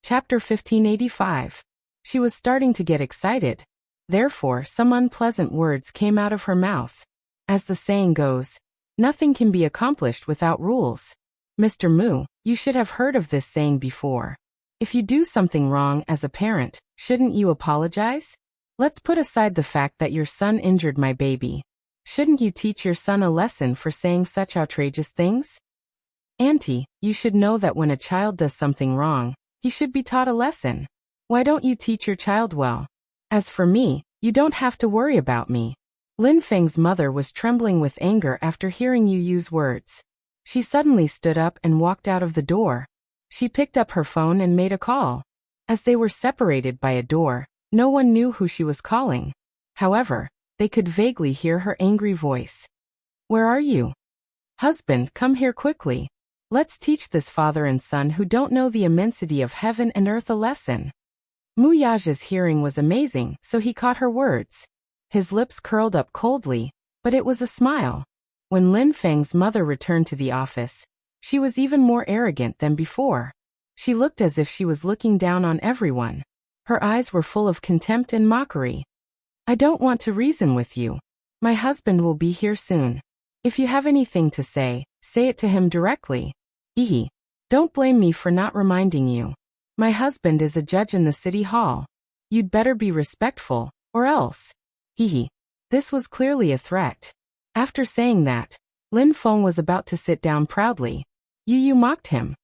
Chapter 1585. She was starting to get excited. Therefore, some unpleasant words came out of her mouth. As the saying goes, nothing can be accomplished without rules. Mr. Mu, you should have heard of this saying before. If you do something wrong as a parent, shouldn't you apologize? Let's put aside the fact that your son injured my baby. Shouldn't you teach your son a lesson for saying such outrageous things? Auntie, you should know that when a child does something wrong, he should be taught a lesson. Why don't you teach your child well? As for me, you don't have to worry about me. Lin Feng's mother was trembling with anger after hearing you use words. She suddenly stood up and walked out of the door. She picked up her phone and made a call. As they were separated by a door, no one knew who she was calling. However, they could vaguely hear her angry voice. Where are you? Husband, come here quickly. Let's teach this father and son who don't know the immensity of heaven and earth a lesson. Mu Yaja's hearing was amazing, so he caught her words. His lips curled up coldly, but it was a smile. When Lin Feng's mother returned to the office, she was even more arrogant than before. She looked as if she was looking down on everyone. Her eyes were full of contempt and mockery. I don't want to reason with you. My husband will be here soon. If you have anything to say it to him directly. Don't blame me for not reminding you. My husband is a judge in the city hall. You'd better be respectful, or else. This was clearly a threat. After saying that, Lin Feng was about to sit down proudly. Yu mocked him.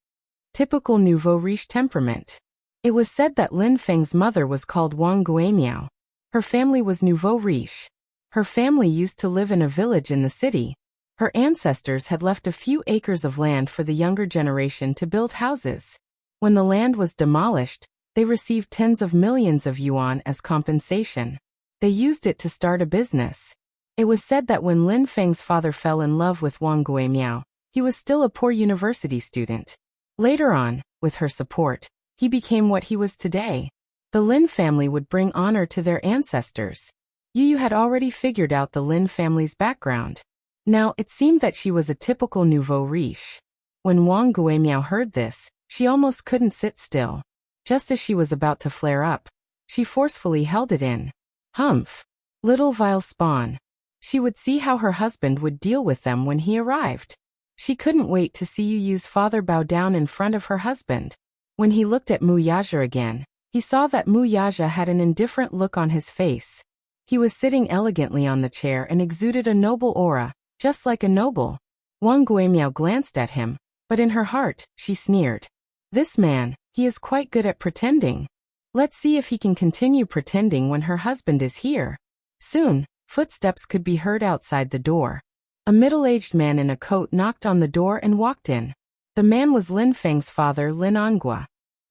Typical nouveau riche temperament. It was said that Lin Feng's mother was called Wang Guimiao. Her family was nouveau riche. Her family used to live in a village in the city. Her ancestors had left a few acres of land for the younger generation to build houses. When the land was demolished, they received tens of millions of yuan as compensation. They used it to start a business. It was said that when Lin Feng's father fell in love with Wang Guimiao, he was still a poor university student. Later on, with her support, he became what he was today. The Lin family would bring honor to their ancestors. Yu had already figured out the Lin family's background. Now, it seemed that she was a typical nouveau riche. When Wang Guimiao heard this, she almost couldn't sit still. Just as she was about to flare up, she forcefully held it in. Humph! Little vile spawn. She would see how her husband would deal with them when he arrived. She couldn't wait to see Yu's father bow down in front of her husband. When he looked at Mu Yaja again, he saw that Mu Yaja had an indifferent look on his face. He was sitting elegantly on the chair and exuded a noble aura, just like a noble. Wang Guimiao glanced at him, but in her heart, she sneered. This man, he is quite good at pretending. Let's see if he can continue pretending when her husband is here. Soon, footsteps could be heard outside the door. A middle-aged man in a coat knocked on the door and walked in. The man was Lin Feng's father, Lin Anghua.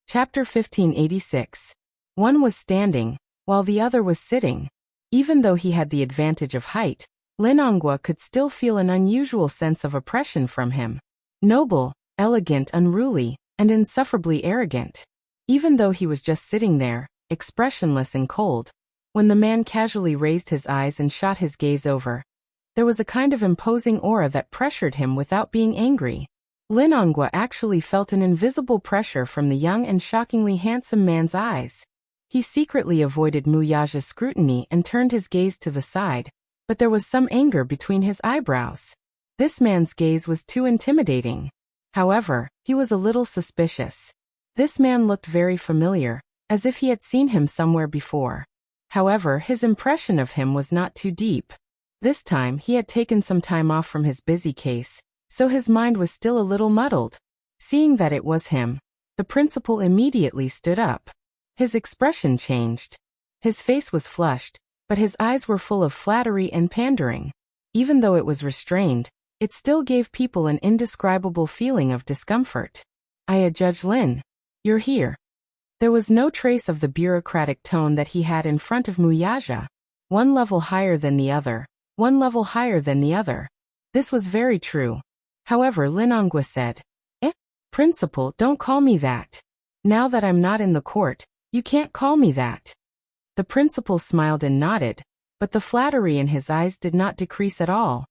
Chapter 1586. One was standing, while the other was sitting. Even though he had the advantage of height, Lin Anghua could still feel an unusual sense of oppression from him. Noble, elegant, unruly, and insufferably arrogant. Even though he was just sitting there, expressionless and cold, when the man casually raised his eyes and shot his gaze over, there was a kind of imposing aura that pressured him without being angry. Lin Anghua actually felt an invisible pressure from the young and shockingly handsome man's eyes. He secretly avoided Mu Yaja's scrutiny and turned his gaze to the side, but there was some anger between his eyebrows. This man's gaze was too intimidating. However, he was a little suspicious. This man looked very familiar, as if he had seen him somewhere before. However, his impression of him was not too deep. This time he had taken some time off from his busy case, so his mind was still a little muddled. Seeing that it was him, the principal immediately stood up. His expression changed. His face was flushed, but his eyes were full of flattery and pandering. Even though it was restrained, it still gave people an indescribable feeling of discomfort. Judge Lin. You're here. There was no trace of the bureaucratic tone that he had in front of Mu Yaja. One level higher than the other. One level higher than the other. This was very true. However, Lin Anghua said, Principal, don't call me that. Now that I'm not in the court, you can't call me that. The principal smiled and nodded, but the flattery in his eyes did not decrease at all.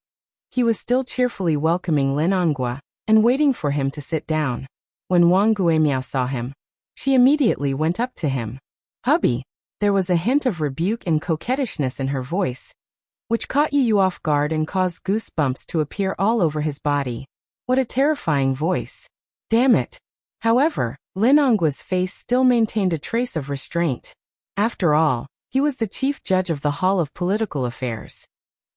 He was still cheerfully welcoming Lin Anghua and waiting for him to sit down. When Wang Guimiao saw him, She immediately went up to him. "Hubby." There was a hint of rebuke and coquettishness in her voice, which caught you off guard and caused goosebumps to appear all over his body. What a terrifying voice. Damn it. However, Lin Honggua's face still maintained a trace of restraint. After all, he was the chief judge of the Hall of Political Affairs.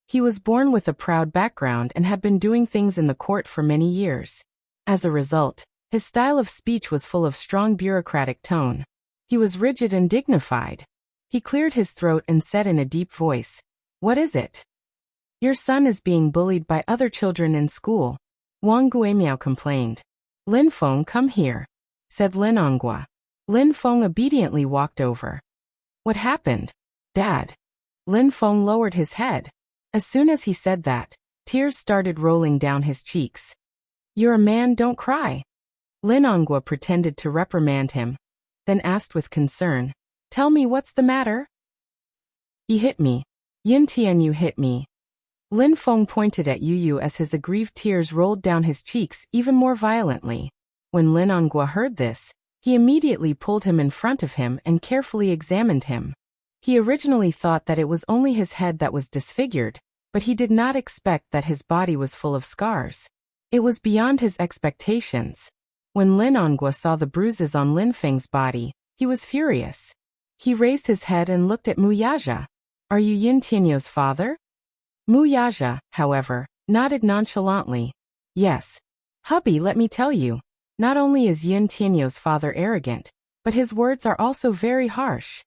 He was born with a proud background and had been doing things in the court for many years. As a result, his style of speech was full of strong bureaucratic tone. He was rigid and dignified. He cleared his throat and said in a deep voice, "What is it?" "Your son is being bullied by other children in school," Wang Guimiao complained. "Lin Feng, come here," said Lin Honggua. Lin Feng obediently walked over. "What happened, Dad?" Lin Feng lowered his head. As soon as he said that, tears started rolling down his cheeks. "You're a man, don't cry." Lin Honggua pretended to reprimand him, then asked with concern, "Tell me what's the matter?" "He hit me. Yin Tianyu hit me." Lin Feng pointed at Yu as his aggrieved tears rolled down his cheeks even more violently. When Lin Honggua heard this, he immediately pulled him in front of him and carefully examined him. He originally thought that it was only his head that was disfigured, but he did not expect that his body was full of scars. It was beyond his expectations. When Lin Honggua saw the bruises on Lin Feng's body, he was furious. He raised his head and looked at Mu Yaja. "Are you Yin Tianyu's father?" Mu Yaja, however, nodded nonchalantly. "Yes. Hubby, let me tell you, not only is Yin Tianyu's father arrogant, but his words are also very harsh."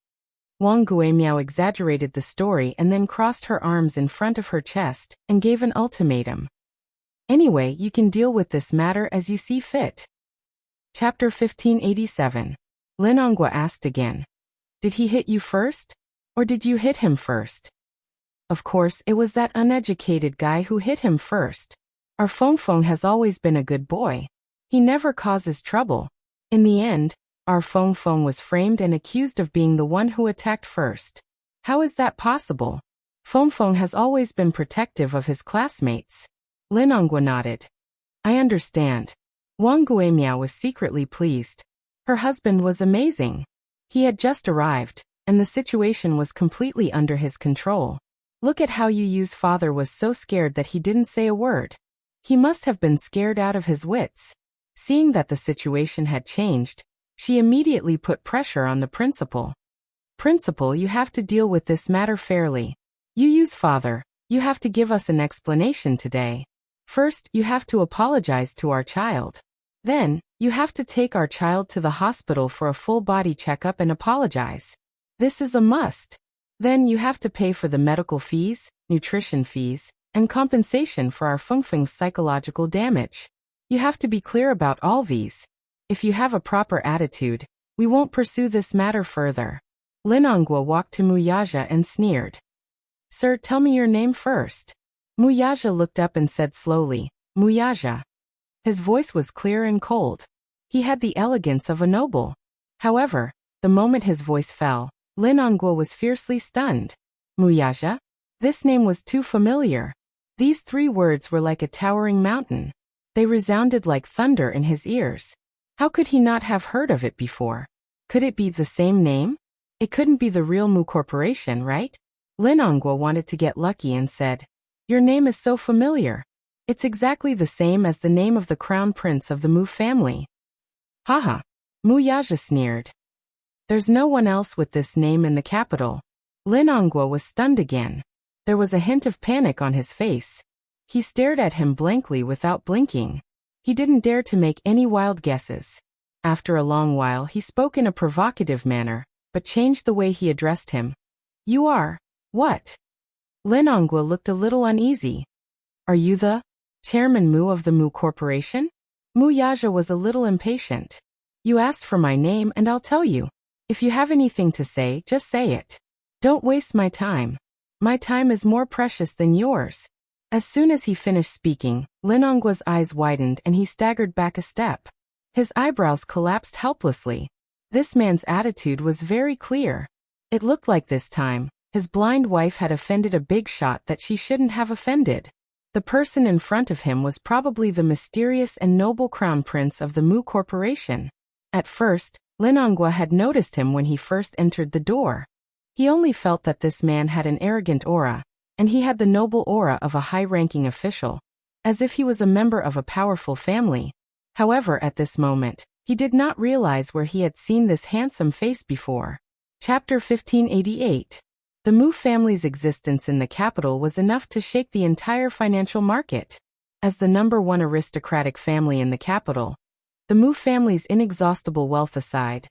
Wang Guimiao exaggerated the story and then crossed her arms in front of her chest and gave an ultimatum. "Anyway, you can deal with this matter as you see fit." Chapter 1587. Lin Honggua asked again, "Did he hit you first? Or did you hit him first?" "Of course, it was that uneducated guy who hit him first. Our Feng Feng has always been a good boy. He never causes trouble." In the end, our Feng Feng was framed and accused of being the one who attacked first. How is that possible? Feng Feng has always been protective of his classmates. Lin Honggua nodded. "I understand." Wang Guimiao was secretly pleased. Her husband was amazing. He had just arrived, and the situation was completely under his control. Look at how Yu's father was so scared that he didn't say a word. He must have been scared out of his wits. Seeing that the situation had changed, she immediately put pressure on the principal. "Principal, you have to deal with this matter fairly. Yu's father, you have to give us an explanation today. First, you have to apologize to our child. Then, you have to take our child to the hospital for a full body checkup and apologize. This is a must. Then you have to pay for the medical fees, nutrition fees, and compensation for our Feng Feng's psychological damage. You have to be clear about all these. If you have a proper attitude, we won't pursue this matter further." Lin Honggua walked to Mu Yaja and sneered. "Sir, tell me your name first." Mu Yaja looked up and said slowly, "Mu Yaja." His voice was clear and cold. He had the elegance of a noble. However, the moment his voice fell, Lin Honggua was fiercely stunned. Mu Yaja? This name was too familiar. These 3 words were like a towering mountain. They resounded like thunder in his ears. How could he not have heard of it before? Could it be the same name? It couldn't be the real Mu Corporation, right? Lin Honggua wanted to get lucky and said, "Your name is so familiar. It's exactly the same as the name of the crown prince of the Mu family." "Haha." Mu Yaja sneered. "There's no one else with this name in the capital." Lin Honggua was stunned again. There was a hint of panic on his face. He stared at him blankly without blinking. He didn't dare to make any wild guesses. After a long while he spoke in a provocative manner, but changed the way he addressed him. "You are, what?" Lin Honggua looked a little uneasy. "Are you the Chairman Mu of the Mu Corporation?" Mu Yaja was a little impatient. "You asked for my name and I'll tell you. If you have anything to say, just say it. Don't waste my time. My time is more precious than yours." As soon as he finished speaking, Lin Honggua's eyes widened and he staggered back a step. His eyebrows collapsed helplessly. This man's attitude was very clear. It looked like this time, his blind wife had offended a big shot that she shouldn't have offended. The person in front of him was probably the mysterious and noble crown prince of the Mu Corporation. At first, Linongwa had noticed him when he first entered the door. He only felt that this man had an arrogant aura, and he had the noble aura of a high-ranking official, as if he was a member of a powerful family. However, at this moment, he did not realize where he had seen this handsome face before. Chapter 1588. The Mu family's existence in the capital was enough to shake the entire financial market. As the #1 aristocratic family in the capital, the Mu family's inexhaustible wealth aside,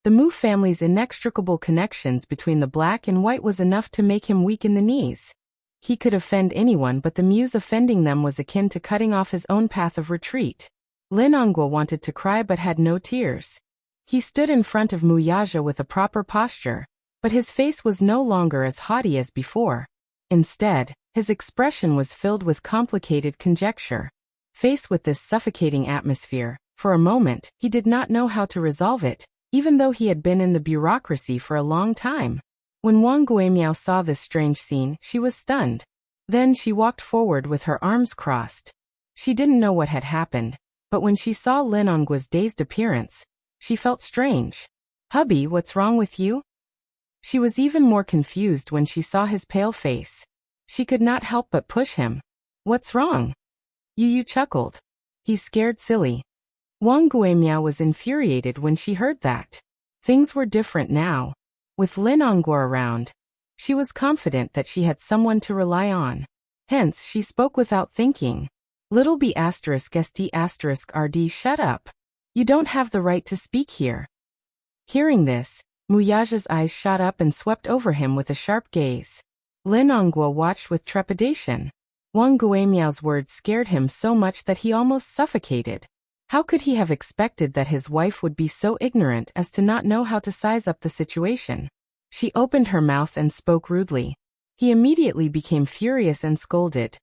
the Mu family's inextricable connections between the black and white was enough to make him weak in the knees. He could offend anyone, but the Mu's offending them was akin to cutting off his own path of retreat. Linongwa wanted to cry but had no tears. He stood in front of Muyaja with a proper posture, but his face was no longer as haughty as before. Instead, his expression was filled with complicated conjecture. Faced with this suffocating atmosphere, for a moment, he did not know how to resolve it, even though he had been in the bureaucracy for a long time. When Wang Guimiao saw this strange scene, she was stunned. Then she walked forward with her arms crossed. She didn't know what had happened, but when she saw Linongwa's dazed appearance, she felt strange. "Hubby, what's wrong with you?" She was even more confused when she saw his pale face. She could not help but push him. "What's wrong?" Yu chuckled. "He's scared silly." Wang Guimiao was infuriated when she heard that. Things were different now. With Linongwa around, she was confident that she had someone to rely on. Hence, she spoke without thinking. "Little b *st*rd, shut up. You don't have the right to speak here." Hearing this, Muyaja's eyes shot up and swept over him with a sharp gaze. Linongwa watched with trepidation. Wang Guimiao's words scared him so much that he almost suffocated. How could he have expected that his wife would be so ignorant as to not know how to size up the situation? She opened her mouth and spoke rudely. He immediately became furious and scolded.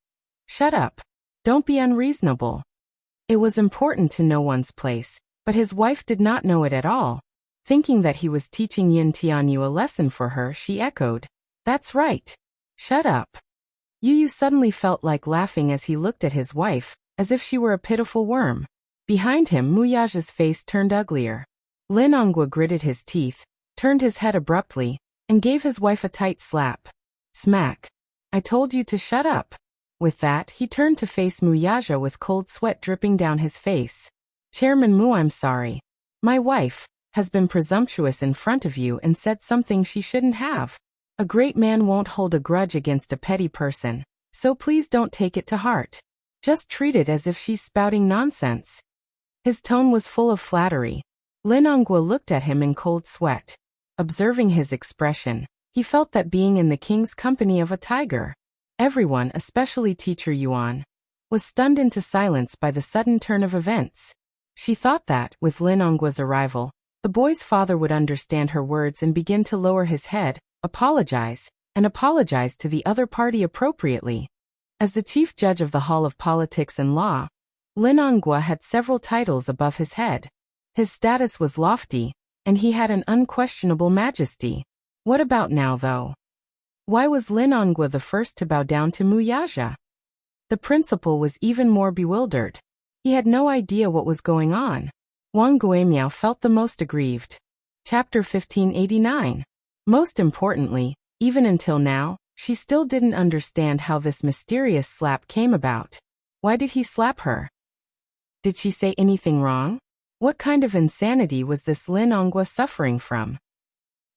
"Shut up. Don't be unreasonable." It was important to know one's place, but his wife did not know it at all. Thinking that he was teaching Yin Tianyu a lesson for her, she echoed, "That's right. Shut up." Yu suddenly felt like laughing as he looked at his wife, as if she were a pitiful worm. Behind him, Muyaja's face turned uglier. Linongwa gritted his teeth, turned his head abruptly, and gave his wife a tight slap. Smack. "I told you to shut up." With that, he turned to face Muyaja with cold sweat dripping down his face. "Chairman Mu, I'm sorry. My wife has been presumptuous in front of you and said something she shouldn't have. A great man won't hold a grudge against a petty person, so please don't take it to heart. Just treat it as if she's spouting nonsense." His tone was full of flattery. Linongwa looked at him in cold sweat. Observing his expression, he felt that being in the king's company of a tiger. Everyone, especially Teacher Yuan, was stunned into silence by the sudden turn of events. She thought that, with Linongwa's arrival, the boy's father would understand her words and begin to lower his head, apologize to the other party appropriately. As the chief judge of the Hall of Politics and Law, Linongwa had several titles above his head. His status was lofty, and he had an unquestionable majesty. What about now, though? Why was Linongwa the first to bow down to Muyaja? The principal was even more bewildered. He had no idea what was going on. Wang Guimiao felt the most aggrieved. Chapter 1589. Most importantly, even until now, she still didn't understand how this mysterious slap came about. Why did he slap her? Did she say anything wrong? What kind of insanity was this Linongwa suffering from?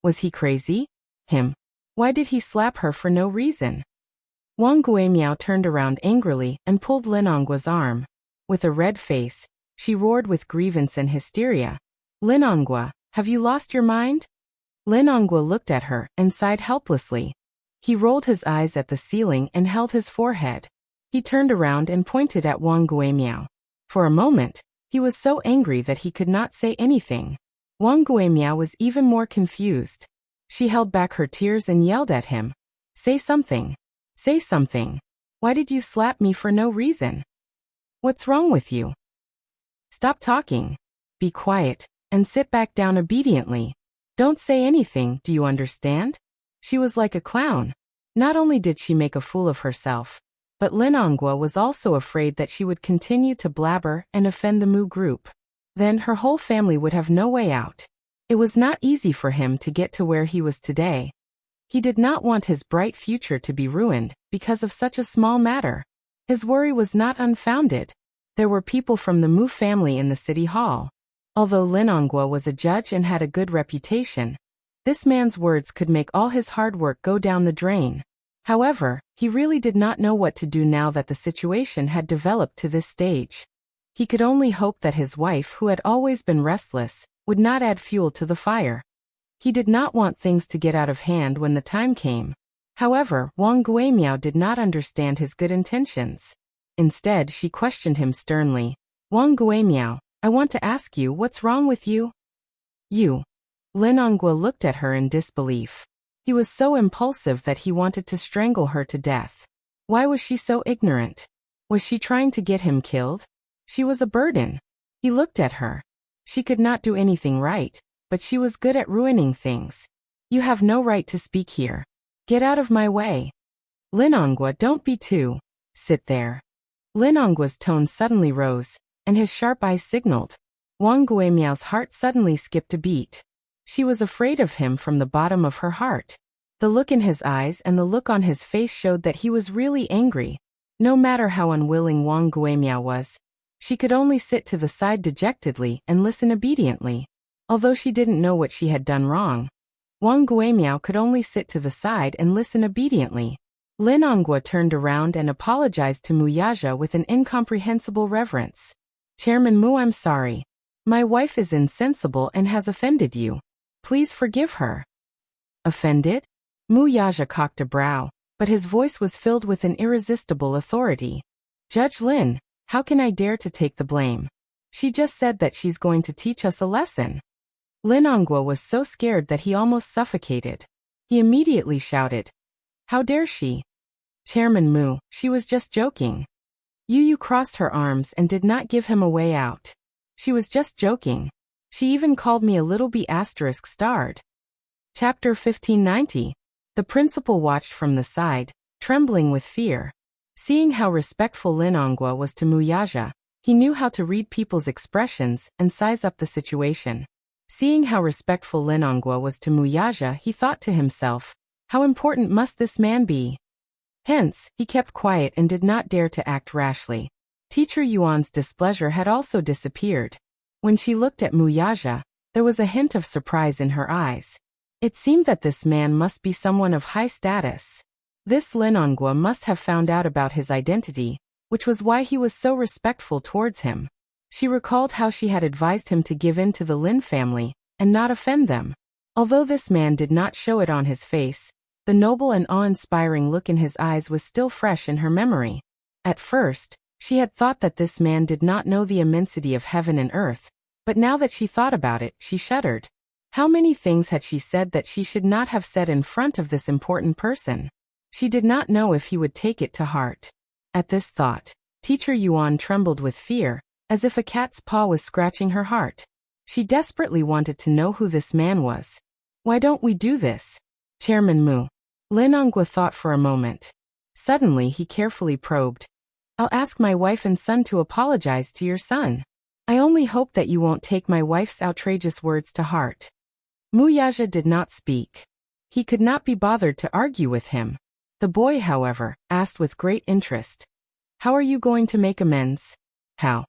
Was he crazy? Him. Why did he slap her for no reason? Wang Guimiao turned around angrily and pulled Linongwa's arm. With a red face, she roared with grievance and hysteria. "Linongwa, have you lost your mind?" Linongwa looked at her and sighed helplessly. He rolled his eyes at the ceiling and held his forehead. He turned around and pointed at Wang Guimiao. For a moment, he was so angry that he could not say anything. Wang Guimiao was even more confused. She held back her tears and yelled at him. "Say something. Say something. Why did you slap me for no reason? What's wrong with you? Stop talking. Be quiet, and sit back down obediently. Don't say anything, do you understand?" She was like a clown. Not only did she make a fool of herself, but Linongwa was also afraid that she would continue to blabber and offend the Mu group. Then her whole family would have no way out. It was not easy for him to get to where he was today. He did not want his bright future to be ruined because of such a small matter. His worry was not unfounded. There were people from the Mu family in the city hall. Although Lin Hongguo was a judge and had a good reputation, this man's words could make all his hard work go down the drain. However, he really did not know what to do now that the situation had developed to this stage. He could only hope that his wife, who had always been restless, would not add fuel to the fire. He did not want things to get out of hand when the time came. However, Wang Guimiao did not understand his good intentions. Instead, she questioned him sternly. Wang Guimiao, I want to ask you, what's wrong with you? You. Lin Hongguo looked at her in disbelief. He was so impulsive that he wanted to strangle her to death. Why was she so ignorant? Was she trying to get him killed? She was a burden. He looked at her. She could not do anything right, but she was good at ruining things. You have no right to speak here. Get out of my way. Lin Hongguo, don't be too. Sit there. Lin Hongguo's tone suddenly rose, and his sharp eyes signaled. Wang Guimiao's heart suddenly skipped a beat. She was afraid of him from the bottom of her heart. The look in his eyes and the look on his face showed that he was really angry. No matter how unwilling Wang Guimiao was, she could only sit to the side dejectedly and listen obediently. Although she didn't know what she had done wrong, Wang Guimiao could only sit to the side and listen obediently. Lin Hongguo turned around and apologized to Mu Yaja with an incomprehensible reverence. Chairman Mu, I'm sorry. My wife is insensible and has offended you. Please forgive her. Offended? Mu Yaja cocked a brow, but his voice was filled with an irresistible authority. Judge Lin, how can I dare to take the blame? She just said that she's going to teach us a lesson. Lin Hongguo was so scared that he almost suffocated. He immediately shouted, How dare she? Chairman Mu, she was just joking. Yu crossed her arms and did not give him a way out. She was just joking. She even called me a little b******. Chapter 1590. The principal watched from the side, trembling with fear. Seeing how respectful Lin Hongguo was to Mu Yaja, he knew how to read people's expressions and size up the situation. Seeing how respectful Lin Hongguo was to Mu Yaja, he thought to himself, how important must this man be? Hence, he kept quiet and did not dare to act rashly. Teacher Yuan's displeasure had also disappeared. When she looked at Mu Yaja, there was a hint of surprise in her eyes. It seemed that this man must be someone of high status. This Lin Hongguo must have found out about his identity, which was why he was so respectful towards him. She recalled how she had advised him to give in to the Lin family and not offend them. Although this man did not show it on his face, the noble and awe-inspiring look in his eyes was still fresh in her memory. At first, she had thought that this man did not know the immensity of heaven and earth, but now that she thought about it, she shuddered. How many things had she said that she should not have said in front of this important person? She did not know if he would take it to heart. At this thought, Teacher Yuan trembled with fear, as if a cat's paw was scratching her heart. She desperately wanted to know who this man was. Why don't we do this? Chairman Mu. Lin Hongguo thought for a moment. Suddenly he carefully probed. I'll ask my wife and son to apologize to your son. I only hope that you won't take my wife's outrageous words to heart. Mu Yaja did not speak. He could not be bothered to argue with him. The boy, however, asked with great interest. How are you going to make amends? How?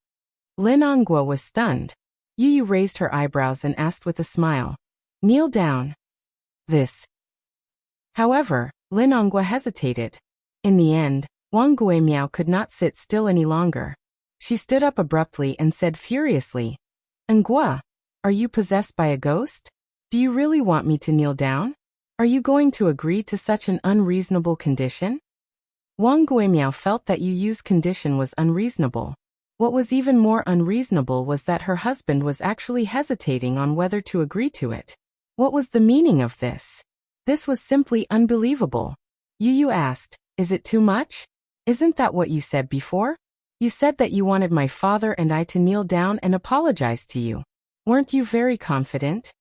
Lin Hongguo was stunned. Yu raised her eyebrows and asked with a smile. Kneel down. This. However, Lin Hongguo hesitated. In the end, Wang Guimiao could not sit still any longer. She stood up abruptly and said furiously, Hongguo, are you possessed by a ghost? Do you really want me to kneel down? Are you going to agree to such an unreasonable condition? Wang Guimiao felt that Yu's condition was unreasonable. What was even more unreasonable was that her husband was actually hesitating on whether to agree to it. What was the meaning of this? This was simply unbelievable. Yu asked, Is it too much? Isn't that what you said before? You said that you wanted my father and I to kneel down and apologize to you. Weren't you very confident?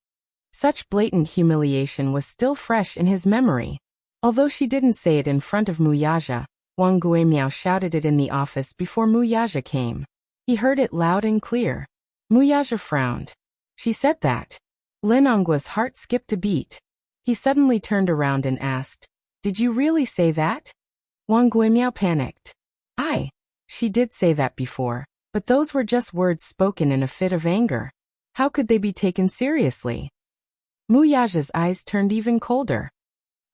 Such blatant humiliation was still fresh in his memory. Although she didn't say it in front of Mu Yaja, Wang Guimiao shouted it in the office before Mu Yaja came. He heard it loud and clear. Mu Yaja frowned. She said that. Linongwa's heart skipped a beat. He suddenly turned around and asked, "Did you really say that?" Wang Guimiao panicked. She did say that before, but those were just words spoken in a fit of anger. How could they be taken seriously? Mu Yaja's eyes turned even colder.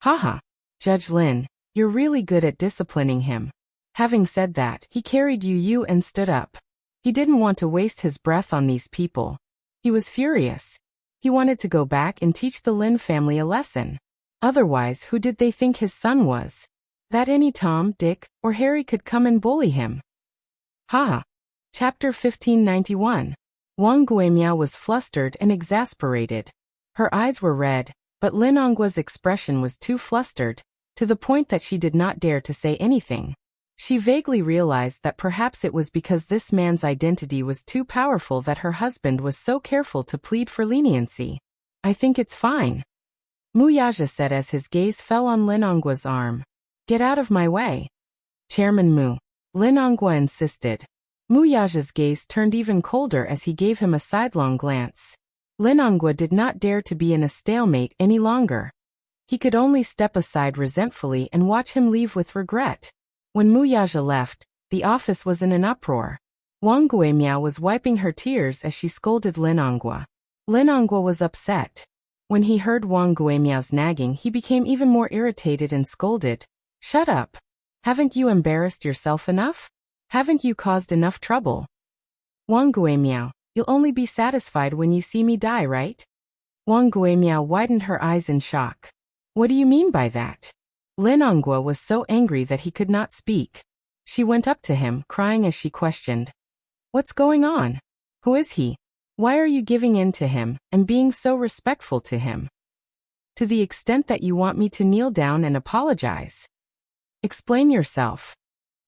Haha. Judge Lin, you're really good at disciplining him. Having said that, he carried you and stood up. He didn't want to waste his breath on these people. He was furious. He wanted to go back and teach the Lin family a lesson. Otherwise, who did they think his son was? That any Tom, Dick, or Harry could come and bully him. Haha. Chapter 1591. Wang Guimiao was flustered and exasperated. Her eyes were red, but Linongwa's expression was too flustered, to the point that she did not dare to say anything. She vaguely realized that perhaps it was because this man's identity was too powerful that her husband was so careful to plead for leniency. I think it's fine, Mu Yaja said as his gaze fell on Linongwa's arm. Get out of my way. Chairman Mu. Linongwa insisted. Mu Yaja's gaze turned even colder as he gave him a sidelong glance. Linongwa did not dare to be in a stalemate any longer. He could only step aside resentfully and watch him leave with regret. When Mu Yaja left, the office was in an uproar. Wang Guimiao was wiping her tears as she scolded Linongwa. Linongwa was upset. When he heard Wang Guimiao's nagging, he became even more irritated and scolded. Shut up. Haven't you embarrassed yourself enough? Haven't you caused enough trouble? Wang Guimiao, you'll only be satisfied when you see me die, right? Wang Guimiao widened her eyes in shock. What do you mean by that? Linongwa was so angry that he could not speak. She went up to him, crying as she questioned. What's going on? Who is he? Why are you giving in to him, and being so respectful to him? To the extent that you want me to kneel down and apologize. Explain yourself.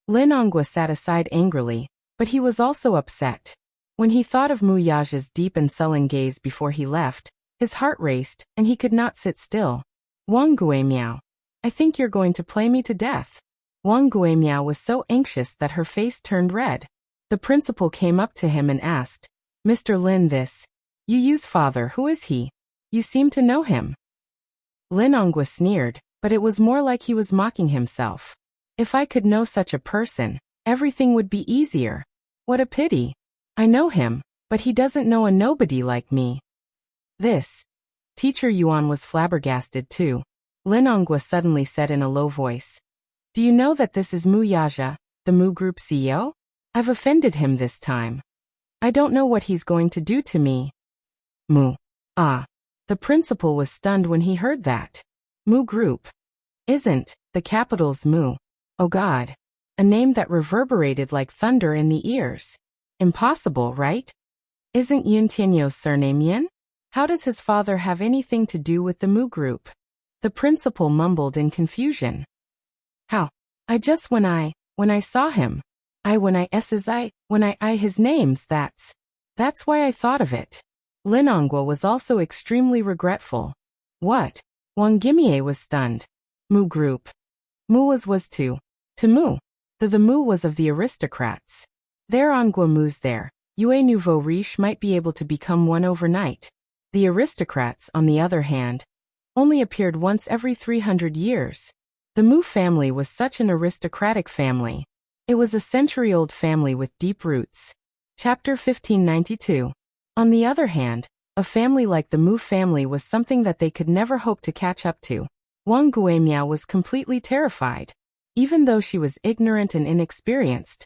Linongwa sat aside angrily, but he was also upset. When he thought of Mu Yaja's deep and sullen gaze before he left, his heart raced, and he could not sit still. Wang Guimiao, I think you're going to play me to death. Wang Guimiao was so anxious that her face turned red. The principal came up to him and asked, Mr. Lin, you use father, who is he? You seem to know him. Linongwa sneered, but it was more like he was mocking himself. If I could know such a person, everything would be easier. What a pity. I know him, but he doesn't know a nobody like me. Teacher Yuan was flabbergasted too. Linongwa suddenly said in a low voice. Do you know that this is Mu Yaja, the Mu Group CEO? I've offended him this time. I don't know what he's going to do to me. Mu. The principal was stunned when he heard that. Mu Group. Isn't the capital's Mu? Oh God. A name that reverberated like thunder in the ears. Impossible, right? Isn't Yun Tianyo's surname Yin? How does his father have anything to do with the Mu Group? The principal mumbled in confusion. How? When I saw him. His names, that's why I thought of it. Linongwa was also extremely regretful. What? Wang Guimiao was stunned. Mu Group. Mu was to Mu. The Mu was of the aristocrats. There Angua Mu's there. Yue Nouveau Riche might be able to become one overnight. The aristocrats, on the other hand, only appeared once every 300 years. The Mu family was such an aristocratic family. It was a century-old family with deep roots. Chapter 1592. On the other hand, a family like the Mu family was something that they could never hope to catch up to. Wang Guimiao was completely terrified. Even though she was ignorant and inexperienced,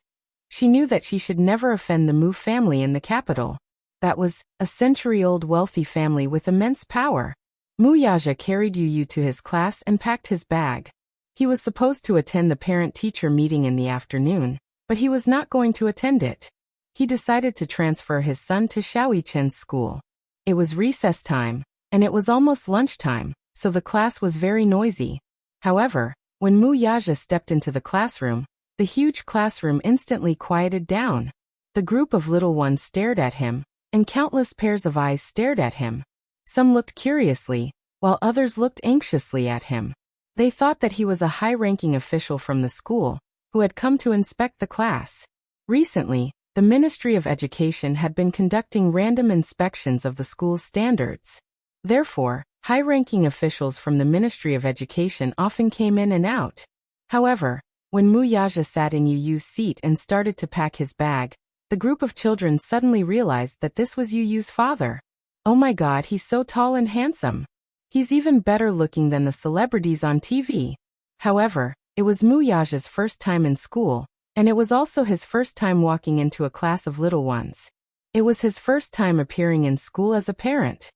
she knew that she should never offend the Mu family in the capital. That was a century-old wealthy family with immense power. Mu Yaja carried Yu to his class and packed his bag. He was supposed to attend the parent-teacher meeting in the afternoon, but he was not going to attend it. He decided to transfer his son to Xiaoyi Chen's school. It was recess time, and it was almost lunchtime, so the class was very noisy. However, when Mu Yaja stepped into the classroom, the huge classroom instantly quieted down. The group of little ones stared at him, and countless pairs of eyes stared at him. Some looked curiously, while others looked anxiously at him. They thought that he was a high-ranking official from the school, who had come to inspect the class. Recently, the Ministry of Education had been conducting random inspections of the school's standards. Therefore, high-ranking officials from the Ministry of Education often came in and out. However, when Mu Yaja sat in Yu Yu's seat and started to pack his bag, the group of children suddenly realized that this was Yu Yu's father. Oh my god, he's so tall and handsome. He's even better looking than the celebrities on TV. However, it was Mu Yaja's first time in school, and it was also his first time walking into a class of little ones. It was his first time appearing in school as a parent.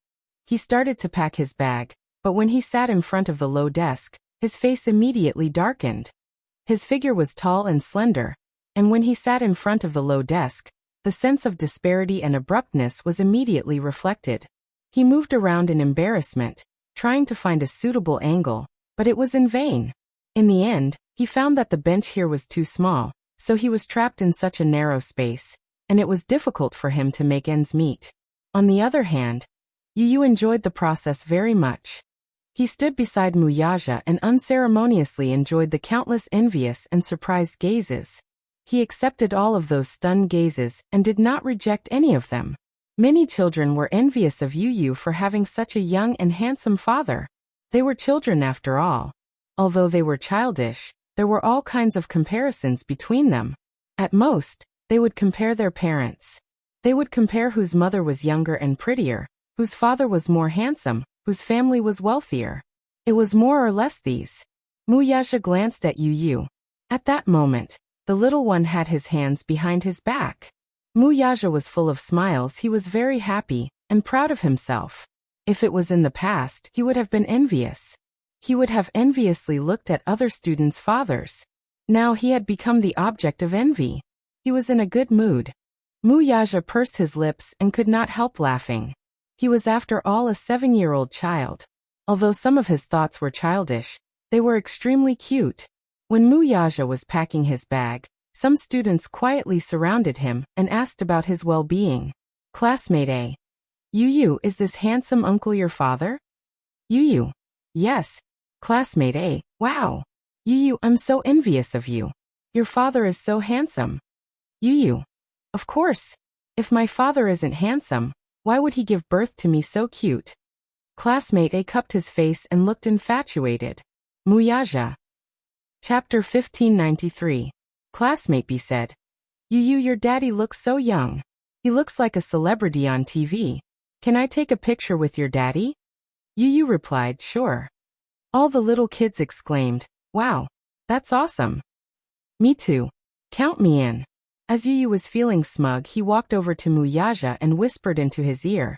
He started to pack his bag, but when he sat in front of the low desk, his face immediately darkened. His figure was tall and slender, and when he sat in front of the low desk, the sense of disparity and abruptness was immediately reflected. He moved around in embarrassment, trying to find a suitable angle, but it was in vain. In the end, he found that the bench here was too small, so he was trapped in such a narrow space, and it was difficult for him to make ends meet. On the other hand, Yu Yu enjoyed the process very much. He stood beside Mu Yaja and unceremoniously enjoyed the countless envious and surprised gazes. He accepted all of those stunned gazes and did not reject any of them. Many children were envious of Yu Yu for having such a young and handsome father. They were children after all. Although they were childish, there were all kinds of comparisons between them. At most, they would compare their parents. They would compare whose mother was younger and prettier, whose father was more handsome, whose family was wealthier. It was more or less these. Mu Yaja glanced at Yu Yu. At that moment, the little one had his hands behind his back. Mu Yaja was full of smiles. He was very happy and proud of himself. If it was in the past, he would have been envious. He would have enviously looked at other students' fathers. Now he had become the object of envy. He was in a good mood. Mu Yaja pursed his lips and could not help laughing. He was after all a 7-year-old child. Although some of his thoughts were childish, they were extremely cute. When Mu Yaja was packing his bag, some students quietly surrounded him and asked about his well-being. Classmate A. Yu Yu, is this handsome uncle your father? Yu Yu. Yes. Classmate A. Wow. Yu Yu, I'm so envious of you. Your father is so handsome. Yu Yu. Of course. If my father isn't handsome, why would he give birth to me so cute? Classmate A cupped his face and looked infatuated. Mu Yaja. Chapter 1593. Classmate B said, Yu Yu, your daddy looks so young. He looks like a celebrity on TV. Can I take a picture with your daddy? Yu Yu replied, sure. All the little kids exclaimed, wow, that's awesome. Me too. Count me in. As Yu Yu was feeling smug, he walked over to Mu Yaja and whispered into his ear,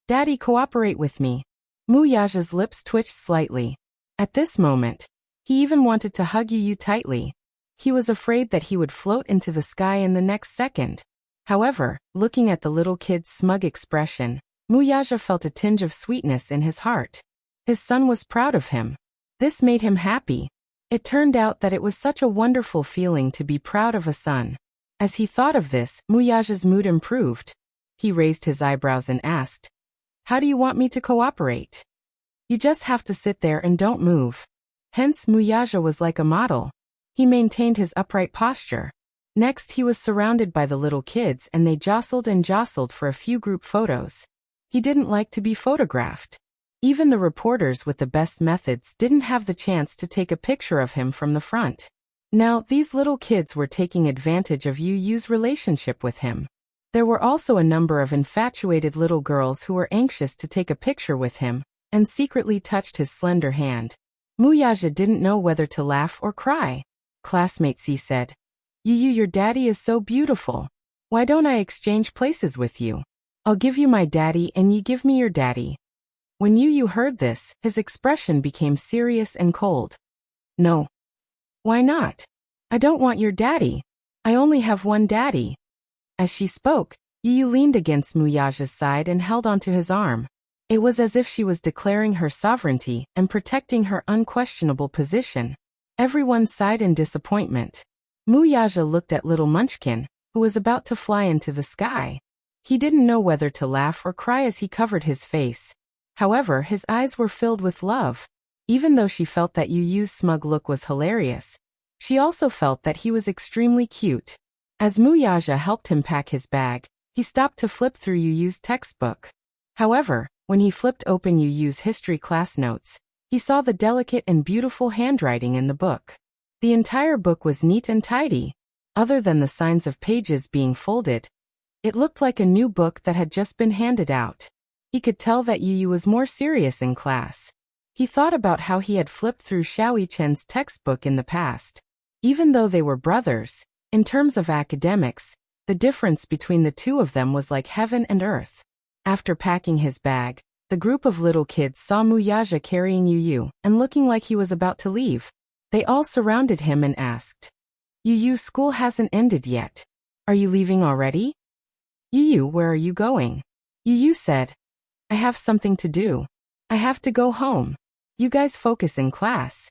Daddy, cooperate with me. Mu Yaja's lips twitched slightly. At this moment, he even wanted to hug Yu Yu tightly. He was afraid that he would float into the sky in the next second. However, looking at the little kid's smug expression, Mu Yaja felt a tinge of sweetness in his heart. His son was proud of him. This made him happy. It turned out that it was such a wonderful feeling to be proud of a son. As he thought of this, Mu Yaja's mood improved. He raised his eyebrows and asked, How do you want me to cooperate? You just have to sit there and don't move. Hence, Mu Yaja was like a model. He maintained his upright posture. Next, he was surrounded by the little kids and they jostled and jostled for a few group photos. He didn't like to be photographed. Even the reporters with the best methods didn't have the chance to take a picture of him from the front. Now, these little kids were taking advantage of Yu Yu's relationship with him. There were also a number of infatuated little girls who were anxious to take a picture with him and secretly touched his slender hand. Mu Yaja didn't know whether to laugh or cry. Classmate C said, Yu Yu, your daddy is so beautiful. Why don't I exchange places with you? I'll give you my daddy and you give me your daddy. When Yu Yu heard this, his expression became serious and cold. No. Why not? I don't want your daddy. I only have one daddy. As she spoke, Yu Yu leaned against Mu Yaja's side and held onto his arm. It was as if she was declaring her sovereignty and protecting her unquestionable position. Everyone sighed in disappointment. Mu Yaja looked at little Munchkin, who was about to fly into the sky. He didn't know whether to laugh or cry as he covered his face. However, his eyes were filled with love. Even though she felt that Yu Yu's smug look was hilarious, she also felt that he was extremely cute. As Mu Yaja helped him pack his bag, he stopped to flip through Yu Yu's textbook. However, When he flipped open Yu Yu's history class notes, he saw the delicate and beautiful handwriting in the book. The entire book was neat and tidy. Other than the signs of pages being folded, it looked like a new book that had just been handed out. He could tell that Yu Yu was more serious in class. He thought about how he had flipped through Xiao Yichen's textbook in the past. Even though they were brothers, in terms of academics, the difference between the two of them was like heaven and earth. After packing his bag, the group of little kids saw Muyaja carrying Yu Yu and looking like he was about to leave. They all surrounded him and asked, "Yu Yu, school hasn't ended yet. Are you leaving already?" "Yu Yu, where are you going?" Yu Yu said, "I have something to do. I have to go home. You guys focus in class."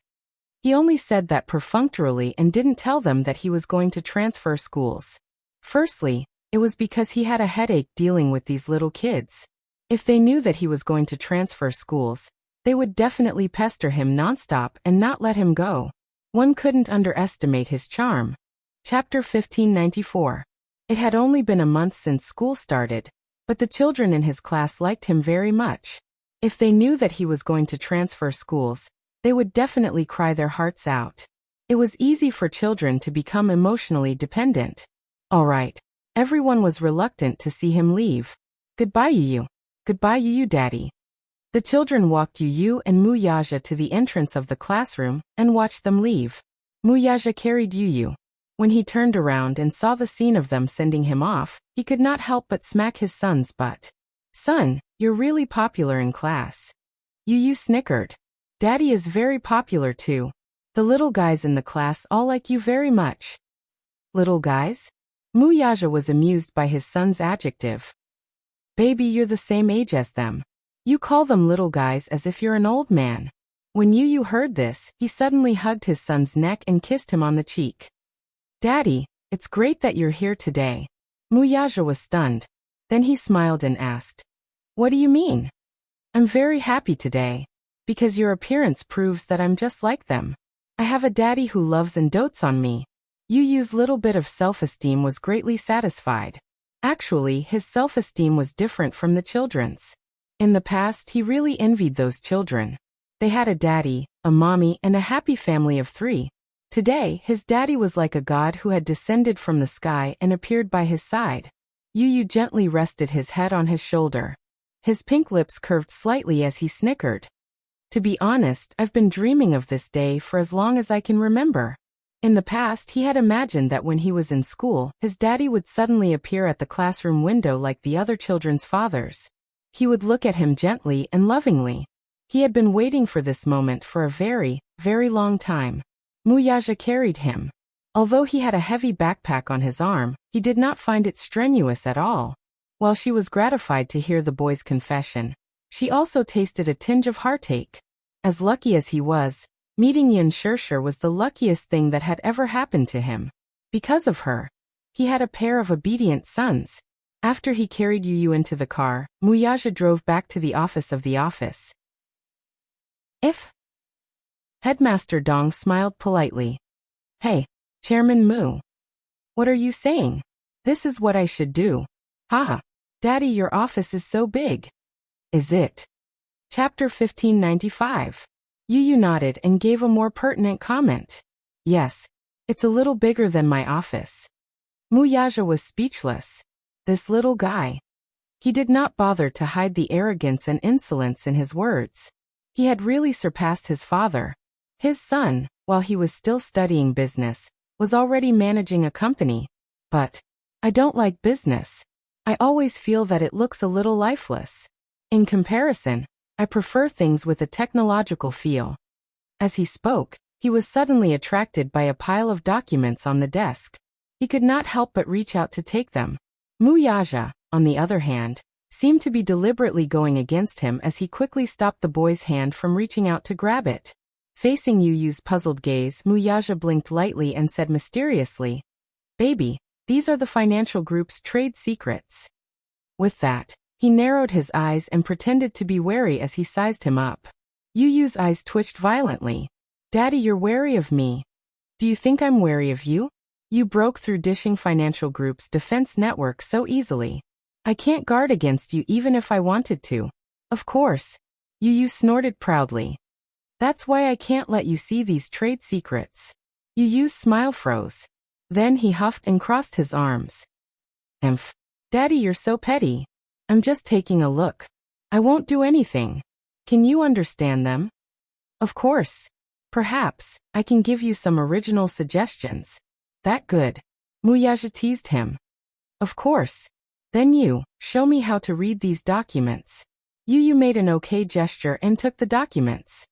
He only said that perfunctorily and didn't tell them that he was going to transfer schools. Firstly, it was because he had a headache dealing with these little kids. If they knew that he was going to transfer schools, they would definitely pester him nonstop and not let him go. One couldn't underestimate his charm. Chapter 1594. It had only been a month since school started, but the children in his class liked him very much. If they knew that he was going to transfer schools, they would definitely cry their hearts out. It was easy for children to become emotionally dependent. All right. Everyone was reluctant to see him leave. "Goodbye, Yu Yu. Goodbye, Yu Yu, Daddy." The children walked Yu Yu and Muyaja to the entrance of the classroom and watched them leave. Muyaja carried Yu Yu. When he turned around and saw the scene of them sending him off, he could not help but smack his son's butt. "Son, you're really popular in class." Yu Yu snickered. "Daddy is very popular too. The little guys in the class all like you very much." "Little guys?" Muyaja was amused by his son's adjective. "Baby, you're the same age as them. You call them little guys as if you're an old man." When Yu Yu heard this, he suddenly hugged his son's neck and kissed him on the cheek. "Daddy, it's great that you're here today." Muyaja was stunned. Then he smiled and asked, "What do you mean?" "I'm very happy today. Because your appearance proves that I'm just like them. I have a daddy who loves and dotes on me." Yu Yu's little bit of self-esteem was greatly satisfied. Actually, his self-esteem was different from the children's. In the past, he really envied those children. They had a daddy, a mommy, and a happy family of 3. Today, his daddy was like a god who had descended from the sky and appeared by his side. Yu Yu gently rested his head on his shoulder. His pink lips curved slightly as he snickered. "To be honest, I've been dreaming of this day for as long as I can remember." In the past, he had imagined that when he was in school, his daddy would suddenly appear at the classroom window like the other children's fathers. He would look at him gently and lovingly. He had been waiting for this moment for a very, very long time. Muyaja carried him. Although he had a heavy backpack on his arm, he did not find it strenuous at all. While she was gratified to hear the boy's confession, she also tasted a tinge of heartache. As lucky as he was, meeting Yin Shirshir was the luckiest thing that had ever happened to him. Because of her, he had a pair of obedient sons. After he carried Yu Yu into the car, Muyaja drove back to the office of the office. "If?" Headmaster Dong smiled politely. "Hey, Chairman Mu. What are you saying? This is what I should do." "Haha. Daddy, your office is so big." "Is it?" Chapter 1595. Yu Yu nodded and gave a more pertinent comment. "Yes, it's a little bigger than my office." Muyaja was speechless. This little guy. He did not bother to hide the arrogance and insolence in his words. He had really surpassed his father. His son, while he was still studying business, was already managing a company. "But I don't like business. I always feel that it looks a little lifeless. In comparison, I prefer things with a technological feel." As he spoke, he was suddenly attracted by a pile of documents on the desk. He could not help but reach out to take them. Muyaja, on the other hand, seemed to be deliberately going against him as he quickly stopped the boy's hand from reaching out to grab it. Facing Yu Yu's puzzled gaze, Muyaja blinked lightly and said mysteriously, "Baby, these are the financial group's trade secrets." With that, he narrowed his eyes and pretended to be wary as he sized him up. Yu Yu's eyes twitched violently. "Daddy, you're wary of me." "Do you think I'm wary of you? You broke through Dishing Financial Group's defense network so easily. I can't guard against you even if I wanted to." Of course. Yu snorted proudly. That's why I can't let you see these trade secrets. Yu's smile froze. Then he huffed and crossed his arms. Emph. Daddy, you're so petty. I'm just taking a look. I won't do anything. Can you understand them? Of course. Perhaps I can give you some original suggestions. That good. Wuxia teased him. Of course. Then you, show me how to read these documents. Yu made an okay gesture and took the documents.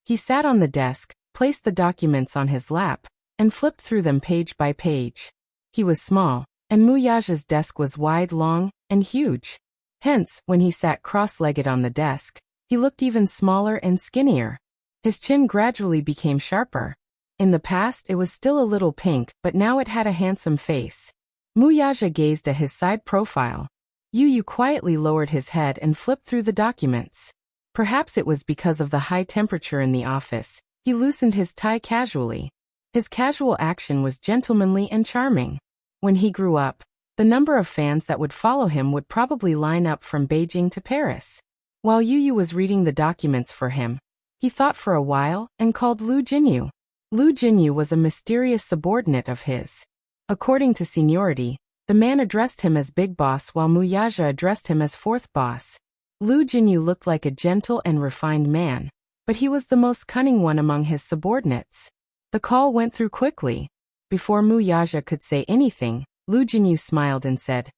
He sat on the desk, placed the documents on his lap, and flipped through them page by page. He was small, and Wuxia's desk was wide, long, and huge. Hence, when he sat cross-legged on the desk, he looked even smaller and skinnier. His chin gradually became sharper. In the past it was still a little pink, but now it had a handsome face. Wuxia gazed at his side profile. Yu quietly lowered his head and flipped through the documents. Perhaps it was because of the high temperature in the office. He loosened his tie casually. His casual action was gentlemanly and charming. When he grew up, the number of fans that would follow him would probably line up from Beijing to Paris. While Yu was reading the documents for him, he thought for a while and called Lu Jinyu. Lu Jinyu was a mysterious subordinate of his. According to seniority, the man addressed him as Big Boss while Wuxia addressed him as Fourth Boss. Lu Jinyu looked like a gentle and refined man, but he was the most cunning one among his subordinates. The call went through quickly. Before Wuxia could say anything, Lu Jinyu smiled and said,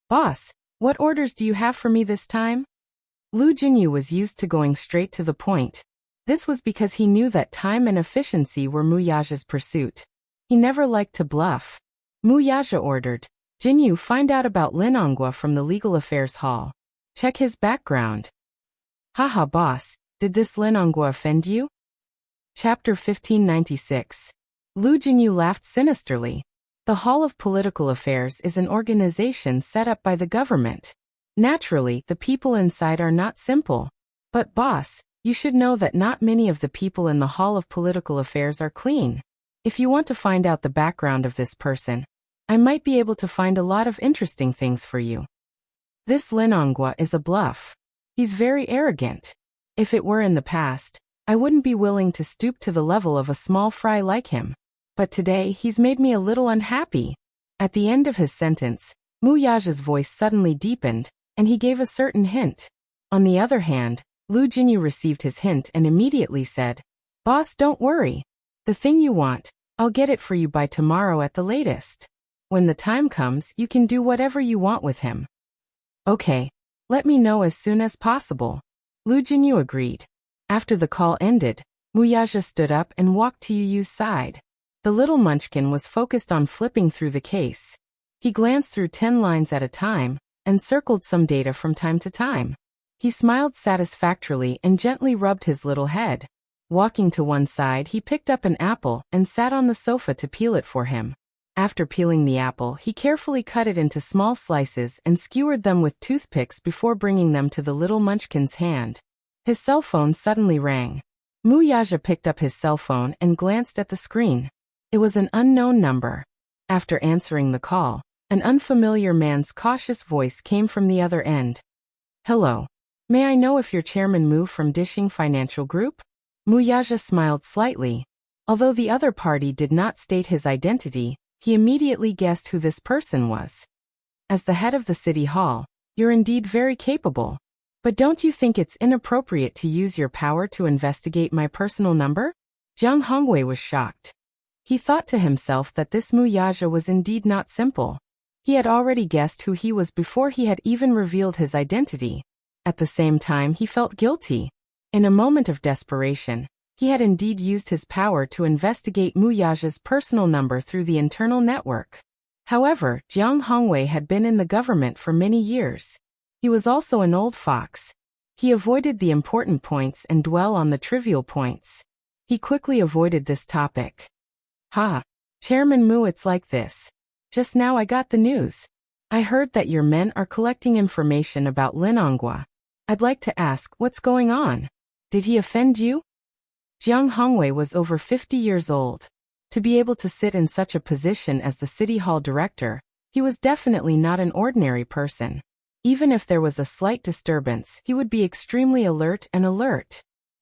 "Boss, what orders do you have for me this time?" Lu Jinyu was used to going straight to the point. This was because he knew that time and efficiency were Wuxia's pursuit. He never liked to bluff. Wuxia ordered, "Jinyu, find out about Linongua from the Legal Affairs Hall. Check his background." Haha, boss, did this Linongua offend you? Chapter 1596. Lu Jinyu laughed sinisterly. The Hall of Political Affairs is an organization set up by the government. Naturally, the people inside are not simple. But boss, you should know that not many of the people in the Hall of Political Affairs are clean. If you want to find out the background of this person, I might be able to find a lot of interesting things for you. This Linongua is a bluff. He's very arrogant. If it were in the past, I wouldn't be willing to stoop to the level of a small fry like him. But today he's made me a little unhappy. At the end of his sentence, Wuxia's voice suddenly deepened, and he gave a certain hint. On the other hand, Lu Jinyu received his hint and immediately said, "Boss, don't worry. The thing you want, I'll get it for you by tomorrow at the latest. When the time comes, you can do whatever you want with him." "Okay. Let me know as soon as possible." Lu Jinyu agreed. After the call ended, Wuxia stood up and walked to Yu's side. The little munchkin was focused on flipping through the case. He glanced through 10 lines at a time, and circled some data from time to time. He smiled satisfactorily and gently rubbed his little head. Walking to one side, he picked up an apple and sat on the sofa to peel it for him. After peeling the apple, he carefully cut it into small slices and skewered them with toothpicks before bringing them to the little munchkin's hand. His cell phone suddenly rang. Wuxia picked up his cell phone and glanced at the screen. It was an unknown number. After answering the call, an unfamiliar man's cautious voice came from the other end. "Hello. May I know if you're Chairman Mu from Dishing Financial Group?" Wuxia smiled slightly. Although the other party did not state his identity, he immediately guessed who this person was. "As the head of the city hall, you're indeed very capable. But don't you think it's inappropriate to use your power to investigate my personal number?" Jiang Hongwei was shocked. He thought to himself that this Wuxia was indeed not simple. He had already guessed who he was before he had even revealed his identity. At the same time, he felt guilty. In a moment of desperation, he had indeed used his power to investigate Wuxia's personal number through the internal network. However, Jiang Hongwei had been in the government for many years. He was also an old fox. He avoided the important points and dwell on the trivial points. He quickly avoided this topic. "Ha! Chairman Mu, it's like this. Just now I got the news. I heard that your men are collecting information about Linongua. I'd like to ask, what's going on? Did he offend you?" Jiang Hongwei was over 50 years old. To be able to sit in such a position as the City Hall director, he was definitely not an ordinary person. Even if there was a slight disturbance, he would be extremely alert.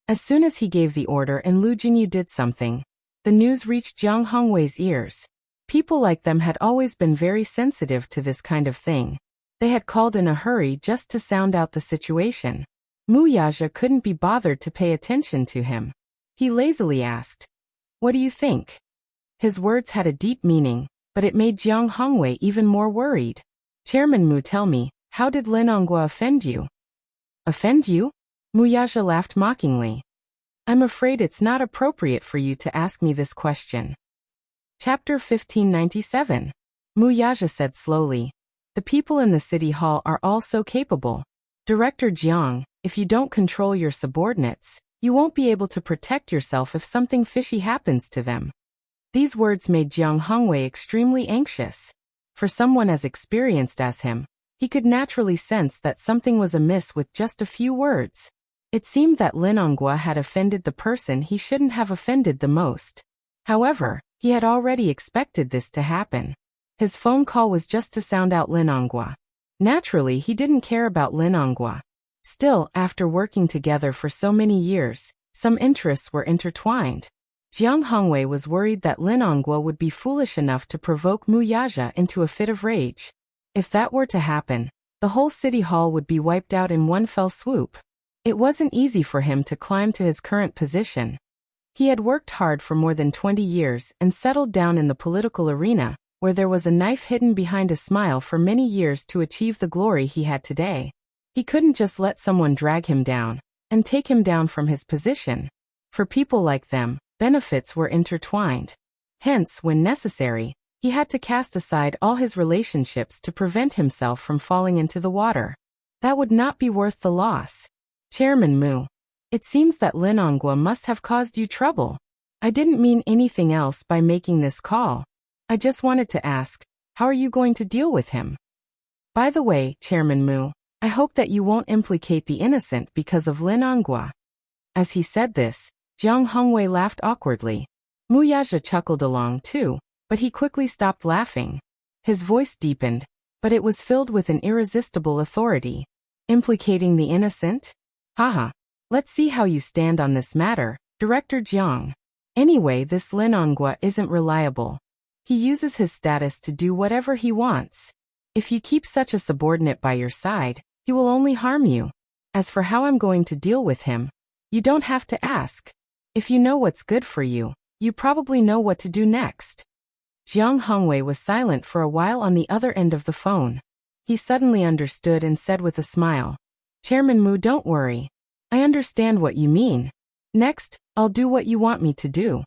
As soon as he gave the order and Lu Jinyu did something, the news reached Jiang Hongwei's ears. People like them had always been very sensitive to this kind of thing. They had called in a hurry just to sound out the situation. Mu Yaja couldn't be bothered to pay attention to him. He lazily asked, "What do you think?" His words had a deep meaning, but it made Jiang Hongwei even more worried. "Chairman Mu, tell me, how did Lin Onghua offend you?" "Offend you?" Mu Yaja laughed mockingly. "I'm afraid it's not appropriate for you to ask me this question." Chapter 1597. Mu Yaja said slowly, "The people in the city hall are all so capable. Director Jiang, if you don't control your subordinates, you won't be able to protect yourself if something fishy happens to them." These words made Jiang Hongwei extremely anxious. For someone as experienced as him, he could naturally sense that something was amiss with just a few words. It seemed that Lin Onghua had offended the person he shouldn't have offended the most. However, he had already expected this to happen. His phone call was just to sound out Lin Onghua. Naturally, he didn't care about Lin Onghua. Still, after working together for so many years, some interests were intertwined. Jiang Hongwei was worried that Lin Onghua would be foolish enough to provoke Mu Yaja into a fit of rage. If that were to happen, the whole city hall would be wiped out in one fell swoop. It wasn't easy for him to climb to his current position. He had worked hard for more than 20 years and settled down in the political arena, where there was a knife hidden behind a smile for many years to achieve the glory he had today. He couldn't just let someone drag him down and take him down from his position. For people like them, benefits were intertwined. Hence, when necessary, he had to cast aside all his relationships to prevent himself from falling into the water. That would not be worth the loss. "Chairman Mu, it seems that Lin Onghua must have caused you trouble. I didn't mean anything else by making this call. I just wanted to ask, how are you going to deal with him? By the way, Chairman Mu, I hope that you won't implicate the innocent because of Lin Onghua." As he said this, Jiang Hongwei laughed awkwardly. Mu Yaja chuckled along too, but he quickly stopped laughing. His voice deepened, but it was filled with an irresistible authority. "Implicating the innocent? Haha. Let's see how you stand on this matter, Director Jiang. Anyway, this Lin Onghua isn't reliable. He uses his status to do whatever he wants. If you keep such a subordinate by your side, he will only harm you. As for how I'm going to deal with him, you don't have to ask. If you know what's good for you, you probably know what to do next." Jiang Hongwei was silent for a while on the other end of the phone. He suddenly understood and said with a smile, "Chairman Mu, don't worry. I understand what you mean. Next, I'll do what you want me to do."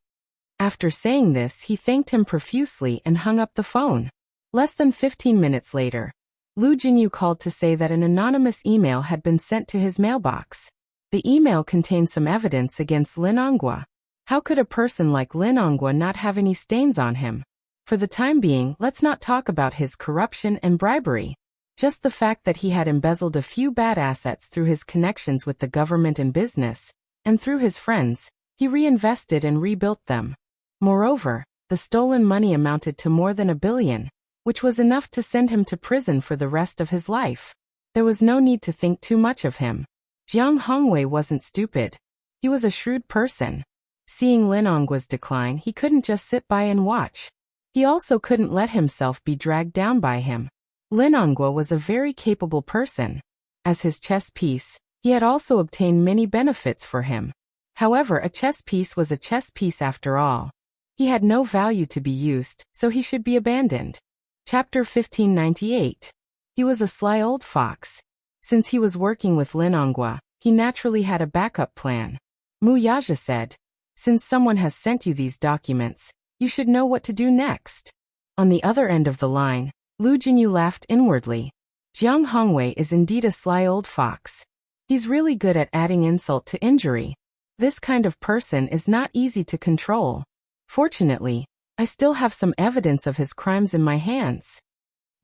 After saying this, he thanked him profusely and hung up the phone. Less than 15 minutes later, Lu Jinyu called to say that an anonymous email had been sent to his mailbox. The email contained some evidence against Lin Onghua. How could a person like Lin Onghua not have any stains on him? For the time being, let's not talk about his corruption and bribery. Just the fact that he had embezzled a few bad assets through his connections with the government and business, and through his friends, he reinvested and rebuilt them. Moreover, the stolen money amounted to more than 1 billion, which was enough to send him to prison for the rest of his life. There was no need to think too much of him. Jiang Hongwei wasn't stupid. He was a shrewd person. Seeing Lin Onghua's decline, he couldn't just sit by and watch. He also couldn't let himself be dragged down by him. Lin Onghua was a very capable person. As his chess piece, he had also obtained many benefits for him. However, a chess piece was a chess piece after all. He had no value to be used, so he should be abandoned. Chapter 1598. He was a sly old fox. Since he was working with Lin Onghua, he naturally had a backup plan. Mu Yaja said, "Since someone has sent you these documents, you should know what to do next." On the other end of the line, Lu Jinyu laughed inwardly. Jiang Hongwei is indeed a sly old fox. He's really good at adding insult to injury. This kind of person is not easy to control. Fortunately, I still have some evidence of his crimes in my hands.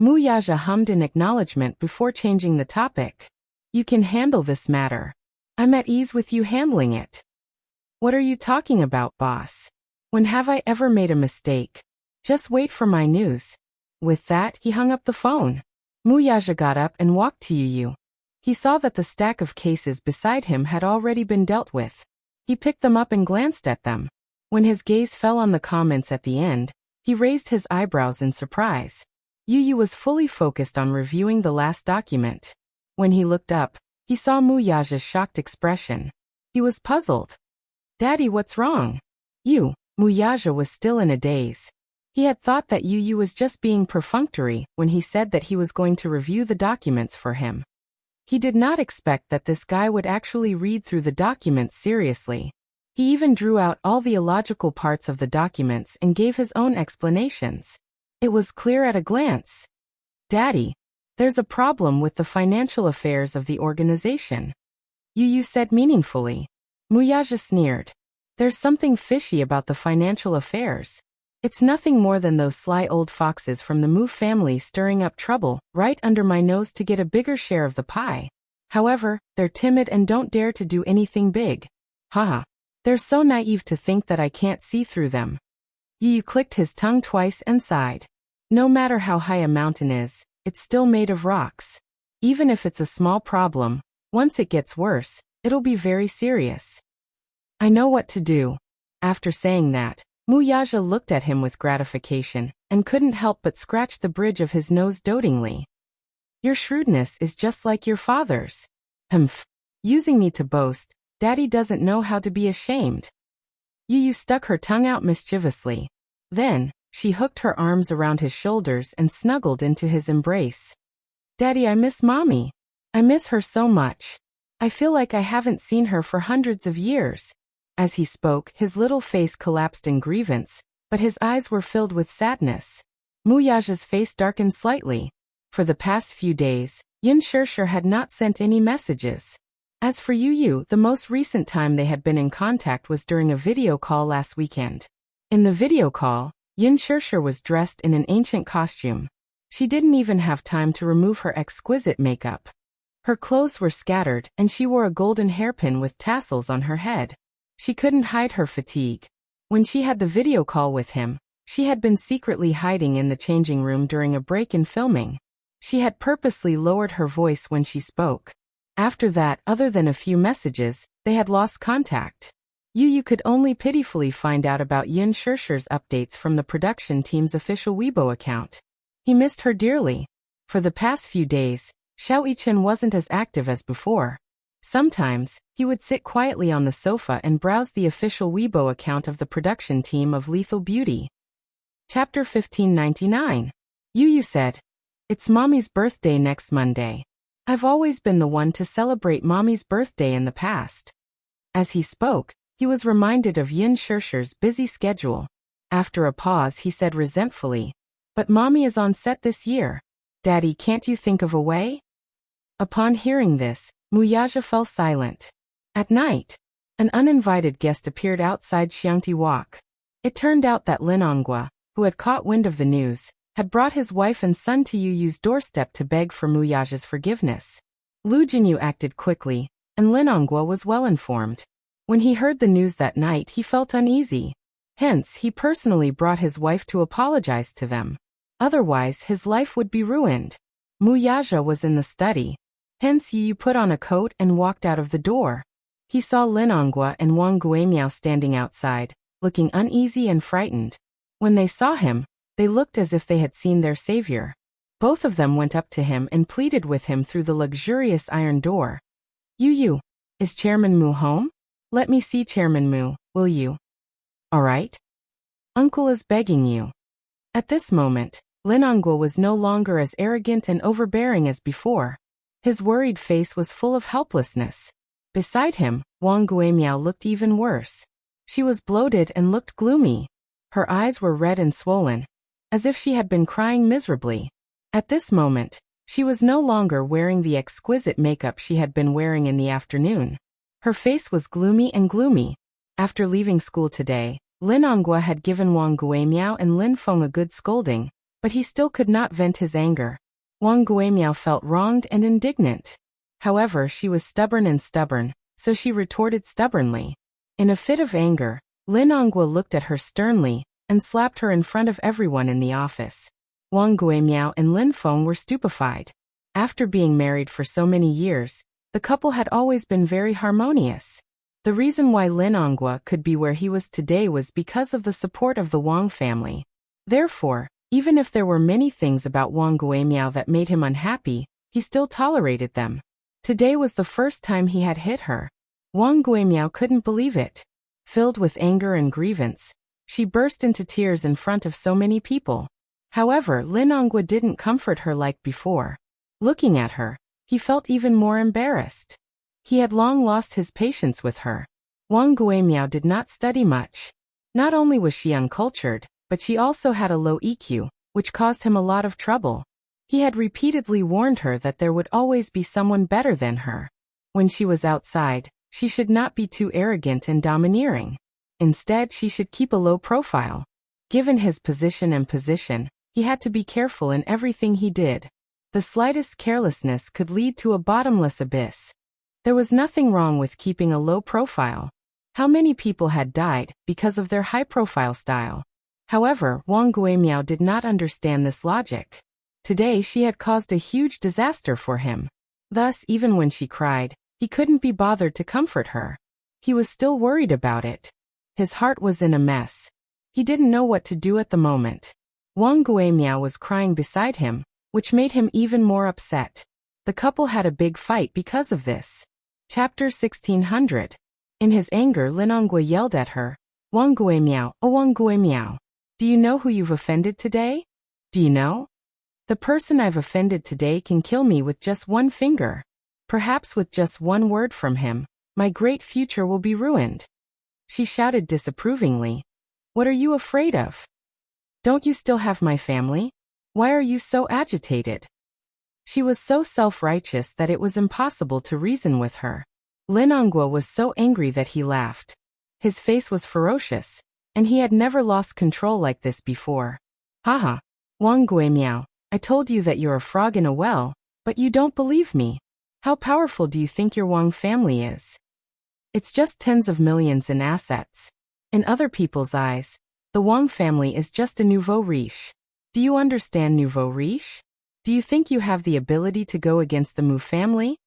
Mu Yaja hummed in acknowledgement before changing the topic. "You can handle this matter. I'm at ease with you handling it." "What are you talking about, boss? When have I ever made a mistake? Just wait for my news." With that, he hung up the phone. Wuxia got up and walked to Yu. He saw that the stack of cases beside him had already been dealt with. He picked them up and glanced at them. When his gaze fell on the comments at the end, he raised his eyebrows in surprise. Yu was fully focused on reviewing the last document. When he looked up, he saw Wuxia's shocked expression. He was puzzled. "Daddy, what's wrong?" Wuxia was still in a daze. He had thought that Yu was just being perfunctory when he said that he was going to review the documents for him. He did not expect that this guy would actually read through the documents seriously. He even drew out all the illogical parts of the documents and gave his own explanations. It was clear at a glance. "Daddy, there's a problem with the financial affairs of the organization," Yu said meaningfully. Wuxia sneered. "There's something fishy about the financial affairs. It's nothing more than those sly old foxes from the Mu family stirring up trouble right under my nose to get a bigger share of the pie. However, they're timid and don't dare to do anything big. Haha. They're so naive to think that I can't see through them." Yu clicked his tongue twice and sighed. No matter how high a mountain is, it's still made of rocks. Even if it's a small problem, once it gets worse, it'll be very serious. "I know what to do." After saying that, Wuxia looked at him with gratification, and couldn't help but scratch the bridge of his nose dotingly. "Your shrewdness is just like your father's." "Humph. Using me to boast, Daddy doesn't know how to be ashamed." Yu stuck her tongue out mischievously. Then, she hooked her arms around his shoulders and snuggled into his embrace. "Daddy, I miss Mommy. I miss her so much. I feel like I haven't seen her for hundreds of years." As he spoke, his little face collapsed in grievance, but his eyes were filled with sadness. Wuxia's face darkened slightly. For the past few days, Yunshirsher had not sent any messages. As for Yu, the most recent time they had been in contact was during a video call last weekend. In the video call, Yunshirsher was dressed in an ancient costume. She didn't even have time to remove her exquisite makeup. Her clothes were scattered, and she wore a golden hairpin with tassels on her head. She couldn't hide her fatigue. When she had the video call with him, she had been secretly hiding in the changing room during a break in filming. She had purposely lowered her voice when she spoke. After that, other than a few messages, they had lost contact. Yu could only pitifully find out about Yunshirsher's updates from the production team's official Weibo account. He missed her dearly. For the past few days, Xiao Yichen wasn't as active as before. Sometimes, he would sit quietly on the sofa and browse the official Weibo account of the production team of Lethal Beauty. Chapter 1599. Yu said, "It's Mommy's birthday next Monday. I've always been the one to celebrate Mommy's birthday in the past." As he spoke, he was reminded of Yunshirsher's busy schedule. After a pause, he said resentfully, "But Mommy is on set this year. Daddy, can't you think of a way?" Upon hearing this, Wuxia fell silent. At night, an uninvited guest appeared outside Xiangti Walk. It turned out that Lin Hongua, who had caught wind of the news, had brought his wife and son to Yu's doorstep to beg for Wuxia's forgiveness. Lu Jinyu acted quickly, and Lin Hongua was well informed. When he heard the news that night, he felt uneasy. Hence, he personally brought his wife to apologize to them. Otherwise, his life would be ruined. Wuxia was in the study. Hence Yu put on a coat and walked out of the door. He saw Lin Hongua and Wang Guimiao standing outside, looking uneasy and frightened. When they saw him, they looked as if they had seen their savior. Both of them went up to him and pleaded with him through the luxurious iron door. "Yu, is Chairman Mu home? Let me see Chairman Mu, will you?" "All right. Uncle is begging you." At this moment, Lin Hongua was no longer as arrogant and overbearing as before. His worried face was full of helplessness. Beside him, Wang Guimiao looked even worse. She was bloated and looked gloomy. Her eyes were red and swollen, as if she had been crying miserably. At this moment, she was no longer wearing the exquisite makeup she had been wearing in the afternoon. Her face was gloomy and gloomy. After leaving school today, Lin Hongua had given Wang Guimiao and Lin Feng a good scolding, but he still could not vent his anger. Wang Guimiao felt wronged and indignant. However, she was stubborn, so she retorted stubbornly. In a fit of anger, Lin Hongua looked at her sternly and slapped her in front of everyone in the office. Wang Guimiao and Lin Feng were stupefied. After being married for so many years, the couple had always been very harmonious. The reason why Lin Onghua could be where he was today was because of the support of the Wang family. Therefore, even if there were many things about Wang Guimiao that made him unhappy, he still tolerated them. Today was the first time he had hit her. Wang Guimiao couldn't believe it. Filled with anger and grievance, she burst into tears in front of so many people. However, Lin Onghua didn't comfort her like before. Looking at her, he felt even more embarrassed. He had long lost his patience with her. Wang Guimiao did not study much. Not only was she uncultured, but she also had a low EQ, which caused him a lot of trouble. He had repeatedly warned her that there would always be someone better than her. When she was outside, she should not be too arrogant and domineering. Instead, she should keep a low profile. Given his position, he had to be careful in everything he did. The slightest carelessness could lead to a bottomless abyss. There was nothing wrong with keeping a low profile. How many people had died because of their high-profile style? However, Wang Guimiao did not understand this logic. Today she had caused a huge disaster for him. Thus, even when she cried, he couldn't be bothered to comfort her. He was still worried about it. His heart was in a mess. He didn't know what to do at the moment. Wang Guimiao was crying beside him, which made him even more upset. The couple had a big fight because of this. Chapter 1600. In his anger, Lin Onghua yelled at her, "Wang Guimiao, oh Wang Guimiao. Do you know who you've offended today? Do you know? The person I've offended today can kill me with just one finger. Perhaps with just one word from him, my great future will be ruined." She shouted disapprovingly, "What are you afraid of? Don't you still have my family? Why are you so agitated?" She was so self-righteous that it was impossible to reason with her. Lin Onghua was so angry that he laughed. His face was ferocious, and he had never lost control like this before. "Haha, Wang Guimiao, I told you that you're a frog in a well, but you don't believe me. How powerful do you think your Wang family is? It's just tens of millions in assets. In other people's eyes, the Wang family is just a nouveau riche. Do you understand nouveau riche? Do you think you have the ability to go against the Mu family?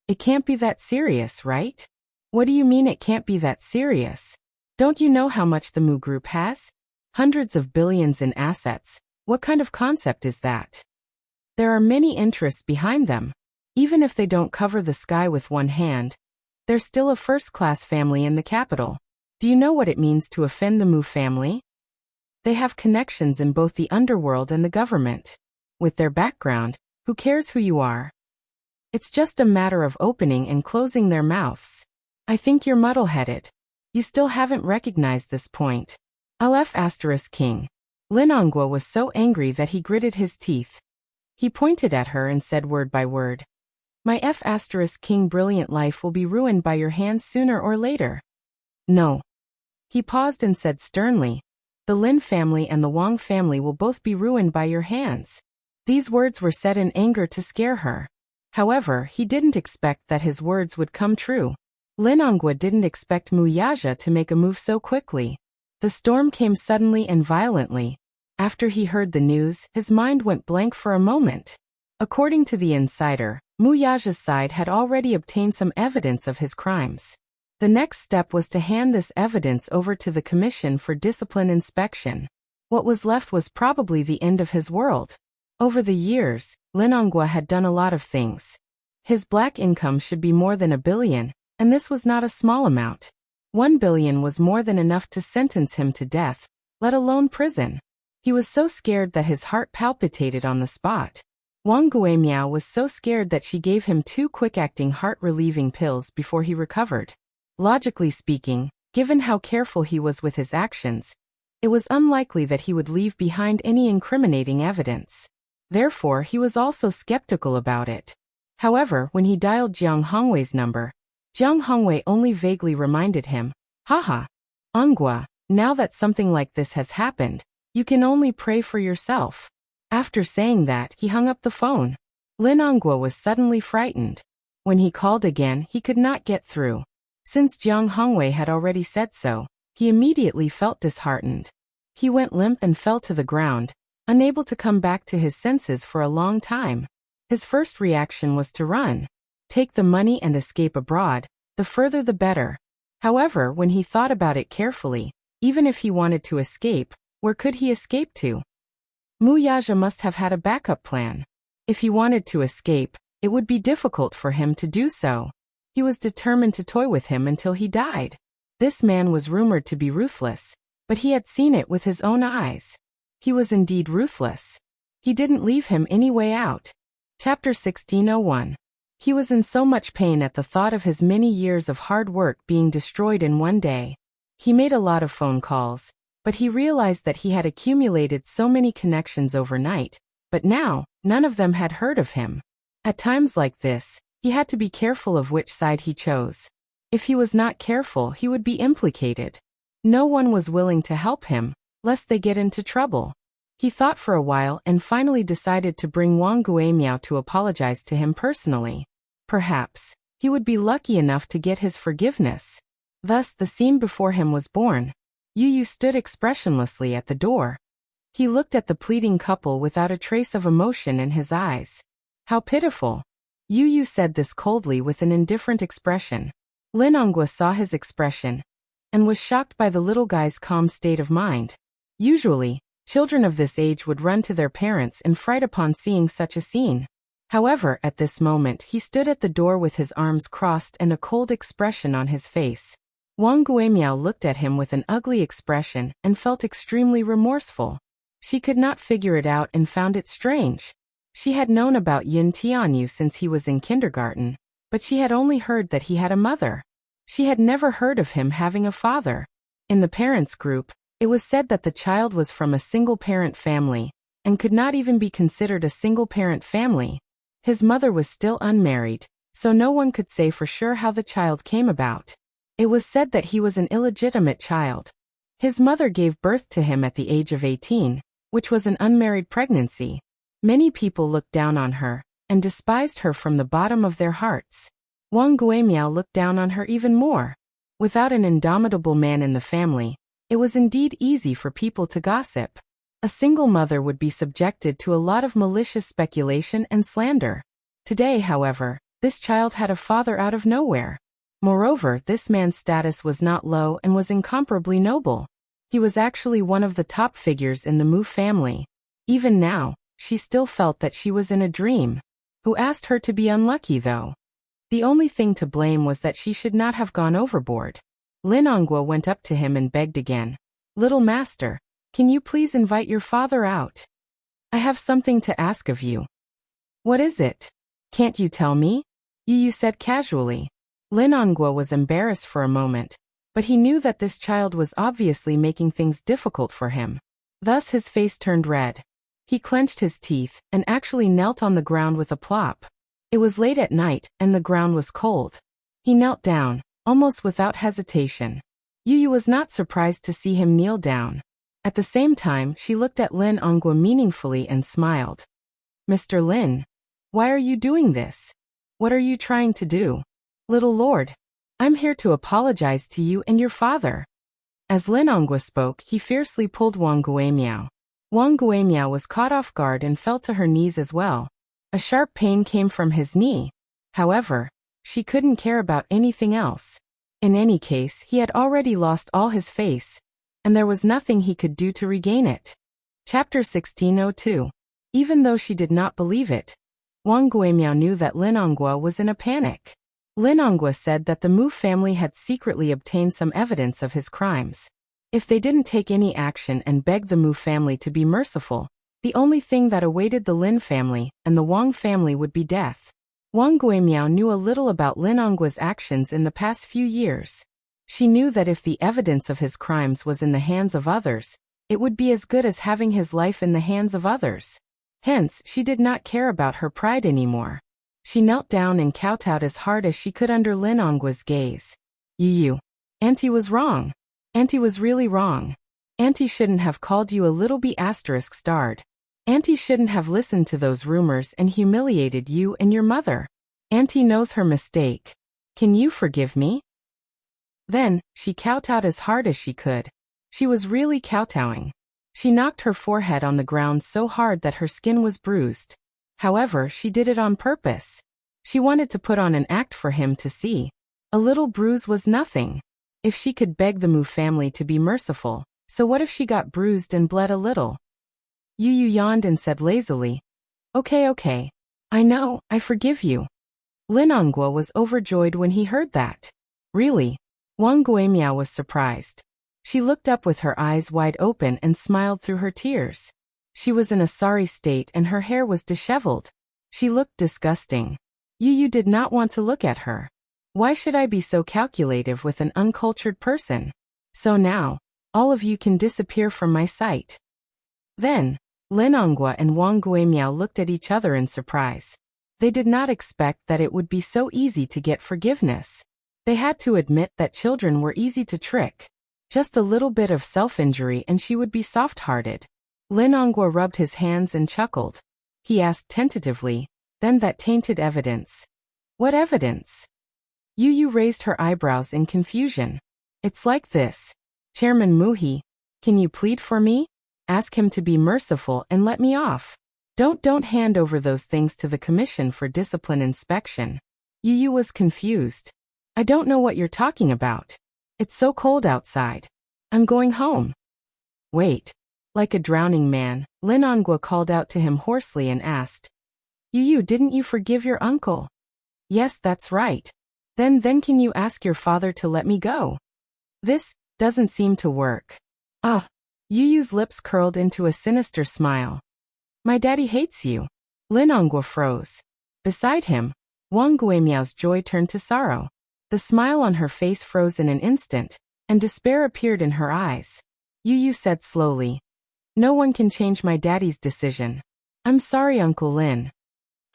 It can't be that serious, right? What do you mean it can't be that serious? Don't you know how much the Mu group has? Hundreds of billions in assets. What kind of concept is that? There are many interests behind them. Even if they don't cover the sky with one hand, they're still a first-class family in the capital. Do you know what it means to offend the Mu family? They have connections in both the underworld and the government. With their background, who cares who you are? It's just a matter of opening and closing their mouths. I think you're muddle-headed. You still haven't recognized this point. Aleph** King. Lin Onghua was so angry that he gritted his teeth. He pointed at her and said word by word, "My F** King, brilliant life will be ruined by your hands sooner or later." No. He paused and said sternly, "The Lin family and the Wang family will both be ruined by your hands." These words were said in anger to scare her. However, he didn't expect that his words would come true. Lin Onghua didn't expect Mu Yaja to make a move so quickly. The storm came suddenly and violently. After he heard the news, his mind went blank for a moment. According to the insider, Mu Yaja's side had already obtained some evidence of his crimes. The next step was to hand this evidence over to the Commission for Discipline Inspection. What was left was probably the end of his world. Over the years, Lin Onghua had done a lot of things. His black income should be more than 1 billion, and this was not a small amount. 1 billion was more than enough to sentence him to death, let alone prison. He was so scared that his heart palpitated on the spot. Wang Guimiao was so scared that she gave him 2 quick-acting heart-relieving pills before he recovered. Logically speaking, given how careful he was with his actions, it was unlikely that he would leave behind any incriminating evidence. Therefore, he was also skeptical about it. However, when he dialed Jiang Hongwei's number, Jiang Hongwei only vaguely reminded him, "Haha, Onghua, now that something like this has happened, you can only pray for yourself." After saying that, he hung up the phone. Lin Onghua was suddenly frightened. When he called again, he could not get through. Since Jiang Hongwei had already said so, he immediately felt disheartened. He went limp and fell to the ground, unable to come back to his senses for a long time. His first reaction was to run, take the money and escape abroad, the further the better. However, when he thought about it carefully, even if he wanted to escape, where could he escape to? Wuxia must have had a backup plan. If he wanted to escape, it would be difficult for him to do so. He was determined to toy with him until he died. This man was rumored to be ruthless, but he had seen it with his own eyes. He was indeed ruthless. He didn't leave him any way out. Chapter 1601. He was in so much pain at the thought of his many years of hard work being destroyed in one day. He made a lot of phone calls, but he realized that he had accumulated so many connections overnight, but now, none of them had heard of him. At times like this, he had to be careful of which side he chose. If he was not careful, he would be implicated. No one was willing to help him, lest they get into trouble. He thought for a while and finally decided to bring Wang Guimiao to apologize to him personally. Perhaps he would be lucky enough to get his forgiveness. Thus the scene before him was born. Yu stood expressionlessly at the door. He looked at the pleading couple without a trace of emotion in his eyes. How pitiful! Yu said this coldly with an indifferent expression. Lin Hongwa saw his expression and was shocked by the little guy's calm state of mind. Usually, children of this age would run to their parents in fright upon seeing such a scene. However, at this moment he stood at the door with his arms crossed and a cold expression on his face. Wang Guimiao looked at him with an ugly expression and felt extremely remorseful. She could not figure it out and found it strange. She had known about Yun Tianyu since he was in kindergarten, but she had only heard that he had a mother. She had never heard of him having a father. In the parents' group, it was said that the child was from a single-parent family and could not even be considered a single-parent family. His mother was still unmarried, so no one could say for sure how the child came about. It was said that he was an illegitimate child. His mother gave birth to him at the age of 18, which was an unmarried pregnancy. Many people looked down on her and despised her from the bottom of their hearts. Wang Guimiao looked down on her even more. Without an indomitable man in the family, it was indeed easy for people to gossip. A single mother would be subjected to a lot of malicious speculation and slander. Today, however, this child had a father out of nowhere. Moreover, this man's status was not low and was incomparably noble. He was actually one of the top figures in the Mu family. Even now, she still felt that she was in a dream. Who asked her to be unlucky, though? The only thing to blame was that she should not have gone overboard. Lin Hongwa went up to him and begged again. "Little master, can you please invite your father out? I have something to ask of you." "What is it? Can't you tell me?" Yu said casually. Lin Hongwa was embarrassed for a moment, but he knew that this child was obviously making things difficult for him. Thus his face turned red. He clenched his teeth and actually knelt on the ground with a plop. It was late at night and the ground was cold. He knelt down, almost without hesitation. Yu was not surprised to see him kneel down. At the same time, she looked at Lin Hongwa meaningfully and smiled. "Mr. Lin, why are you doing this? What are you trying to do?" "Little lord, I'm here to apologize to you and your father." As Lin Hongwa spoke, he fiercely pulled Wang Guimiao. Wang Guimiao was caught off guard and fell to her knees as well. A sharp pain came from his knee. However, she couldn't care about anything else. In any case, he had already lost all his face, and there was nothing he could do to regain it. Chapter 1602. Even though she did not believe it, Wang Guimiao knew that Lin Hongwa was in a panic. Lin Hongwa said that the Mu family had secretly obtained some evidence of his crimes. If they didn't take any action and beg the Mu family to be merciful, the only thing that awaited the Lin family and the Wang family would be death. Wang Guimiao knew a little about Lin Hongwa's actions in the past few years. She knew that if the evidence of his crimes was in the hands of others, it would be as good as having his life in the hands of others. Hence, she did not care about her pride anymore. She knelt down and kowtowed as hard as she could under Lin Hongwa's gaze. "Yu, Auntie was wrong. Auntie was really wrong. Auntie shouldn't have called you a little b** starred. Auntie shouldn't have listened to those rumors and humiliated you and your mother. Auntie knows her mistake. Can you forgive me?" Then, she kowtowed as hard as she could. She was really kowtowing. She knocked her forehead on the ground so hard that her skin was bruised. However, she did it on purpose. She wanted to put on an act for him to see. A little bruise was nothing. If she could beg the Mu family to be merciful, so what if she got bruised and bled a little? Yu Yu yawned and said lazily, Okay. I know, I forgive you. Lin Hongua was overjoyed when he heard that. Really? Wang Guimiao was surprised. She looked up with her eyes wide open and smiled through her tears. She was in a sorry state and her hair was disheveled. She looked disgusting. Yu Yu did not want to look at her. Why should I be so calculative with an uncultured person? So now, all of you can disappear from my sight. Then, Lin Hongua and Wang Guimiao looked at each other in surprise. They did not expect that it would be so easy to get forgiveness. They had to admit that children were easy to trick. Just a little bit of self-injury and she would be soft-hearted. Lin Hongua rubbed his hands and chuckled. He asked tentatively, then that tainted evidence. What evidence? Yu Yu raised her eyebrows in confusion. It's like this. Chairman Muhi, can you plead for me? Ask him to be merciful and let me off. Don't hand over those things to the Commission for Discipline Inspection. Yu Yu was confused. I don't know what you're talking about. It's so cold outside. I'm going home. Wait. Like a drowning man, Lin Hongua called out to him hoarsely and asked, Yu Yu, didn't you forgive your uncle? Yes, that's right. Then can you ask your father to let me go? This doesn't seem to work. Yu Yu's lips curled into a sinister smile. My daddy hates you. Lin Hongua froze. Beside him, Wang Guimiao's joy turned to sorrow. The smile on her face froze in an instant, and despair appeared in her eyes. Yu Yu said slowly, No one can change my daddy's decision. I'm sorry, Uncle Lin.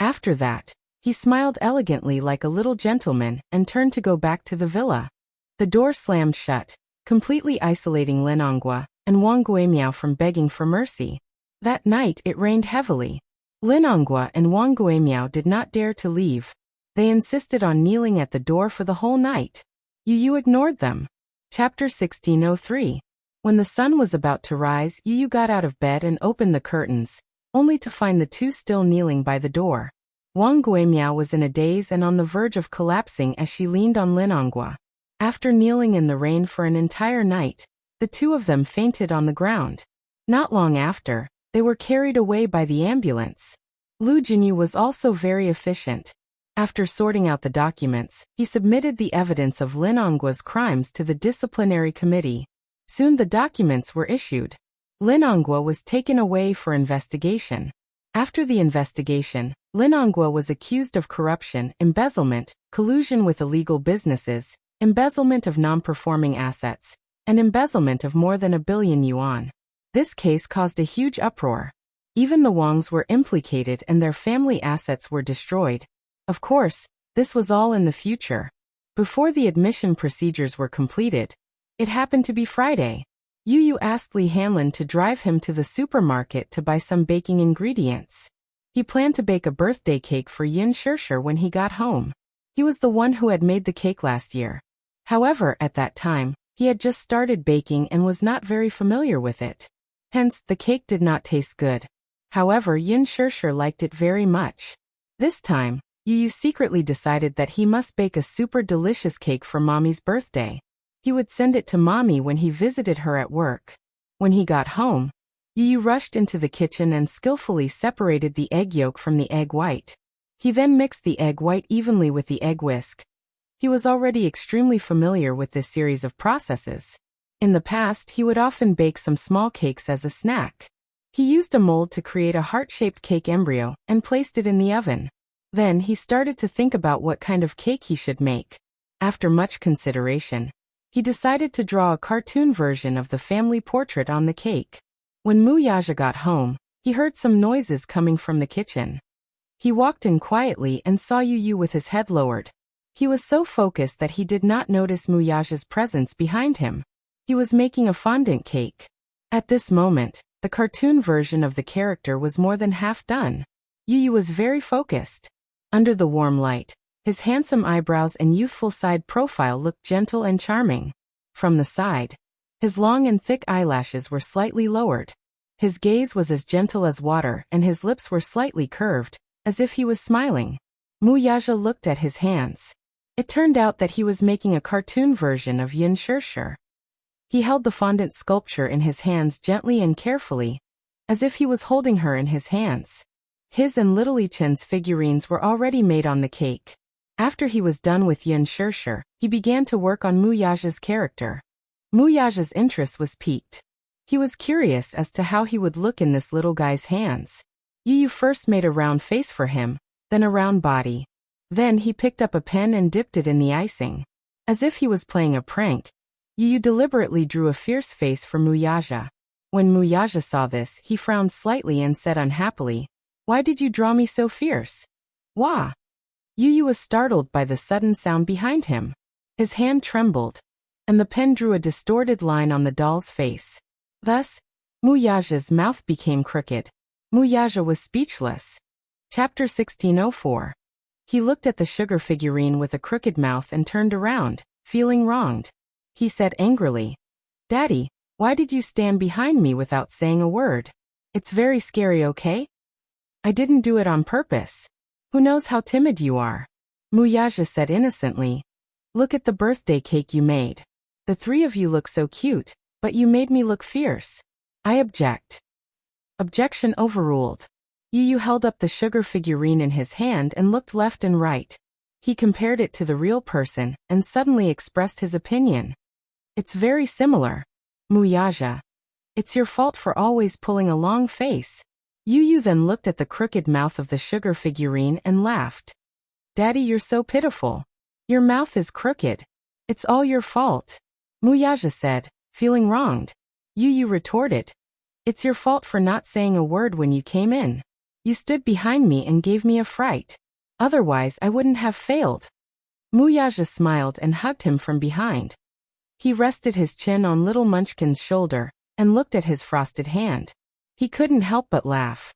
After that, he smiled elegantly like a little gentleman and turned to go back to the villa. The door slammed shut, completely isolating Lin Hongua and Wang Guimiao from begging for mercy. That night it rained heavily. Lin Hongua and Wang Guimiao did not dare to leave. They insisted on kneeling at the door for the whole night. Yu Yu ignored them. Chapter 1603. When the sun was about to rise, Yu Yu got out of bed and opened the curtains, only to find the two still kneeling by the door. Wang Guimiao was in a daze and on the verge of collapsing as she leaned on Lin Hongua. After kneeling in the rain for an entire night, the two of them fainted on the ground. Not long after, they were carried away by the ambulance. Lu Jinyu was also very efficient. After sorting out the documents, he submitted the evidence of Lin Honggua's crimes to the disciplinary committee. Soon the documents were issued. Lin Hongua was taken away for investigation. After the investigation, Lin Hongua was accused of corruption, embezzlement, collusion with illegal businesses, embezzlement of non-performing assets, and embezzlement of more than 1 billion yuan. This case caused a huge uproar. Even the Wangs were implicated and their family assets were destroyed. Of course, this was all in the future. Before the admission procedures were completed, it happened to be Friday. Yu Yu asked Li Hanlin to drive him to the supermarket to buy some baking ingredients. He planned to bake a birthday cake for Yin Shishir when he got home. He was the one who had made the cake last year. However, at that time, he had just started baking and was not very familiar with it. Hence, the cake did not taste good. However, Yin Shishir liked it very much. This time, Yu Yu secretly decided that he must bake a super delicious cake for Mommy's birthday. He would send it to Mommy when he visited her at work. When he got home, Yu Yu rushed into the kitchen and skillfully separated the egg yolk from the egg white. He then mixed the egg white evenly with the egg whisk. He was already extremely familiar with this series of processes. In the past, he would often bake some small cakes as a snack. He used a mold to create a heart-shaped cake embryo and placed it in the oven. Then he started to think about what kind of cake he should make. After much consideration, he decided to draw a cartoon version of the family portrait on the cake. When Mu Yaja got home, he heard some noises coming from the kitchen. He walked in quietly and saw Yu Yu with his head lowered. He was so focused that he did not notice Mu Yaja's presence behind him. He was making a fondant cake. At this moment, the cartoon version of the character was more than half done. Yu Yu was very focused. Under the warm light, his handsome eyebrows and youthful side profile looked gentle and charming. From the side, his long and thick eyelashes were slightly lowered. His gaze was as gentle as water and his lips were slightly curved, as if he was smiling. Wuxia looked at his hands. It turned out that he was making a cartoon version of Yin Shirshir. He held the fondant sculpture in his hands gently and carefully, as if he was holding her in his hands. His and Little Ichen's figurines were already made on the cake. After he was done with Yin Shirshir, he began to work on Wuxia's character. Wuxia's interest was piqued. He was curious as to how he would look in this little guy's hands. Yu first made a round face for him, then a round body. Then he picked up a pen and dipped it in the icing. As if he was playing a prank, Yu deliberately drew a fierce face for Wuxia. When Wuxia saw this, he frowned slightly and said unhappily, "Why did you draw me so fierce?" "Wah!" Yu was startled by the sudden sound behind him. His hand trembled, and the pen drew a distorted line on the doll's face. Thus, Wuxia's mouth became crooked. Wuxia was speechless. Chapter 1604. He looked at the sugar figurine with a crooked mouth and turned around, feeling wronged. He said angrily, "Daddy, why did you stand behind me without saying a word? It's very scary, okay? I didn't do it on purpose. Who knows how timid you are?" Wuxia said innocently, "Look at the birthday cake you made. The three of you look so cute, but you made me look fierce. I object." Objection overruled. Yu held up the sugar figurine in his hand and looked left and right. He compared it to the real person and suddenly expressed his opinion. "It's very similar. Wuxia. It's your fault for always pulling a long face." Yu then looked at the crooked mouth of the sugar figurine and laughed. "Daddy, you're so pitiful. Your mouth is crooked. It's all your fault." Wuxia said, feeling wronged. Yu retorted, "It's your fault for not saying a word when you came in. You stood behind me and gave me a fright. Otherwise I wouldn't have failed." Wuxia smiled and hugged him from behind. He rested his chin on little Munchkin's shoulder and looked at his frosted hand. He couldn't help but laugh.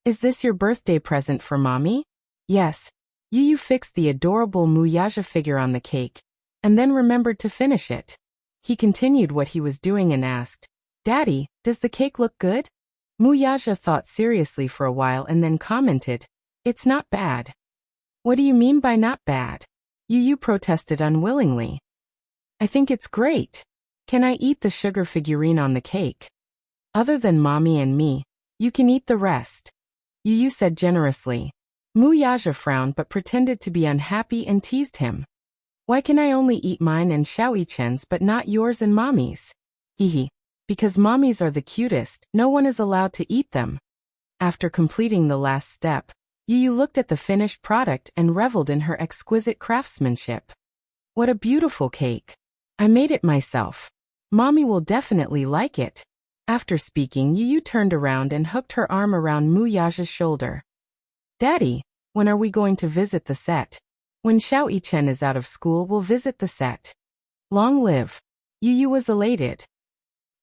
"Is this your birthday present for Mommy?" "Yes." Yu fixed the adorable Wuxia figure on the cake, and then remembered to finish it. He continued what he was doing and asked, "Daddy, does the cake look good?" Wuxia thought seriously for a while and then commented, "It's not bad." "What do you mean by not bad?" Yu protested unwillingly. "I think it's great. Can I eat the sugar figurine on the cake? Other than Mommy and me, you can eat the rest," Yu said generously. Wuxia frowned but pretended to be unhappy and teased him. "Why can I only eat mine and Xiao-Ichen's but not yours and Mommy's?" "Hehe. Because Mommy's are the cutest, no one is allowed to eat them." After completing the last step, Yu looked at the finished product and reveled in her exquisite craftsmanship. "What a beautiful cake. I made it myself. Mommy will definitely like it." After speaking, Yu turned around and hooked her arm around Wuxia's shoulder. "Daddy, when are we going to visit the set?" "When Xiao-Ichen is out of school, we'll visit the set." "Long live." Yu was elated.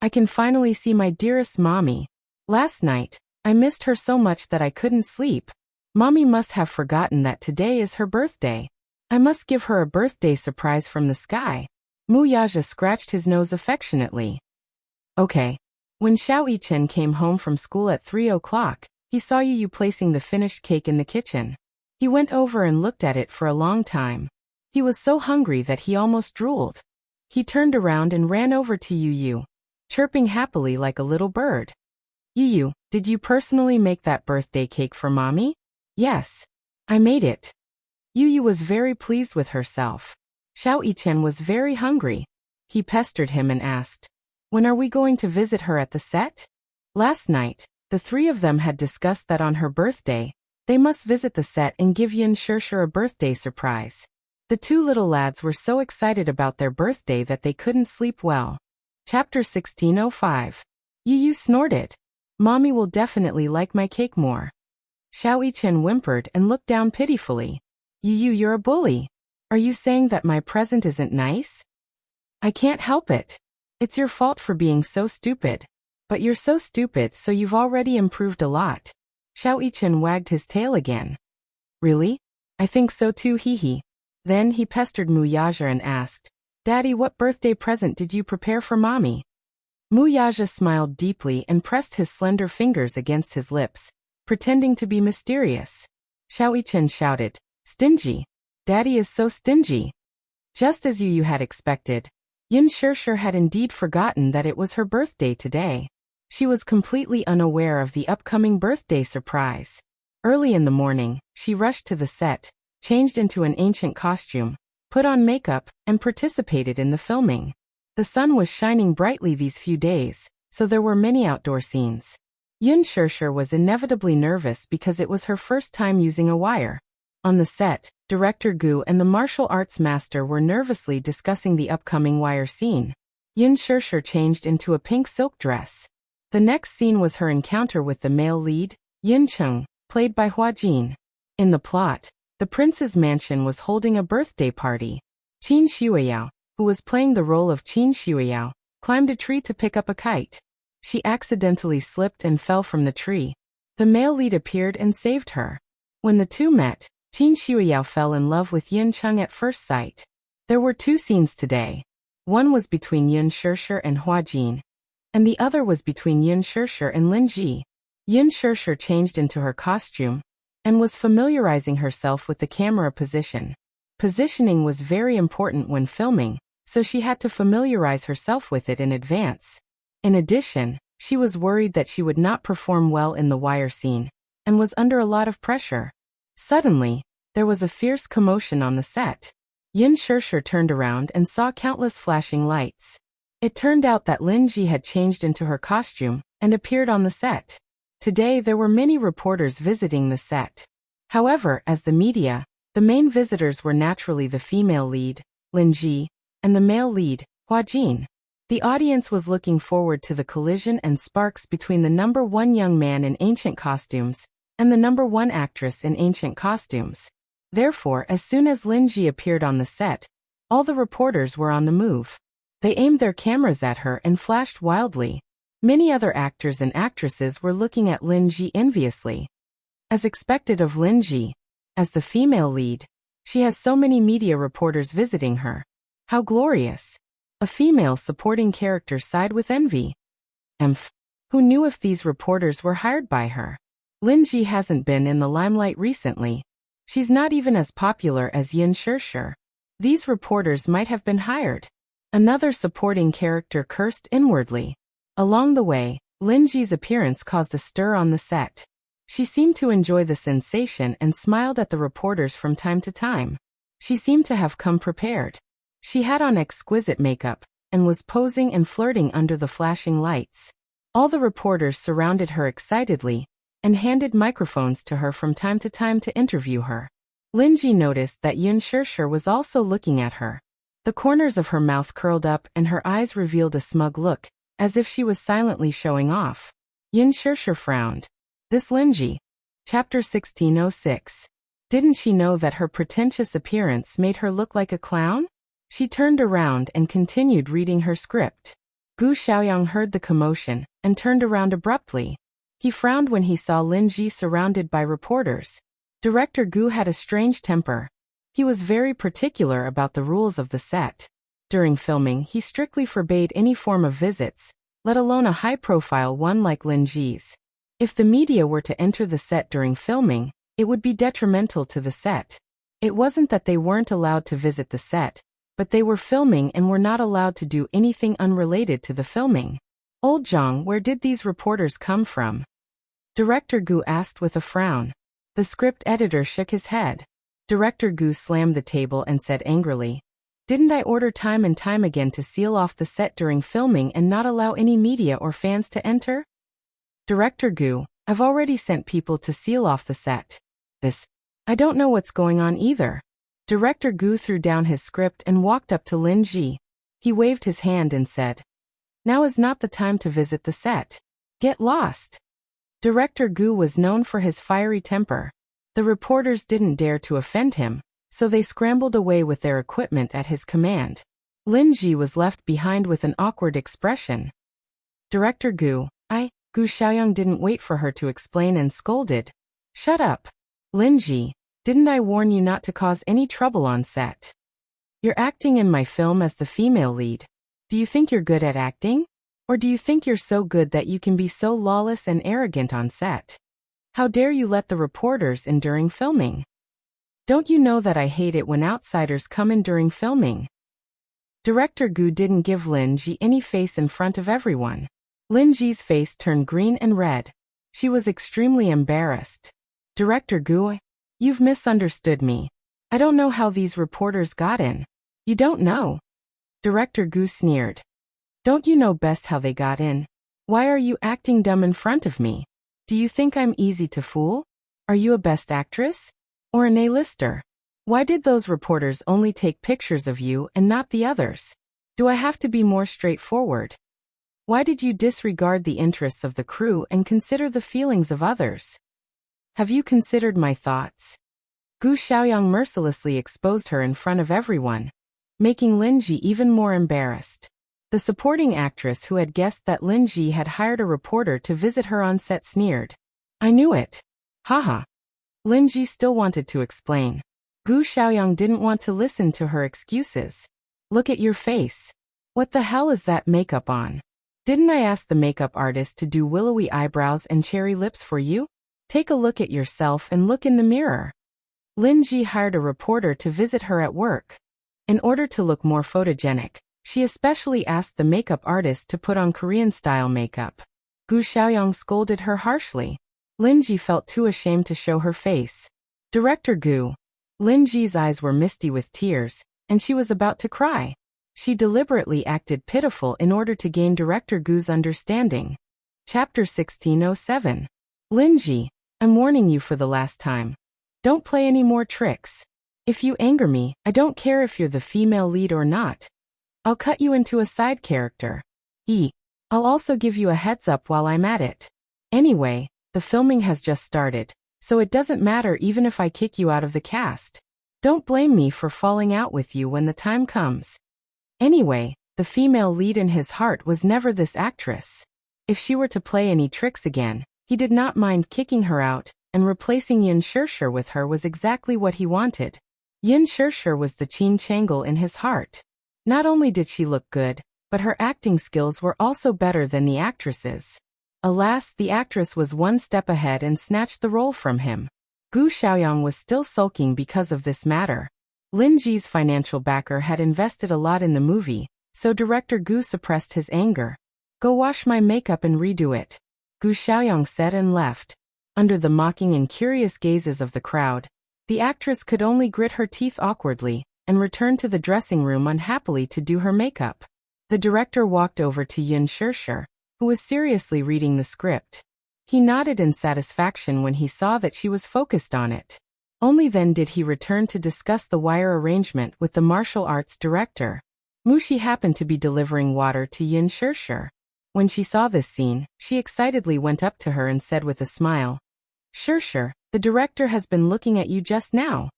"I can finally see my dearest Mommy. Last night, I missed her so much that I couldn't sleep. Mommy must have forgotten that today is her birthday. I must give her a birthday surprise from the sky." Wuxia scratched his nose affectionately. "Okay." When Xiao-Ichen came home from school at 3 o'clock, he saw Yu placing the finished cake in the kitchen. He went over and looked at it for a long time. He was so hungry that he almost drooled. He turned around and ran over to Yu, chirping happily like a little bird. "Yu, did you personally make that birthday cake for Mommy?" "Yes. I made it." Yu was very pleased with herself. Xiao-Ichen was very hungry. He pestered him and asked, "When are we going to visit her at the set?" Last night, the three of them had discussed that on her birthday, they must visit the set and give Yin Shirshir a birthday surprise. The two little lads were so excited about their birthday that they couldn't sleep well. Chapter 1605. Yu snorted. "Mommy will definitely like my cake more." Xiao-Ichen whimpered and looked down pitifully. "Yu, you're a bully. Are you saying that my present isn't nice?" "I can't help it. It's your fault for being so stupid. But you're so stupid, so you've already improved a lot." Xiao-Ichen wagged his tail again. "Really? I think so too, hehe." Then he pestered Wuxia and asked, "Daddy, what birthday present did you prepare for Mommy?" Wuxia smiled deeply and pressed his slender fingers against his lips, pretending to be mysterious. Xiao Yichen shouted, "Stingy! Daddy is so stingy!" Just as you had expected, Yin Shishir had indeed forgotten that it was her birthday today. She was completely unaware of the upcoming birthday surprise. Early in the morning, she rushed to the set, changed into an ancient costume, put on makeup, and participated in the filming. The sun was shining brightly these few days, so there were many outdoor scenes. Yin Shishir was inevitably nervous because it was her first time using a wire. On the set, Director Gu and the martial arts master were nervously discussing the upcoming wire scene. Yin Shishir changed into a pink silk dress. The next scene was her encounter with the male lead, Yin Cheng, played by Hua Jin. In the plot, the prince's mansion was holding a birthday party. Qin Xiuyao, who was playing the role of Qin Xiuyao, climbed a tree to pick up a kite. She accidentally slipped and fell from the tree. The male lead appeared and saved her. When the two met, Qin Xiuyao fell in love with Yin Cheng at first sight. There were two scenes today. One was between Yin Shishir and Hua Jin, and the other was between Yin Shishir and Lin Ji. Yin Shishir changed into her costume and was familiarizing herself with the camera position. Positioning was very important when filming, so she had to familiarize herself with it in advance. In addition, she was worried that she would not perform well in the wire scene, and was under a lot of pressure. Suddenly, there was a fierce commotion on the set. Yin Shishir turned around and saw countless flashing lights. It turned out that Lin Ji had changed into her costume and appeared on the set. Today there were many reporters visiting the set. However, as the media, the main visitors were naturally the female lead, Lin Ji, and the male lead, Hua Jin. The audience was looking forward to the collision and sparks between the number one young man in ancient costumes and the number one actress in ancient costumes. Therefore, as soon as Lin Ji appeared on the set, all the reporters were on the move. They aimed their cameras at her and flashed wildly. Many other actors and actresses were looking at Lin Ji enviously. As expected of Lin Ji, as the female lead, she has so many media reporters visiting her. How glorious! A female supporting character sighed with envy. Who knew if these reporters were hired by her? Lin Ji hasn't been in the limelight recently. She's not even as popular as Yin Shishir. These reporters might have been hired. Another supporting character cursed inwardly. Along the way, Lin Ji's appearance caused a stir on the set. She seemed to enjoy the sensation and smiled at the reporters from time to time. She seemed to have come prepared. She had on exquisite makeup and was posing and flirting under the flashing lights. All the reporters surrounded her excitedly and handed microphones to her from time to time to interview her. Lin Ji noticed that Yin Shishir was also looking at her. The corners of her mouth curled up and her eyes revealed a smug look, as if she was silently showing off. Yin Shishir frowned. This Lin Ji. Chapter 1606. Didn't she know that her pretentious appearance made her look like a clown? She turned around and continued reading her script. Gu Xiaoyang heard the commotion and turned around abruptly. He frowned when he saw Lin Ji surrounded by reporters. Director Gu had a strange temper. He was very particular about the rules of the set. During filming, he strictly forbade any form of visits, let alone a high-profile one like Lin Ji's. If the media were to enter the set during filming, it would be detrimental to the set. It wasn't that they weren't allowed to visit the set, but they were filming and were not allowed to do anything unrelated to the filming. Old Zhang, where did these reporters come from? Director Gu asked with a frown. The script editor shook his head. Director Gu slammed the table and said angrily, "Didn't I order time and time again to seal off the set during filming and not allow any media or fans to enter?" Director Gu, "I've already sent people to seal off the set. I don't know what's going on either." Director Gu threw down his script and walked up to Lin Ji. He waved his hand and said, "Now is not the time to visit the set. Get lost." Director Gu was known for his fiery temper. The reporters didn't dare to offend him, so they scrambled away with their equipment at his command. Lin Ji was left behind with an awkward expression. Director Gu Xiaoyang didn't wait for her to explain and scolded. "Shut up. Lin Ji, didn't I warn you not to cause any trouble on set? You're acting in my film as the female lead. Do you think you're good at acting? Or do you think you're so good that you can be so lawless and arrogant on set? How dare you let the reporters in during filming? Don't you know that I hate it when outsiders come in during filming? Director Gu didn't give Lin Ji any face in front of everyone. Lin Ji's face turned green and red. She was extremely embarrassed. Director Gu, you've misunderstood me. I don't know how these reporters got in. You don't know? Director Gu sneered. Don't you know best how they got in? Why are you acting dumb in front of me? Do you think I'm easy to fool? Are you a best actress? Or an A-lister? Why did those reporters only take pictures of you and not the others? Do I have to be more straightforward? Why did you disregard the interests of the crew and consider the feelings of others? Have you considered my thoughts? Gu Xiaoyang mercilessly exposed her in front of everyone, making Lin Ji even more embarrassed. The supporting actress who had guessed that Lin Ji had hired a reporter to visit her on set sneered. I knew it. Haha. Lin Ji still wanted to explain. Gu Xiaoyang didn't want to listen to her excuses. Look at your face. What the hell is that makeup on? Didn't I ask the makeup artist to do willowy eyebrows and cherry lips for you? Take a look at yourself and look in the mirror. Lin Ji hired a reporter to visit her at work. In order to look more photogenic, she especially asked the makeup artist to put on Korean-style makeup. Gu Xiaoyang scolded her harshly. Lin Ji felt too ashamed to show her face. Director Gu. Lin Ji's eyes were misty with tears, and she was about to cry. She deliberately acted pitiful in order to gain Director Gu's understanding. Chapter 1607. Lin Ji, I'm warning you for the last time. Don't play any more tricks. If you anger me, I don't care if you're the female lead or not. I'll cut you into a side character. I'll also give you a heads up while I'm at it. Anyway, the filming has just started, so it doesn't matter even if I kick you out of the cast. Don't blame me for falling out with you when the time comes. Anyway, the female lead in his heart was never this actress. If she were to play any tricks again, he did not mind kicking her out, and replacing Yin Shirshir with her was exactly what he wanted. Yin Shirshir was the Qin Changel in his heart. Not only did she look good, but her acting skills were also better than the actress's. Alas, the actress was one step ahead and snatched the role from him. Gu Xiaoyang was still sulking because of this matter. Lin Ji's financial backer had invested a lot in the movie, so Director Gu suppressed his anger. Go wash my makeup and redo it. Gu Xiaoyang said and left. Under the mocking and curious gazes of the crowd, the actress could only grit her teeth awkwardly and return to the dressing room unhappily to do her makeup. The director walked over to Yin Shirshir, who was seriously reading the script. He nodded in satisfaction when he saw that she was focused on it. Only then did he return to discuss the wire arrangement with the martial arts director. Mushi happened to be delivering water to Yin Shirshir. When she saw this scene, she excitedly went up to her and said with a smile, Shirshir, the director has been looking at you just now.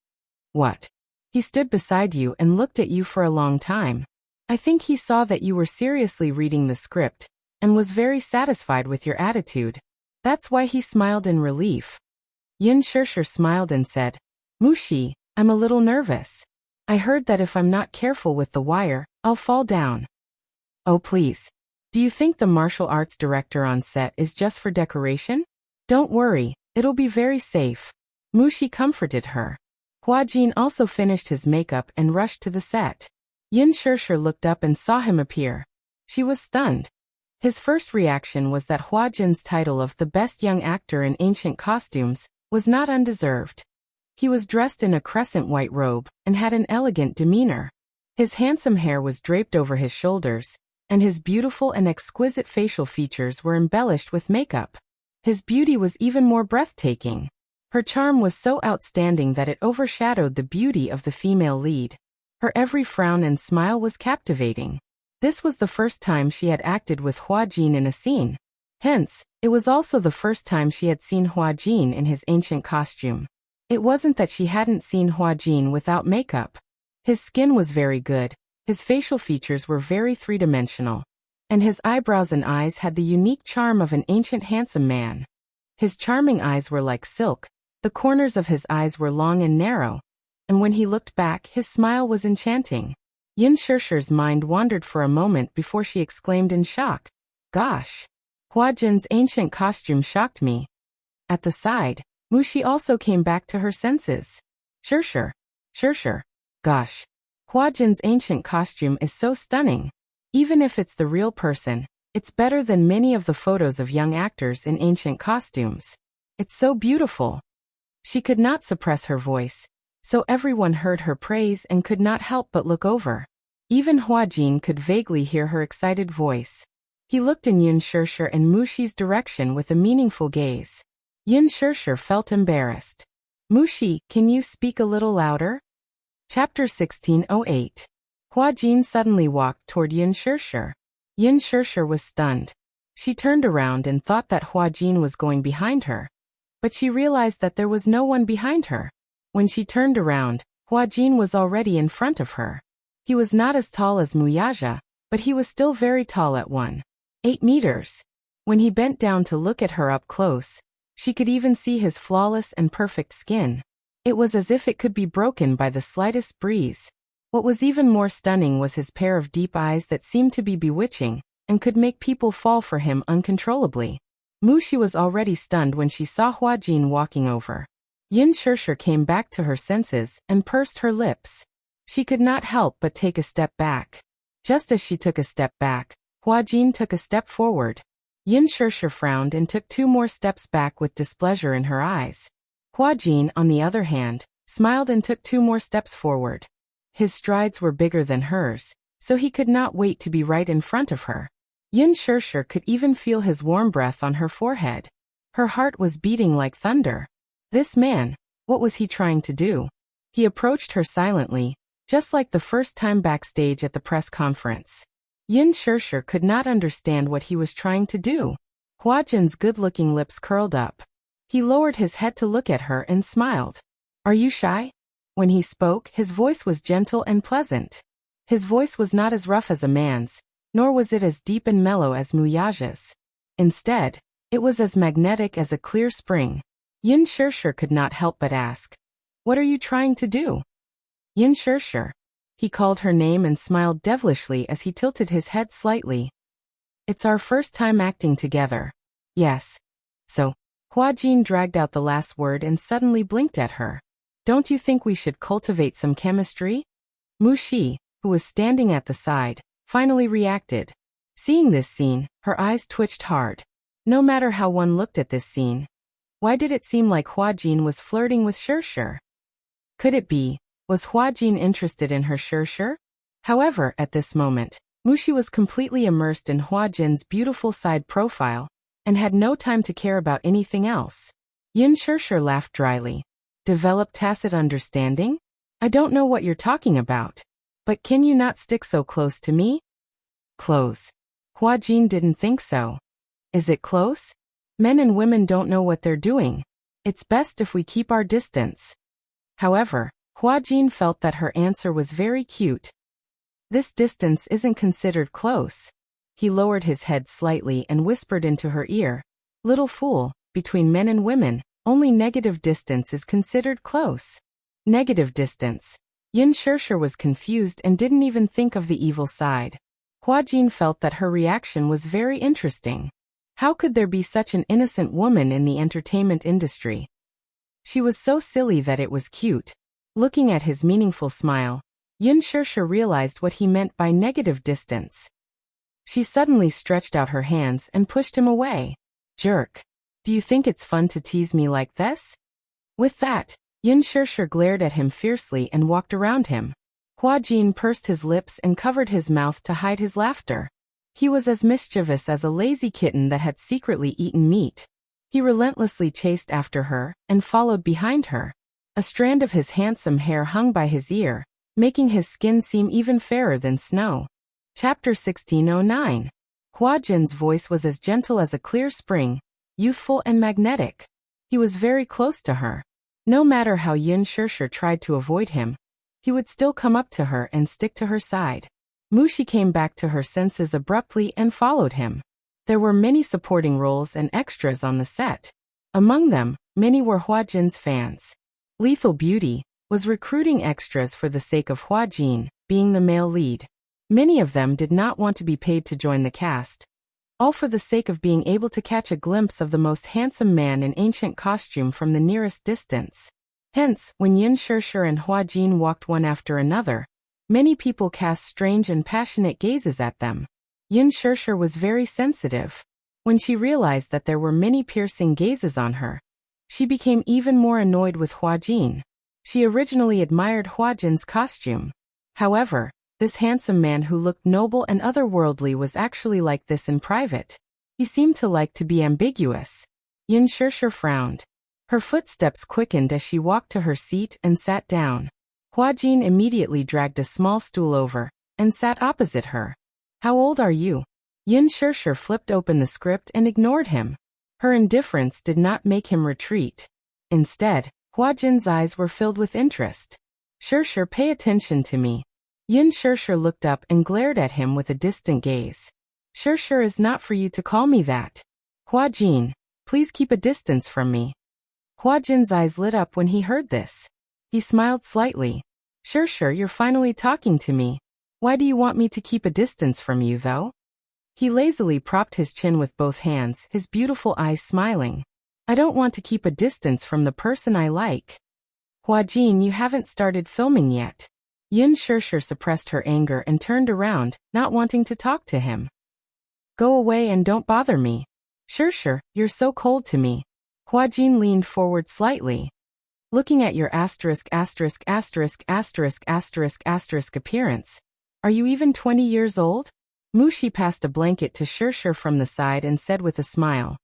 What? He stood beside you and looked at you for a long time. I think he saw that you were seriously reading the script, and was very satisfied with your attitude. That's why he smiled in relief. Yin Shirshir smiled and said, Mushi, I'm a little nervous. I heard that if I'm not careful with the wire, I'll fall down. Oh please. Do you think the martial arts director on set is just for decoration? Don't worry, it'll be very safe. Mushi comforted her. Hua Jin also finished his makeup and rushed to the set. Yin Shirshir looked up and saw him appear. She was stunned. His first reaction was that Hua Jin's title of the best young actor in ancient costumes was not undeserved. He was dressed in a crescent white robe and had an elegant demeanor. His handsome hair was draped over his shoulders, and his beautiful and exquisite facial features were embellished with makeup. His beauty was even more breathtaking. Her charm was so outstanding that it overshadowed the beauty of the female lead. Her every frown and smile was captivating. This was the first time she had acted with Hua Jin in a scene. Hence, it was also the first time she had seen Hua Jin in his ancient costume. It wasn't that she hadn't seen Hua Jin without makeup. His skin was very good, his facial features were very three-dimensional, and his eyebrows and eyes had the unique charm of an ancient handsome man. His charming eyes were like silk, the corners of his eyes were long and narrow, and when he looked back his smile was enchanting. Yin Shirshir's mind wandered for a moment before she exclaimed in shock, Gosh! Hua Jin's ancient costume shocked me. At the side, Mushi also came back to her senses. Sure. Gosh! Hua Jin's ancient costume is so stunning. Even if it's the real person, it's better than many of the photos of young actors in ancient costumes. It's so beautiful. She could not suppress her voice, so everyone heard her praise and could not help but look over. Even Hua Jin could vaguely hear her excited voice. He looked in Yun Shirshir and Mushi's direction with a meaningful gaze. Yun Shirshir felt embarrassed. Mushi, can you speak a little louder? Chapter 1608. Hua Jin suddenly walked toward Yun Shirshir. Yun Shirshir was stunned. She turned around and thought that Hua Jin was going behind her. But she realized that there was no one behind her. When she turned around, Hua Jin was already in front of her. He was not as tall as Muyaja, but he was still very tall at 1.8 meters. When he bent down to look at her up close, she could even see his flawless and perfect skin. It was as if it could be broken by the slightest breeze. What was even more stunning was his pair of deep eyes that seemed to be bewitching, and could make people fall for him uncontrollably. Mushi was already stunned when she saw Hua Jin walking over. Yun Shirshir came back to her senses and pursed her lips. She could not help but take a step back. Just as she took a step back, Hua Jin took a step forward. Yun Shirshir frowned and took 2 more steps back with displeasure in her eyes. Hua Jin, on the other hand, smiled and took 2 more steps forward. His strides were bigger than hers, so he could not wait to be right in front of her. Yun Shirshir could even feel his warm breath on her forehead. Her heart was beating like thunder. This man, what was he trying to do? He approached her silently, just like the first time backstage at the press conference. Yun Shirshir could not understand what he was trying to do. Hua Jin's good-looking lips curled up. He lowered his head to look at her and smiled. Are you shy? When he spoke, his voice was gentle and pleasant. His voice was not as rough as a man's, nor was it as deep and mellow as Muyaja's. Instead, it was as magnetic as a clear spring. Yun Shirshir could not help but ask, "What are you trying to do?" Yun Shirshir. He called her name and smiled devilishly as he tilted his head slightly. It's our first time acting together. Yes. So, Hua Jin dragged out the last word and suddenly blinked at her. Don't you think we should cultivate some chemistry? Mushi, who was standing at the side, finally reacted. Seeing this scene, her eyes twitched hard. No matter how one looked at this scene, why did it seem like Hua Jin was flirting with Shirshir? Could it be, was Hua Jin interested in her Shirshir? However, at this moment, Mushi was completely immersed in Hua Jin's beautiful side profile, and had no time to care about anything else. Yun Shirshir laughed dryly. Develop tacit understanding? I don't know what you're talking about. But can you not stick so close to me? Close. Hua Jin didn't think so. Is it close? Men and women don't know what they're doing. It's best if we keep our distance. However, Hua Jin felt that her answer was very cute. This distance isn't considered close. He lowered his head slightly and whispered into her ear. Little fool, between men and women, only negative distance is considered close. Negative distance. Yun Shirshir was confused and didn't even think of the evil side. Hua Jin felt that her reaction was very interesting. How could there be such an innocent woman in the entertainment industry? She was so silly that it was cute. Looking at his meaningful smile, Yun Shirshir realized what he meant by negative distance. She suddenly stretched out her hands and pushed him away. Jerk. Do you think it's fun to tease me like this? With that, Yun Shirshir glared at him fiercely and walked around him. Hua Jin pursed his lips and covered his mouth to hide his laughter. He was as mischievous as a lazy kitten that had secretly eaten meat. He relentlessly chased after her and followed behind her. A strand of his handsome hair hung by his ear, making his skin seem even fairer than snow. Chapter 1609. Hua Jin's voice was as gentle as a clear spring, youthful and magnetic. He was very close to her. No matter how Yun Shirshir tried to avoid him, he would still come up to her and stick to her side. Mushi came back to her senses abruptly and followed him. There were many supporting roles and extras on the set. Among them, many were Hua Jin's fans. Lethal Beauty was recruiting extras for the sake of Hua Jin being the male lead. Many of them did not want to be paid to join the cast. all for the sake of being able to catch a glimpse of the most handsome man in ancient costume from the nearest distance. Hence, when Yin Shishir and Hua Jin walked one after another, many people cast strange and passionate gazes at them. Yin Shishir was very sensitive. When she realized that there were many piercing gazes on her, she became even more annoyed with Hua Jin. She originally admired Hua Jin's costume. However, this handsome man who looked noble and otherworldly was actually like this in private. He seemed to like to be ambiguous. Yin Shishir frowned. Her footsteps quickened as she walked to her seat and sat down. Hua Jin immediately dragged a small stool over and sat opposite her. How old are you? Yin Shishir flipped open the script and ignored him. Her indifference did not make him retreat. Instead, Hua Jin's eyes were filled with interest. Shishir, pay attention to me. Yin Shishir looked up and glared at him with a distant gaze. Shishir is not for you to call me that. Hua Jin, please keep a distance from me. Hua Jin's eyes lit up when he heard this. He smiled slightly. Shishir, you're finally talking to me. Why do you want me to keep a distance from you, though? He lazily propped his chin with both hands, his beautiful eyes smiling. I don't want to keep a distance from the person I like. Hua Jin, you haven't started filming yet. Yin Shishir suppressed her anger and turned around, not wanting to talk to him. Go away and don't bother me. Shishir, you're so cold to me. Hua Jin leaned forward slightly. Looking at your **** appearance. Are you even 20 years old? Mushi passed a blanket to Shishir from the side and said with a smile.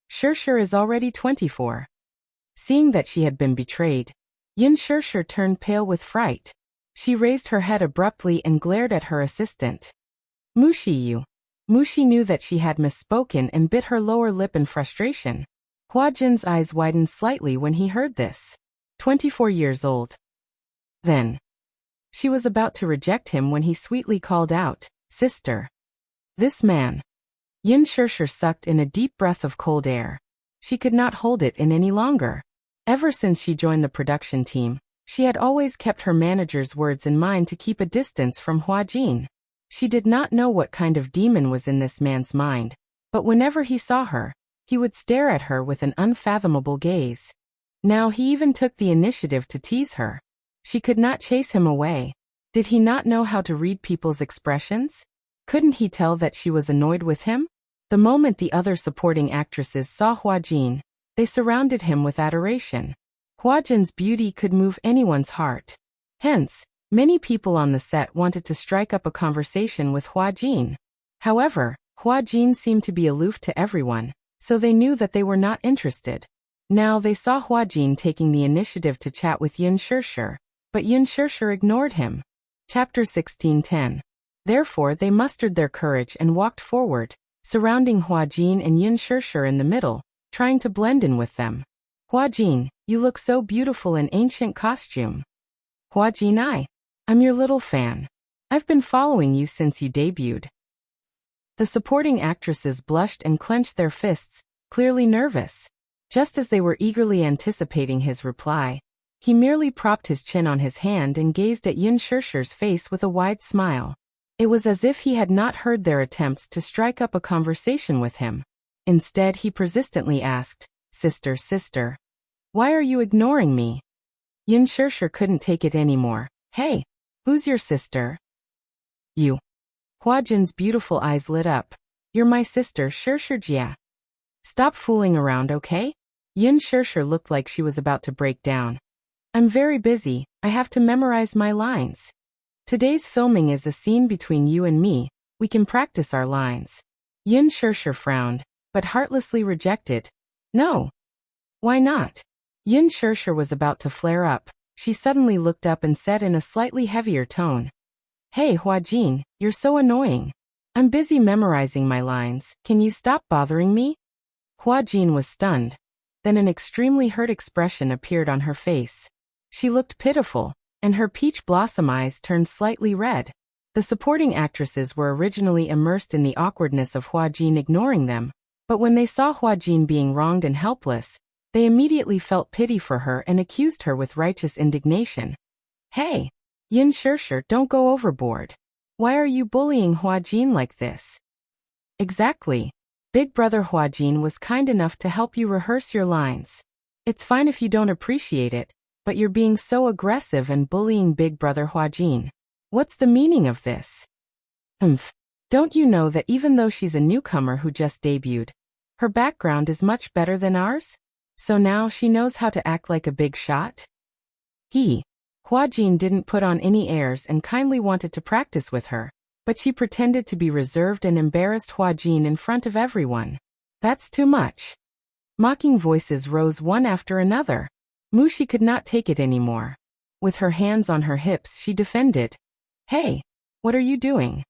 Shishir is already 24. Seeing that she had been betrayed, Yin Shishir turned pale with fright. She raised her head abruptly and glared at her assistant. Mushi, you. Mushi knew that she had misspoken and bit her lower lip in frustration. Hua Jin's eyes widened slightly when he heard this. 24 years old. Then. She was about to reject him when he sweetly called out, Sister. This man. Yin Shishir sucked in a deep breath of cold air. She could not hold it in any longer. Ever since she joined the production team, she had always kept her manager's words in mind to keep a distance from Hua Jin. She did not know what kind of demon was in this man's mind, but whenever he saw her, he would stare at her with an unfathomable gaze. Now he even took the initiative to tease her. She could not chase him away. Did he not know how to read people's expressions? Couldn't he tell that she was annoyed with him? The moment the other supporting actresses saw Hua Jin, they surrounded him with adoration. Hua Jin's beauty could move anyone's heart. Hence, many people on the set wanted to strike up a conversation with Hua Jin. However, Hua Jin seemed to be aloof to everyone, so they knew that they were not interested. Now they saw Hua Jin taking the initiative to chat with Yin Shishir, but Yin Shishir ignored him. Chapter 16:10. Therefore they mustered their courage and walked forward, surrounding Hua Jin and Yin Shishir in the middle, trying to blend in with them. Hua Jin, you look so beautiful in ancient costume. Hua Jin, I'm your little fan. I've been following you since you debuted. The supporting actresses blushed and clenched their fists, clearly nervous. Just as they were eagerly anticipating his reply, he merely propped his chin on his hand and gazed at Yin Shishir's face with a wide smile. It was as if he had not heard their attempts to strike up a conversation with him. Instead, he persistently asked, Sister, why are you ignoring me? Yin Shishir couldn't take it anymore. Hey, who's your sister? You. Hua Jin's beautiful eyes lit up. You're my sister, Shishir Jia. Stop fooling around, okay? Yin Shishir looked like she was about to break down. I'm very busy, I have to memorize my lines. Today's filming is a scene between you and me, we can practice our lines. Yin Shishir frowned, but heartlessly rejected. No. Why not? Yin Shishir was about to flare up. She suddenly looked up and said in a slightly heavier tone. Hey Hua Jin, you're so annoying. I'm busy memorizing my lines, can you stop bothering me? Hua Jin was stunned. Then an extremely hurt expression appeared on her face. She looked pitiful, and her peach blossom eyes turned slightly red. The supporting actresses were originally immersed in the awkwardness of Hua Jin ignoring them, but when they saw Hua Jin being wronged and helpless, they immediately felt pity for her and accused her with righteous indignation. Hey! Yin Shishir, don't go overboard. Why are you bullying Hua Jin like this? Exactly. Big Brother Huajin was kind enough to help you rehearse your lines. It's fine if you don't appreciate it, but you're being so aggressive and bullying Big Brother Huajin. What's the meaning of this? Don't you know that even though she's a newcomer who just debuted, her background is much better than ours? So now she knows how to act like a big shot? Huajin didn't put on any airs and kindly wanted to practice with her, but she pretended to be reserved and embarrassed Huajin in front of everyone. That's too much. Mocking voices rose one after another. Mushi could not take it anymore. With her hands on her hips, she defended. Hey, what are you doing?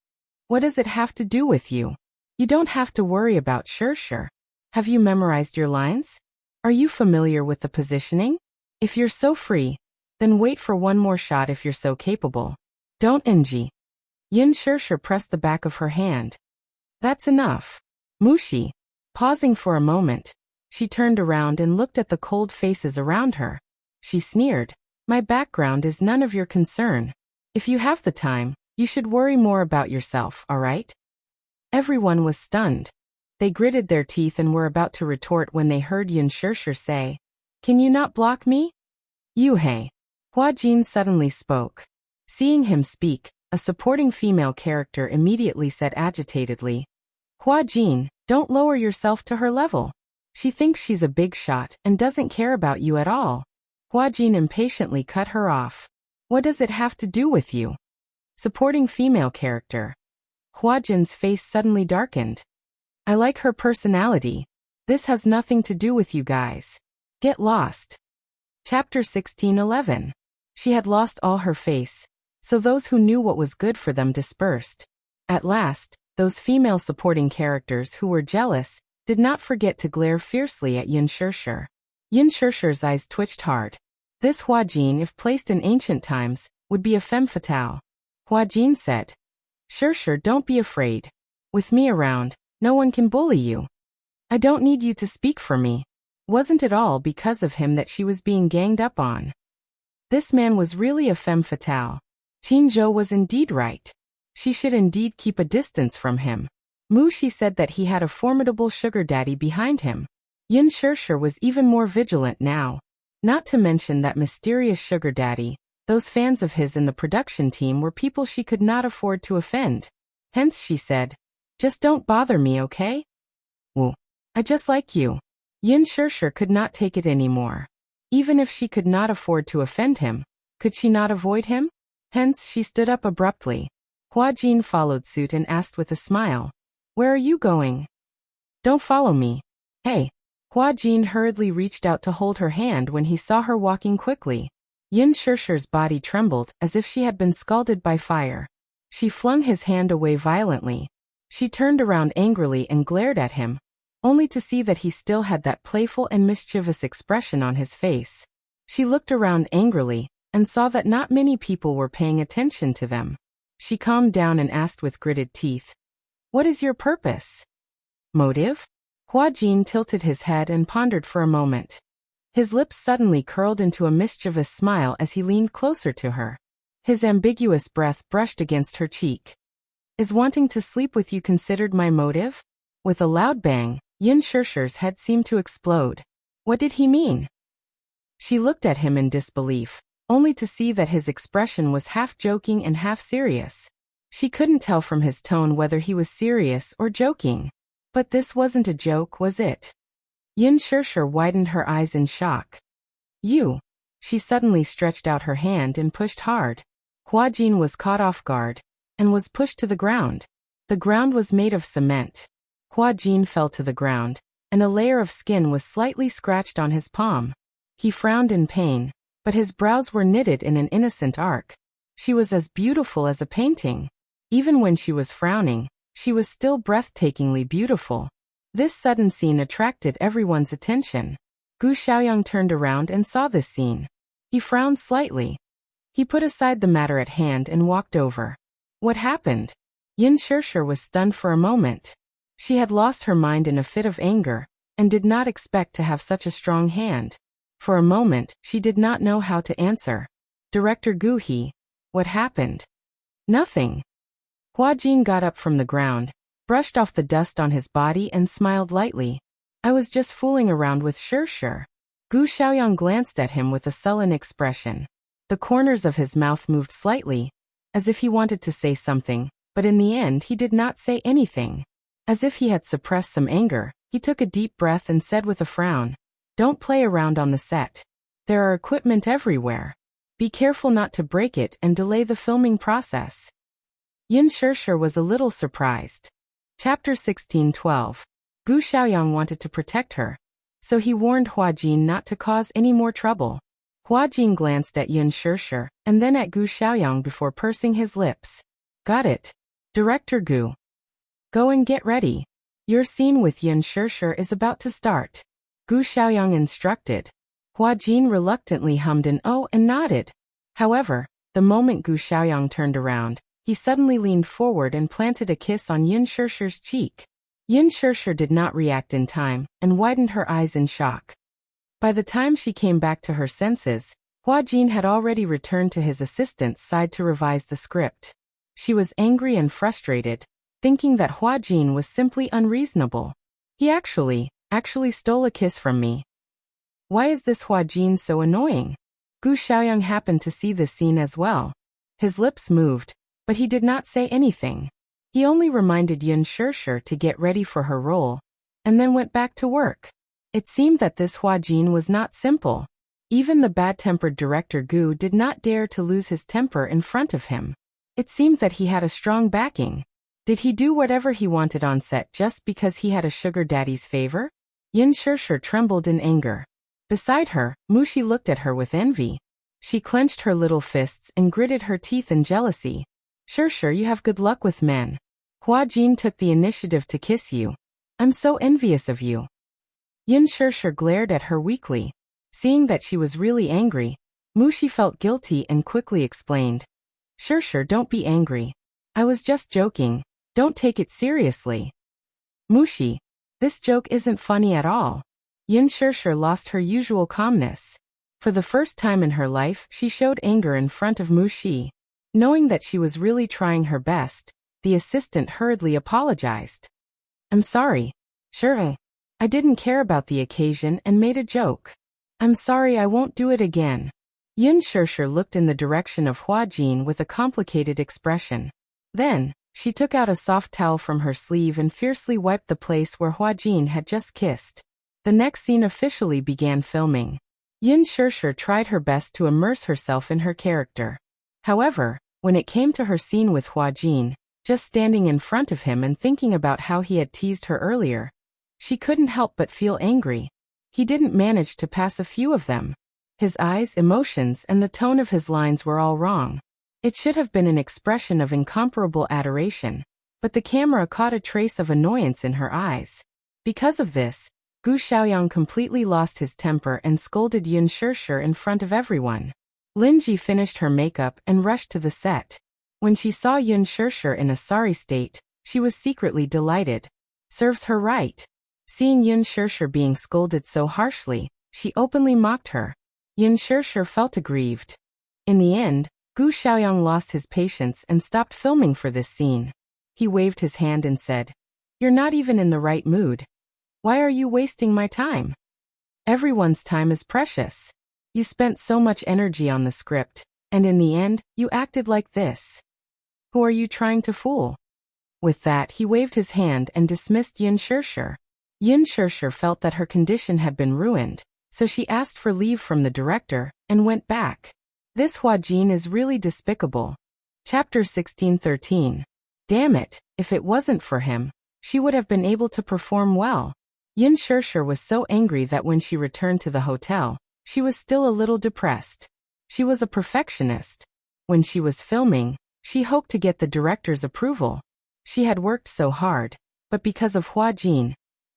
What does it have to do with you? You don't have to worry about Sure. Have you memorized your lines? Are you familiar with the positioning? If you're so free, then wait for one more shot if you're so capable. Don't NG. Yin Sure pressed the back of her hand. That's enough. Mushi. Pausing for a moment, she turned around and looked at the cold faces around her. She sneered. My background is none of your concern. If you have the time, you should worry more about yourself, alright? Everyone was stunned. They gritted their teeth and were about to retort when they heard Yin Sure say, Can you not block me? Yuhei. Huajin suddenly spoke. Seeing him speak, a supporting female character immediately said agitatedly, Huajin, don't lower yourself to her level. She thinks she's a big shot and doesn't care about you at all. Huajin impatiently cut her off. What does it have to do with you? Supporting female character. Huajin's face suddenly darkened. I like her personality. This has nothing to do with you guys. Get lost. Chapter 16:11. She had lost all her face, so those who knew what was good for them dispersed. At last, those female supporting characters who were jealous did not forget to glare fiercely at Yin Sure. Yin Sure's eyes twitched hard. This Huajin, if placed in ancient times, would be a femme fatale. Huajin said, Sure, don't be afraid. With me around, no one can bully you. I don't need you to speak for me. Wasn't it all because of him that she was being ganged up on? This man was really a femme fatale. Qingzhou was indeed right. She should indeed keep a distance from him. Mushi said that he had a formidable sugar daddy behind him. Yin Sure was even more vigilant now. Not to mention that mysterious sugar daddy, those fans of his in the production team were people she could not afford to offend. Hence she said, Just don't bother me, okay? Woo. I just like you. Yin Sure could not take it anymore. Even if she could not afford to offend him, could she not avoid him? Hence she stood up abruptly. Huajin followed suit and asked with a smile, Where are you going? Don't follow me. Hey. Huajin hurriedly reached out to hold her hand when he saw her walking quickly. Yin Sure's body trembled as if she had been scalded by fire. She flung his hand away violently. She turned around angrily and glared at him, only to see that he still had that playful and mischievous expression on his face. She looked around angrily and saw that not many people were paying attention to them. She calmed down and asked with gritted teeth, What is your purpose? Motive? Huajin tilted his head and pondered for a moment. His lips suddenly curled into a mischievous smile as he leaned closer to her. His ambiguous breath brushed against her cheek. Is wanting to sleep with you considered my motive? With a loud bang, Yin Sure's head seemed to explode. What did he mean? She looked at him in disbelief, only to see that his expression was half joking and half serious. She couldn't tell from his tone whether he was serious or joking. But this wasn't a joke, was it? Yin Sure widened her eyes in shock. You. She suddenly stretched out her hand and pushed hard. Huajin was caught off guard and was pushed to the ground. The ground was made of cement. Huajin fell to the ground, and a layer of skin was slightly scratched on his palm. He frowned in pain, but his brows were knitted in an innocent arc. She was as beautiful as a painting. Even when she was frowning, she was still breathtakingly beautiful. This sudden scene attracted everyone's attention. Gu Xiaoyang turned around and saw this scene. He frowned slightly. He put aside the matter at hand and walked over. What happened? Yin Sure was stunned for a moment. She had lost her mind in a fit of anger, and did not expect to have such a strong hand. For a moment, she did not know how to answer. Director Gu He, what happened? Nothing. Huajin got up from the ground, brushed off the dust on his body and smiled lightly. I was just fooling around with Sure. Gu Xiaoyang glanced at him with a sullen expression. The corners of his mouth moved slightly, as if he wanted to say something, but in the end he did not say anything. As if he had suppressed some anger, he took a deep breath and said with a frown, "Don't play around on the set. There are equipment everywhere. Be careful not to break it and delay the filming process." Yin Sure was a little surprised. Chapter 16:12. Gu Xiaoyang wanted to protect her, so he warned Huajin not to cause any more trouble. Huajin glanced at Yin Sure and then at Gu Xiaoyang before pursing his lips. "Got it. Director Gu. Go and get ready. Your scene with Yin Sure is about to start," Gu Xiaoyang instructed. Huajin reluctantly hummed an "oh" and nodded. However, the moment Gu Xiaoyang turned around, he suddenly leaned forward and planted a kiss on Yin Sure's cheek. Yin Sure did not react in time and widened her eyes in shock. By the time she came back to her senses, Huajin had already returned to his assistant's side to revise the script. She was angry and frustrated, thinking that Huajin was simply unreasonable. He actually stole a kiss from me. Why is this Huajin so annoying? Gu Xiaoyang happened to see this scene as well. His lips moved, but he did not say anything. He only reminded Yin Sure to get ready for her role, and then went back to work. It seemed that this Huajin was not simple. Even the bad-tempered director Gu did not dare to lose his temper in front of him. It seemed that he had a strong backing. Did he do whatever he wanted on set just because he had a sugar daddy's favor? Yin Sure trembled in anger. Beside her, Mushi looked at her with envy. She clenched her little fists and gritted her teeth in jealousy. Sure, you have good luck with men. Huajin took the initiative to kiss you. I'm so envious of you. Yin Sure glared at her weakly. Seeing that she was really angry, Mushi felt guilty and quickly explained. Sure, don't be angry. I was just joking. Don't take it seriously. Mushi, this joke isn't funny at all. Yin Sure lost her usual calmness. For the first time in her life, she showed anger in front of Mushi. Knowing that she was really trying her best, the assistant hurriedly apologized. I'm sorry. Sure. I didn't care about the occasion and made a joke. I'm sorry, I won't do it again. Yin Sure looked in the direction of Huajin with a complicated expression. Then, she took out a soft towel from her sleeve and fiercely wiped the place where Huajin had just kissed. The next scene officially began filming. Yin Sure tried her best to immerse herself in her character. However, when it came to her scene with Huajin, just standing in front of him and thinking about how he had teased her earlier, she couldn't help but feel angry. He didn't manage to pass a few of them. His eyes, emotions, and the tone of his lines were all wrong. It should have been an expression of incomparable adoration, but the camera caught a trace of annoyance in her eyes. Because of this, Gu Xiaoyang completely lost his temper and scolded Yin Sure in front of everyone. Linji finished her makeup and rushed to the set. When she saw Yin Sure in a sorry state, she was secretly delighted. Serves her right. Seeing Yin Sure being scolded so harshly, she openly mocked her. Yin Sure felt aggrieved. In the end, Gu Xiaoyang lost his patience and stopped filming for this scene. He waved his hand and said, "You're not even in the right mood. Why are you wasting my time? Everyone's time is precious. You spent so much energy on the script, and in the end, you acted like this. Who are you trying to fool?" With that, he waved his hand and dismissed Yin Sure. Yin Sure felt that her condition had been ruined, so she asked for leave from the director and went back. This Huajin is really despicable. Chapter 16:13. Damn it, if it wasn't for him, she would have been able to perform well. Yin Sure was so angry that when she returned to the hotel, she was still a little depressed. She was a perfectionist. When she was filming, she hoped to get the director's approval. She had worked so hard, but because of Huajin,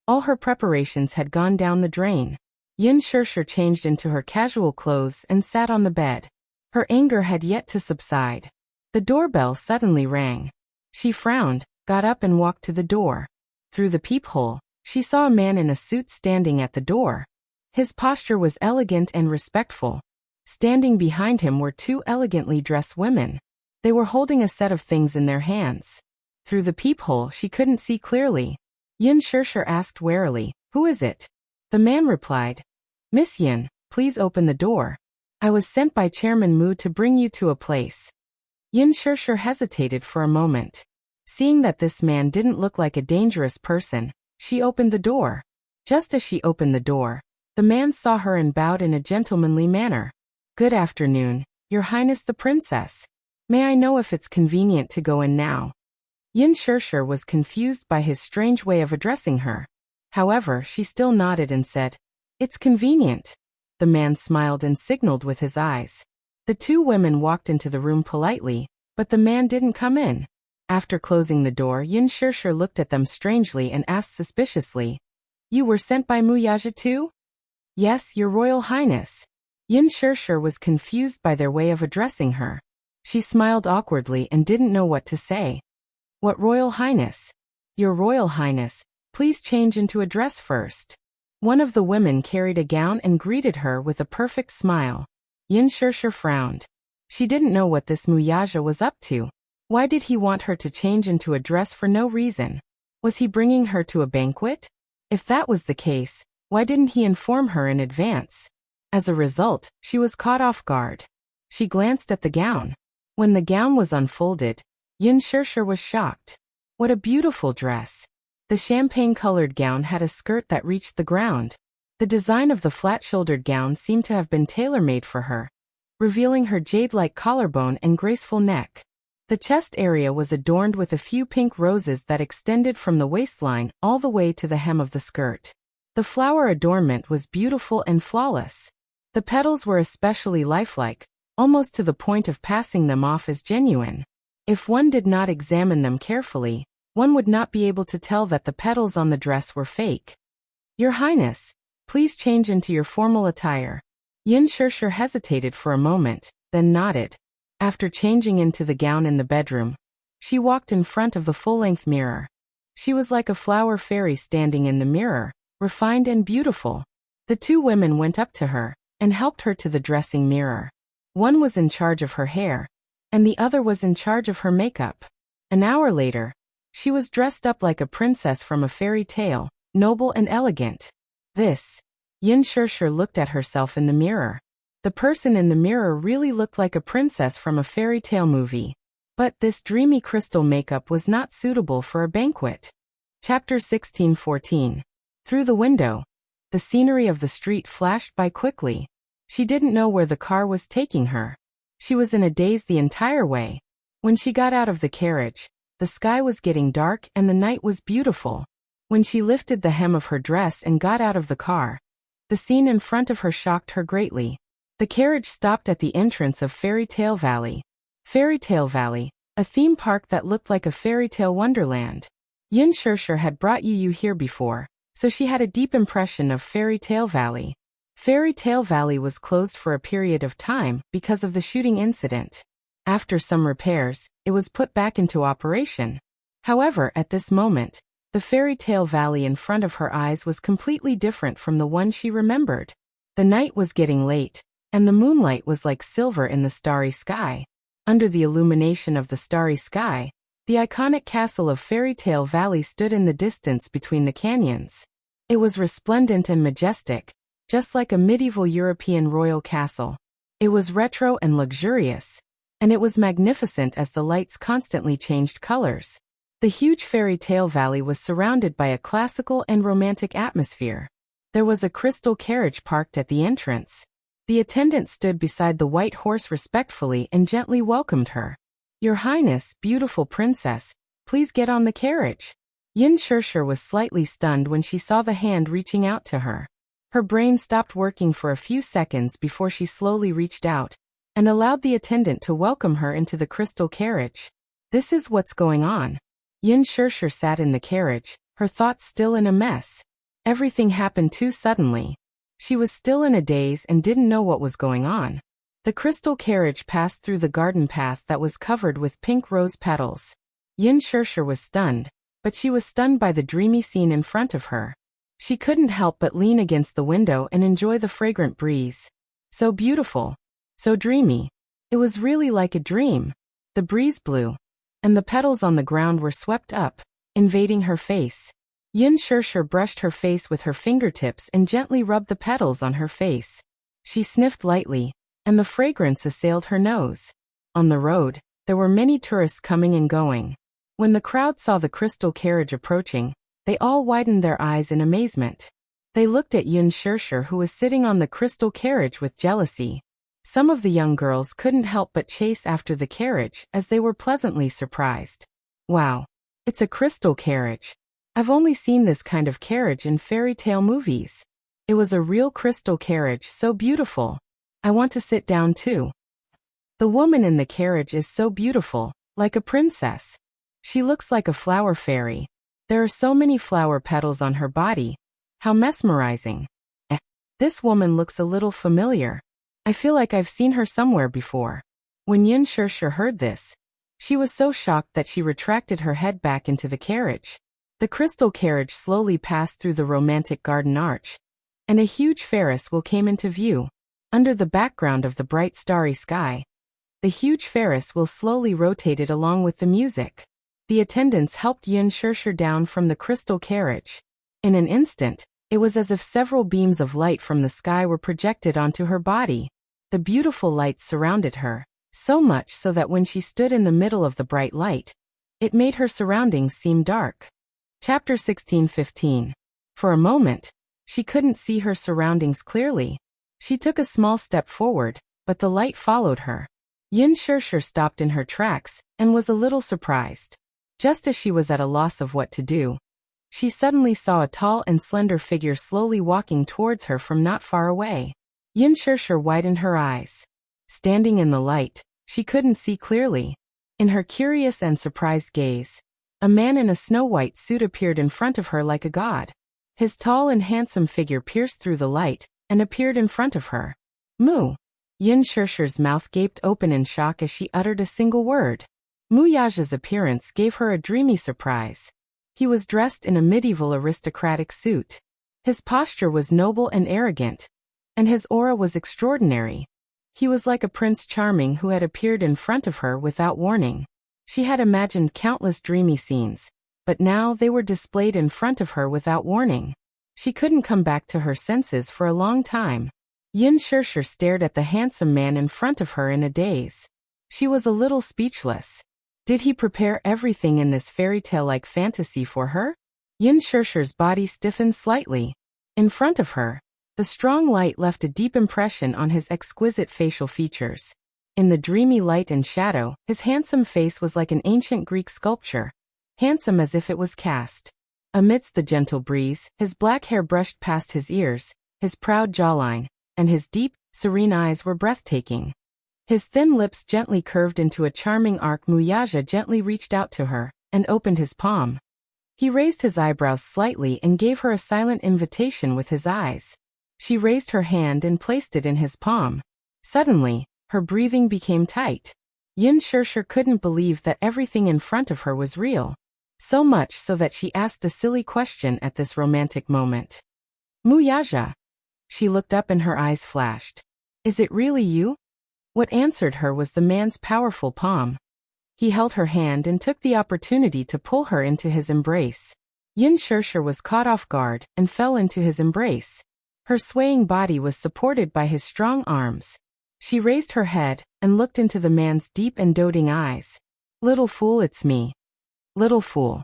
all her preparations had gone down the drain. Yin Sure changed into her casual clothes and sat on the bed. Her anger had yet to subside. The doorbell suddenly rang. She frowned, got up and walked to the door. Through the peephole, she saw a man in a suit standing at the door. His posture was elegant and respectful. Standing behind him were two elegantly dressed women. They were holding a set of things in their hands. Through the peephole she couldn't see clearly. Yin Shirshir asked warily, "Who is it?" The man replied, "Miss Yin, please open the door. I was sent by Chairman Mu to bring you to a place." Yin Shirshir hesitated for a moment. Seeing that this man didn't look like a dangerous person, she opened the door. Just as she opened the door, the man saw her and bowed in a gentlemanly manner. "Good afternoon, Your Highness the Princess. May I know if it's convenient to go in now?" Yin Shirshir was confused by his strange way of addressing her. However, she still nodded and said, "It's convenient." The man smiled and signaled with his eyes. The two women walked into the room politely, but the man didn't come in. After closing the door, Yin Shirshir looked at them strangely and asked suspiciously, "You were sent by Muyaja too?" "Yes, Your Royal Highness." Yin Shirshir was confused by their way of addressing her. She smiled awkwardly and didn't know what to say. "What Royal Highness?" "Your Royal Highness, please change into a dress first." One of the women carried a gown and greeted her with a perfect smile. Yin Shirshir frowned. She didn't know what this Muyaja was up to. Why did he want her to change into a dress for no reason? Was he bringing her to a banquet? If that was the case, why didn't he inform her in advance? As a result, she was caught off guard. She glanced at the gown. When the gown was unfolded, Yin Shirshir was shocked. What a beautiful dress! The champagne-colored gown had a skirt that reached the ground. The design of the flat-shouldered gown seemed to have been tailor-made for her, revealing her jade-like collarbone and graceful neck. The chest area was adorned with a few pink roses that extended from the waistline all the way to the hem of the skirt. The flower adornment was beautiful and flawless. The petals were especially lifelike, almost to the point of passing them off as genuine. If one did not examine them carefully, one would not be able to tell that the petals on the dress were fake. "Your Highness, please change into your formal attire." Yin Shirshir hesitated for a moment, then nodded. After changing into the gown in the bedroom, she walked in front of the full-length mirror. She was like a flower fairy standing in the mirror, refined and beautiful. The two women went up to her and helped her to the dressing mirror. One was in charge of her hair, and the other was in charge of her makeup. An hour later, she was dressed up like a princess from a fairy tale, noble and elegant. Yin Shirshir looked at herself in the mirror. The person in the mirror really looked like a princess from a fairy tale movie. But this dreamy crystal makeup was not suitable for a banquet. Chapter 16:14. Through the window, the scenery of the street flashed by quickly. She didn't know where the car was taking her. She was in a daze the entire way. When she got out of the carriage, the sky was getting dark and the night was beautiful. When she lifted the hem of her dress and got out of the car, the scene in front of her shocked her greatly. The carriage stopped at the entrance of Fairy Tale Valley. Fairy Tale Valley, a theme park that looked like a fairy tale wonderland. Yin Shirshir had brought Yu here before, so she had a deep impression of Fairy Tale Valley. Fairy Tale Valley was closed for a period of time because of the shooting incident. After some repairs, it was put back into operation. However, at this moment, the Fairy Tale Valley in front of her eyes was completely different from the one she remembered. The night was getting late, and the moonlight was like silver in the starry sky. Under the illumination of the starry sky, the iconic castle of Fairy Tale Valley stood in the distance between the canyons. It was resplendent and majestic, just like a medieval European royal castle. It was retro and luxurious, and it was magnificent as the lights constantly changed colors. The huge Fairy Tale Valley was surrounded by a classical and romantic atmosphere. There was a crystal carriage parked at the entrance. The attendant stood beside the white horse respectfully and gently welcomed her. "Your Highness, beautiful princess, please get on the carriage." Yin Shirshir was slightly stunned when she saw the hand reaching out to her. Her brain stopped working for a few seconds before she slowly reached out and allowed the attendant to welcome her into the crystal carriage. This is what's going on. Yin Shirshir sat in the carriage, her thoughts still in a mess. Everything happened too suddenly. She was still in a daze and didn't know what was going on. The crystal carriage passed through the garden path that was covered with pink rose petals. Yin Shirshir was stunned, but she was stunned by the dreamy scene in front of her. She couldn't help but lean against the window and enjoy the fragrant breeze. So beautiful. So dreamy. It was really like a dream. The breeze blew. and the petals on the ground were swept up, invading her face. Yin Shirshir brushed her face with her fingertips and gently rubbed the petals on her face. She sniffed lightly, and the fragrance assailed her nose. On the road, there were many tourists coming and going. When the crowd saw the crystal carriage approaching, they all widened their eyes in amazement. They looked at Yin Shirshir, who was sitting on the crystal carriage, with jealousy. Some of the young girls couldn't help but chase after the carriage as they were pleasantly surprised. Wow! It's a crystal carriage. I've only seen this kind of carriage in fairy tale movies. It was a real crystal carriage, so beautiful. I want to sit down too. The woman in the carriage is so beautiful, like a princess. She looks like a flower fairy. There are so many flower petals on her body. How mesmerizing. This woman looks a little familiar. I feel like I've seen her somewhere before. When Yin Shirshir heard this, she was so shocked that she retracted her head back into the carriage. The crystal carriage slowly passed through the romantic garden arch, and a huge Ferris wheel came into view. Under the background of the bright starry sky, the huge Ferris wheel slowly rotated along with the music. The attendants helped Yin Shirshir down from the crystal carriage. In an instant, it was as if several beams of light from the sky were projected onto her body. The beautiful lights surrounded her, so much so that when she stood in the middle of the bright light, it made her surroundings seem dark. Chapter 16:15. For a moment, she couldn't see her surroundings clearly. She took a small step forward, but the light followed her. Yin Shirshir stopped in her tracks and was a little surprised. Just as she was at a loss of what to do, she suddenly saw a tall and slender figure slowly walking towards her from not far away. Yin Shirshir widened her eyes. Standing in the light, she couldn't see clearly. In her curious and surprised gaze, a man in a snow-white suit appeared in front of her like a god. His tall and handsome figure pierced through the light and appeared in front of her. Mu! Yin Shirshir's mouth gaped open in shock as she uttered a single word. Mu Yaja's appearance gave her a dreamy surprise. He was dressed in a medieval aristocratic suit. His posture was noble and arrogant, and his aura was extraordinary. He was like a Prince Charming who had appeared in front of her without warning. She had imagined countless dreamy scenes, but now they were displayed in front of her without warning. She couldn't come back to her senses for a long time. Yin Shirshir stared at the handsome man in front of her in a daze. She was a little speechless. Did he prepare everything in this fairy tale-like fantasy for her? Yin Shirshir's body stiffened slightly. In front of her, the strong light left a deep impression on his exquisite facial features. In the dreamy light and shadow, his handsome face was like an ancient Greek sculpture, handsome as if it was cast. Amidst the gentle breeze, his black hair brushed past his ears, his proud jawline, and his deep, serene eyes were breathtaking. His thin lips gently curved into a charming arc. Mu Yaja gently reached out to her and opened his palm. He raised his eyebrows slightly and gave her a silent invitation with his eyes. She raised her hand and placed it in his palm. Suddenly, her breathing became tight. Yin Shirshir couldn't believe that everything in front of her was real. So much so that she asked a silly question at this romantic moment. Mu Yaja. She looked up and her eyes flashed. Is it really you? What answered her was the man's powerful palm. He held her hand and took the opportunity to pull her into his embrace. Yin Shirshir was caught off guard and fell into his embrace. Her swaying body was supported by his strong arms. She raised her head and looked into the man's deep and doting eyes. Little fool, it's me. Little fool.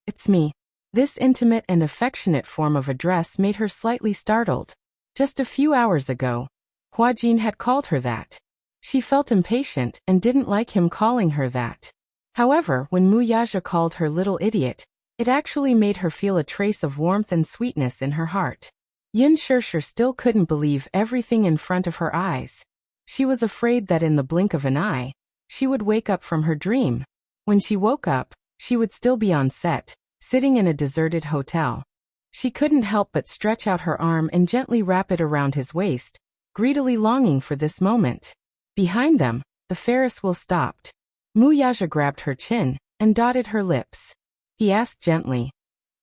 It's me. This intimate and affectionate form of address made her slightly startled. Just a few hours ago, Huajin had called her that. She felt impatient and didn't like him calling her that. However, when Mu Yaja called her little idiot, it actually made her feel a trace of warmth and sweetness in her heart. Yin Shirshir still couldn't believe everything in front of her eyes. She was afraid that in the blink of an eye, she would wake up from her dream. When she woke up, she would still be on set, sitting in a deserted hotel. She couldn't help but stretch out her arm and gently wrap it around his waist, greedily longing for this moment. Behind them, the Ferris wheel stopped. Mu Yaja grabbed her chin and dotted her lips. He asked gently,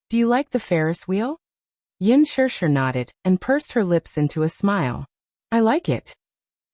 "Do you like the Ferris wheel?" Yin Shirshir nodded and pursed her lips into a smile. "I like it.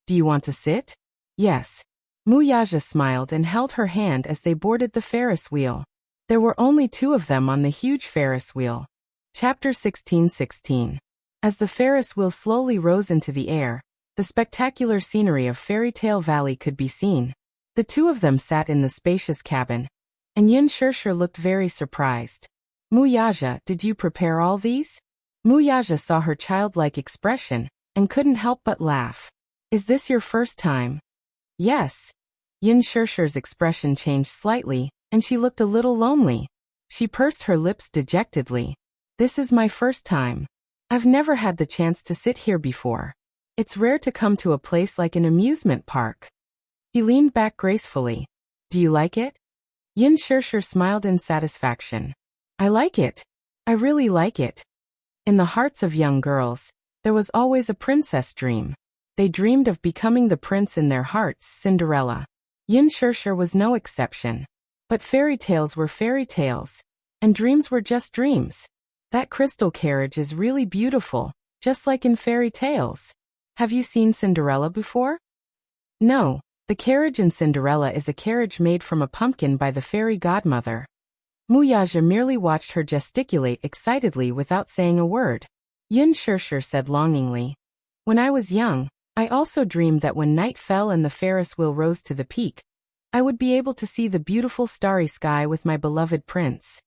Do you want to sit?" "Yes." Muyaja smiled and held her hand as they boarded the Ferris wheel. There were only 2 of them on the huge Ferris wheel. Chapter 16:16. As the Ferris wheel slowly rose into the air, the spectacular scenery of Fairy Tale Valley could be seen. The 2 of them sat in the spacious cabin, and Yin Shirshir looked very surprised. Muyaja, did you prepare all these? Muyaja saw her childlike expression, and couldn't help but laugh. Is this your first time? Yes. Yin Shirshir's expression changed slightly, and she looked a little lonely. She pursed her lips dejectedly. This is my first time. I've never had the chance to sit here before. It's rare to come to a place like an amusement park. He leaned back gracefully. Do you like it? Yin Shirshir smiled in satisfaction. I like it. I really like it. In the hearts of young girls, there was always a princess dream. They dreamed of becoming the prince in their hearts, Cinderella. Yin Shirshir was no exception. But fairy tales were fairy tales, and dreams were just dreams. That crystal carriage is really beautiful, just like in fairy tales. Have you seen Cinderella before? No, the carriage in Cinderella is a carriage made from a pumpkin by the fairy godmother. Muyaja merely watched her gesticulate excitedly without saying a word. Yin Shirshir said longingly, When I was young, I also dreamed that when night fell and the Ferris wheel rose to the peak, I would be able to see the beautiful starry sky with my beloved prince.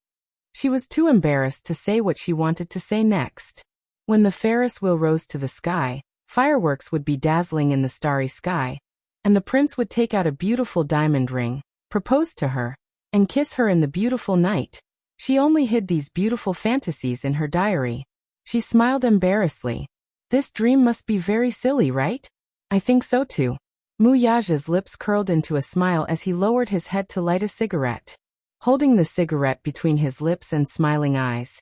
She was too embarrassed to say what she wanted to say next. When the Ferris wheel rose to the sky, fireworks would be dazzling in the starry sky, and the prince would take out a beautiful diamond ring, propose to her, and kiss her in the beautiful night. She only hid these beautiful fantasies in her diary. She smiled embarrassedly. This dream must be very silly, right? I think so too. Muyaja's lips curled into a smile as he lowered his head to light a cigarette. Holding the cigarette between his lips and smiling eyes,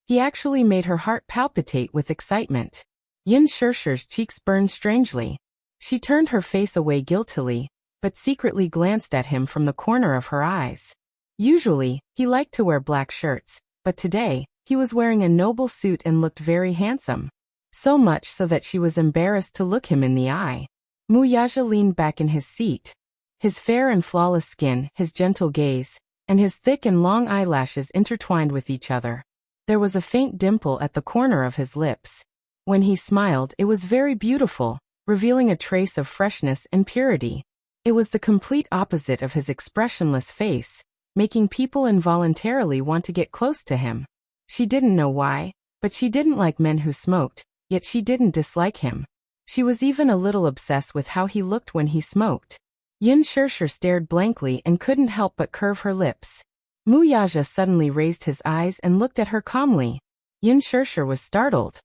he actually made her heart palpitate with excitement. Yin Shirshir's cheeks burned strangely. She turned her face away guiltily, but secretly glanced at him from the corner of her eyes. Usually, he liked to wear black shirts, but today, he was wearing a noble suit and looked very handsome. So much so that she was embarrassed to look him in the eye. Muyaja leaned back in his seat. His fair and flawless skin, his gentle gaze, and his thick and long eyelashes intertwined with each other. There was a faint dimple at the corner of his lips. When he smiled, it was very beautiful, revealing a trace of freshness and purity. It was the complete opposite of his expressionless face, making people involuntarily want to get close to him. She didn't know why, but she didn't like men who smoked, yet she didn't dislike him. She was even a little obsessed with how he looked when he smoked. Yin Shirshir stared blankly and couldn't help but curve her lips. Muyaja suddenly raised his eyes and looked at her calmly. Yin Shirshir was startled.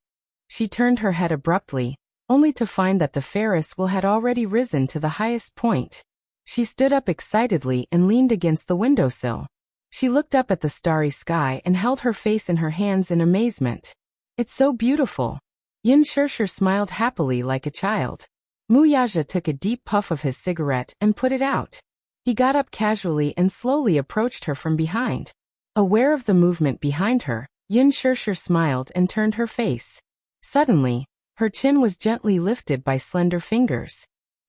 She turned her head abruptly, only to find that the Ferris wheel had already risen to the highest point. She stood up excitedly and leaned against the windowsill. She looked up at the starry sky and held her face in her hands in amazement. It's so beautiful. Yin Shirshir smiled happily like a child. Muyaja took a deep puff of his cigarette and put it out. He got up casually and slowly approached her from behind. Aware of the movement behind her, Yin Shirshir smiled and turned her face. Suddenly, her chin was gently lifted by slender fingers.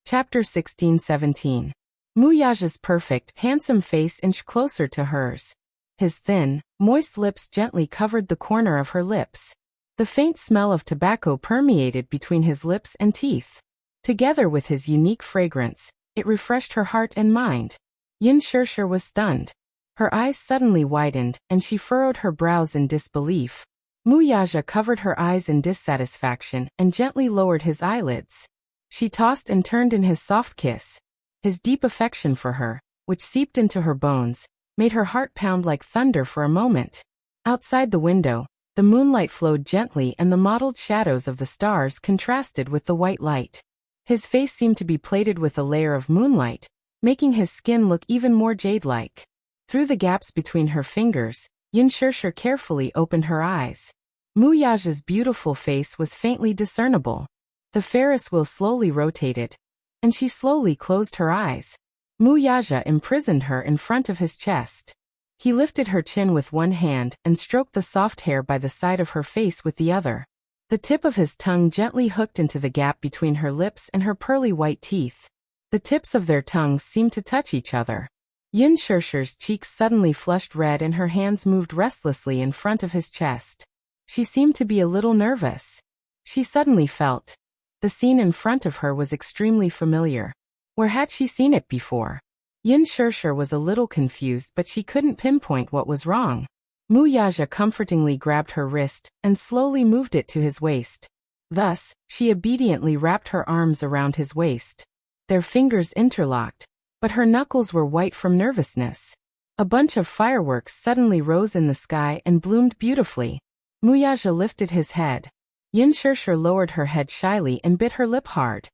Chapter 16:17. Muyaja's perfect, handsome face inched closer to hers. His thin, moist lips gently covered the corner of her lips. The faint smell of tobacco permeated between his lips and teeth. Together with his unique fragrance, it refreshed her heart and mind. Yin Shirshir was stunned. Her eyes suddenly widened, and she furrowed her brows in disbelief. Muyaja covered her eyes in dissatisfaction and gently lowered his eyelids. She tossed and turned in his soft kiss. His deep affection for her, which seeped into her bones, made her heart pound like thunder for a moment. Outside the window, the moonlight flowed gently and the mottled shadows of the stars contrasted with the white light. His face seemed to be plated with a layer of moonlight, making his skin look even more jade-like. Through the gaps between her fingers, Yin Shirshir carefully opened her eyes. Muyaja's beautiful face was faintly discernible. The Ferris wheel slowly rotated, and she slowly closed her eyes. Muyaja imprisoned her in front of his chest. He lifted her chin with one hand and stroked the soft hair by the side of her face with the other. The tip of his tongue gently hooked into the gap between her lips and her pearly white teeth. The tips of their tongues seemed to touch each other. Yin Shishir's cheeks suddenly flushed red and her hands moved restlessly in front of his chest. She seemed to be a little nervous. She suddenly felt. The scene in front of her was extremely familiar. Where had she seen it before? Yin Shishir was a little confused, but she couldn't pinpoint what was wrong. Mu Yaja comfortingly grabbed her wrist and slowly moved it to his waist. Thus, she obediently wrapped her arms around his waist. Their fingers interlocked, but her knuckles were white from nervousness. A bunch of fireworks suddenly rose in the sky and bloomed beautifully. Mu Yaja lifted his head. Yin Shishir lowered her head shyly and bit her lip hard.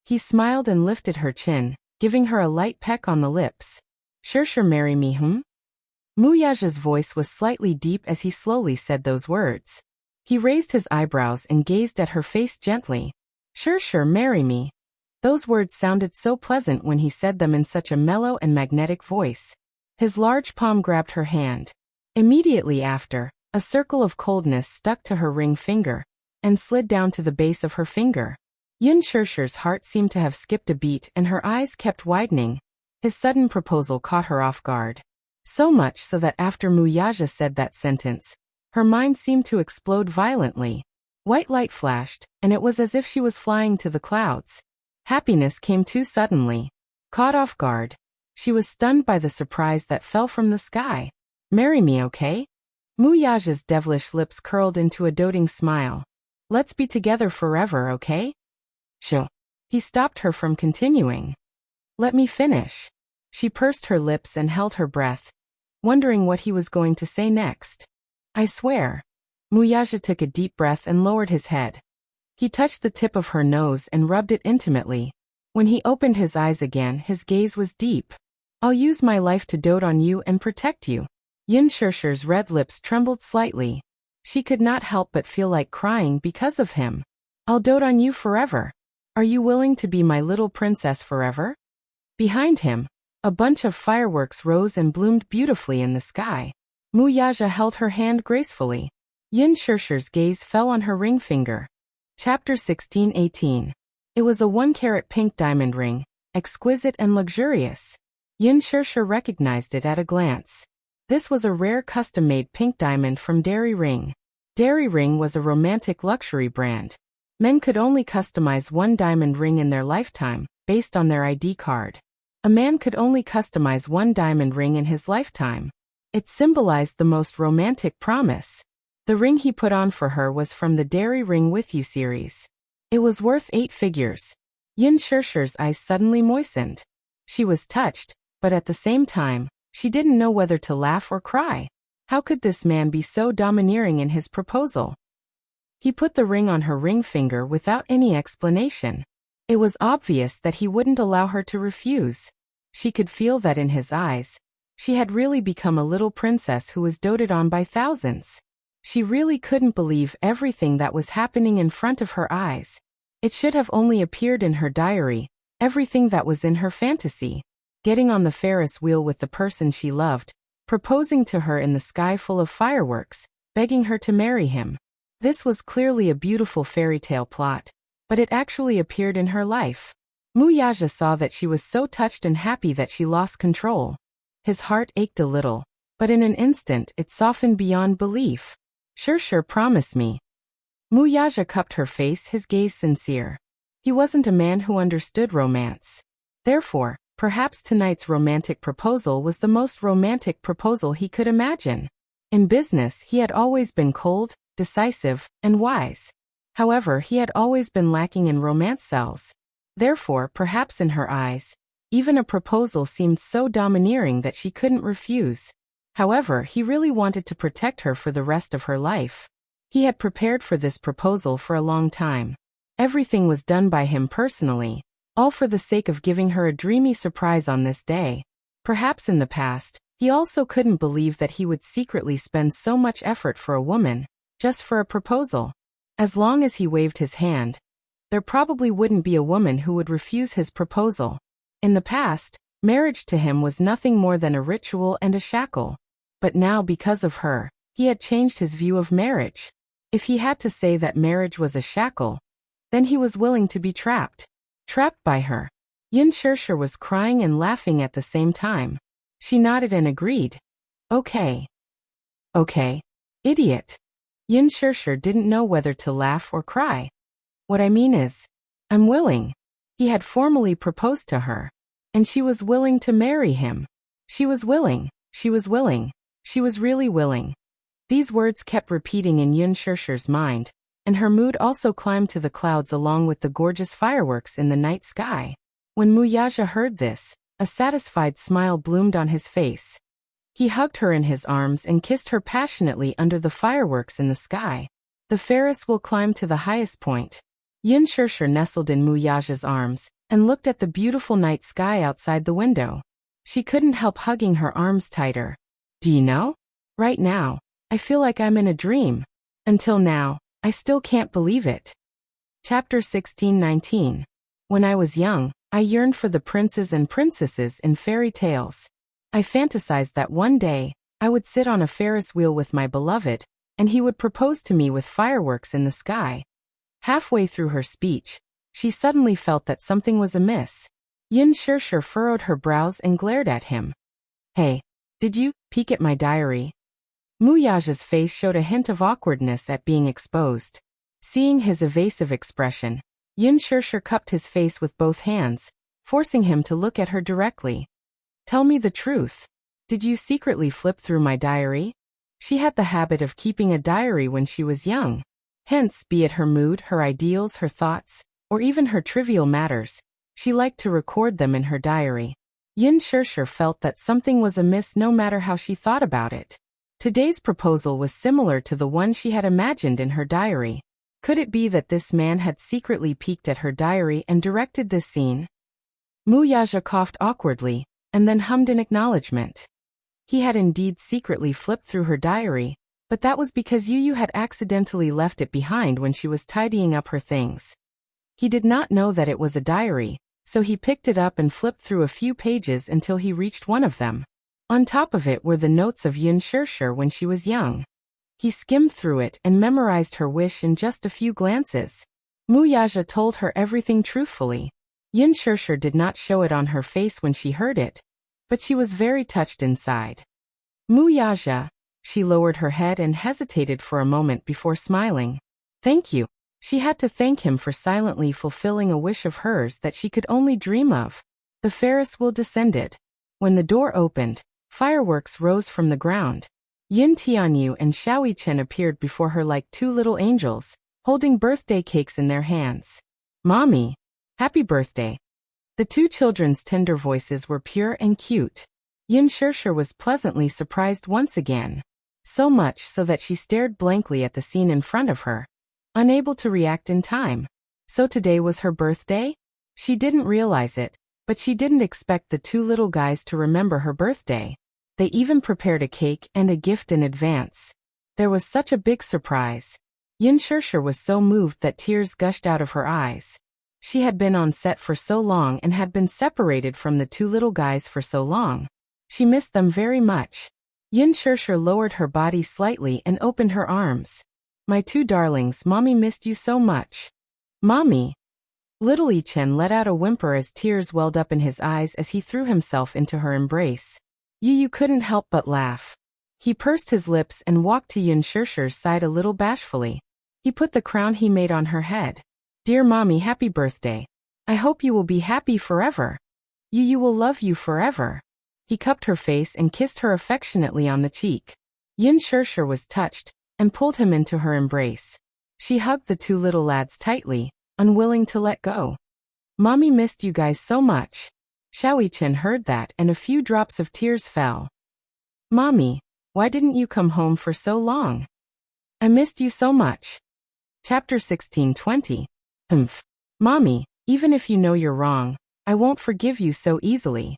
He smiled and lifted her chin, giving her a light peck on the lips. Shishir, marry me, hmm? Mu Yaja's voice was slightly deep as he slowly said those words. He raised his eyebrows and gazed at her face gently. Shishir, marry me. Those words sounded so pleasant when he said them in such a mellow and magnetic voice. His large palm grabbed her hand. Immediately after, a circle of coldness stuck to her ring finger and slid down to the base of her finger. Yin Shishir's heart seemed to have skipped a beat and her eyes kept widening. His sudden proposal caught her off guard. So much so that after Mu Yaja said that sentence, her mind seemed to explode violently. White light flashed, and it was as if she was flying to the clouds. Happiness came too suddenly. Caught off guard, she was stunned by the surprise that fell from the sky. Marry me, okay? Mu Yaja's devilish lips curled into a doting smile. Let's be together forever, okay? Sure. He stopped her from continuing. Let me finish. She pursed her lips and held her breath, wondering what he was going to say next. I swear. Mu Yaja took a deep breath and lowered his head. He touched the tip of her nose and rubbed it intimately. When he opened his eyes again, his gaze was deep. I'll use my life to dote on you and protect you. Yin Shishir's red lips trembled slightly. She could not help but feel like crying because of him. I'll dote on you forever. Are you willing to be my little princess forever? Behind him, a bunch of fireworks rose and bloomed beautifully in the sky. Mu Yaja held her hand gracefully. Yin Shishir's gaze fell on her ring finger. Chapter 16-18. It was a 1-carat pink diamond ring, exquisite and luxurious. Yin Shishir recognized it at a glance. This was a rare custom-made pink diamond from Dairy Ring. Dairy Ring was a romantic luxury brand. Men could only customize one diamond ring in their lifetime, based on their ID card. A man could only customize one diamond ring in his lifetime. It symbolized the most romantic promise. The ring he put on for her was from the Dairy Ring With You series. It was worth 8 figures. Yin Shishir's eyes suddenly moistened. She was touched, but at the same time, she didn't know whether to laugh or cry. How could this man be so domineering in his proposal? He put the ring on her ring finger without any explanation. It was obvious that he wouldn't allow her to refuse. She could feel that in his eyes. She had really become a little princess who was doted on by thousands. She really couldn't believe everything that was happening in front of her eyes. It should have only appeared in her diary, everything that was in her fantasy. Getting on the Ferris wheel with the person she loved, proposing to her in the sky full of fireworks, begging her to marry him. This was clearly a beautiful fairy tale plot, but it actually appeared in her life. Mu Yaja saw that she was so touched and happy that she lost control. His heart ached a little, but in an instant it softened beyond belief. Sure, promise me. Mu Yaja cupped her face, his gaze sincere. He wasn't a man who understood romance. Therefore, perhaps tonight's romantic proposal was the most romantic proposal he could imagine. In business, he had always been cold, decisive, and wise. However, he had always been lacking in romance cells. Therefore, perhaps in her eyes, even a proposal seemed so domineering that she couldn't refuse. However, he really wanted to protect her for the rest of her life. He had prepared for this proposal for a long time. Everything was done by him personally, all for the sake of giving her a dreamy surprise on this day. Perhaps in the past, he also couldn't believe that he would secretly spend so much effort for a woman, just for a proposal. As long as he waved his hand, there probably wouldn't be a woman who would refuse his proposal. In the past, marriage to him was nothing more than a ritual and a shackle. But now, because of her, he had changed his view of marriage. If he had to say that marriage was a shackle, then he was willing to be trapped. Trapped by her. Yin Shirshir was crying and laughing at the same time. She nodded and agreed. Okay. Okay. Idiot. Yin Shirshir didn't know whether to laugh or cry. What I mean is, I'm willing. He had formally proposed to her. And she was willing to marry him. She was willing. She was willing. She was really willing. These words kept repeating in Yin Shirshir's mind, and her mood also climbed to the clouds along with the gorgeous fireworks in the night sky. When Muyaja heard this, a satisfied smile bloomed on his face. He hugged her in his arms and kissed her passionately under the fireworks in the sky. The Ferris will climb to the highest point. Yin Shirshir nestled in Muyaja's arms and looked at the beautiful night sky outside the window. She couldn't help hugging her arms tighter. Do you know? Right now, I feel like I'm in a dream. Until now, I still can't believe it. Chapter 16-19. When I was young, I yearned for the princes and princesses in fairy tales. I fantasized that one day, I would sit on a Ferris wheel with my beloved, and he would propose to me with fireworks in the sky. Halfway through her speech, she suddenly felt that something was amiss. Yin Shirshir furrowed her brows and glared at him. Hey, did you peek at my diary? Muyaja's face showed a hint of awkwardness at being exposed. Seeing his evasive expression, Yin Shirshir cupped his face with both hands, forcing him to look at her directly. Tell me the truth. Did you secretly flip through my diary? She had the habit of keeping a diary when she was young. Hence, be it her mood, her ideals, her thoughts, or even her trivial matters, she liked to record them in her diary. Yin Shirshir felt that something was amiss no matter how she thought about it. Today's proposal was similar to the one she had imagined in her diary. Could it be that this man had secretly peeked at her diary and directed this scene? Muyaja coughed awkwardly, and then hummed in acknowledgement. He had indeed secretly flipped through her diary, but that was because Yu had accidentally left it behind when she was tidying up her things. He did not know that it was a diary, so he picked it up and flipped through a few pages until he reached one of them. On top of it were the notes of Yin Shirshir when she was young. He skimmed through it and memorized her wish in just a few glances. Muyaja told her everything truthfully. Yin Shirshir did not show it on her face when she heard it, but she was very touched inside. Muyaja, she lowered her head and hesitated for a moment before smiling. Thank you. She had to thank him for silently fulfilling a wish of hers that she could only dream of. The Ferris wheel descended. When the door opened, fireworks rose from the ground. Yin Tianyu and Xiao Chen appeared before her like two little angels, holding birthday cakes in their hands. Mommy, happy birthday. The two children's tender voices were pure and cute. Yin Shirshir was pleasantly surprised once again. So much so that she stared blankly at the scene in front of her, unable to react in time. So today was her birthday? She didn't realize it, but she didn't expect the two little guys to remember her birthday. They even prepared a cake and a gift in advance. There was such a big surprise. Yin Shirshir was so moved that tears gushed out of her eyes. She had been on set for so long and had been separated from the two little guys for so long. She missed them very much. Yin Shirshir lowered her body slightly and opened her arms. My two darlings, Mommy missed you so much. Mommy. Little Chen let out a whimper as tears welled up in his eyes as he threw himself into her embrace. Yu couldn't help but laugh. He pursed his lips and walked to Yin Shirshir's side a little bashfully. He put the crown he made on her head. Dear Mommy, happy birthday. I hope you will be happy forever. Yu will love you forever. He cupped her face and kissed her affectionately on the cheek. Yin Shirshir was touched and pulled him into her embrace. She hugged the two little lads tightly, unwilling to let go. Mommy missed you guys so much. Xiao Chen heard that and a few drops of tears fell. Mommy, why didn't you come home for so long? I missed you so much. Chapter 16-20. Mommy, even if you know you're wrong, I won't forgive you so easily.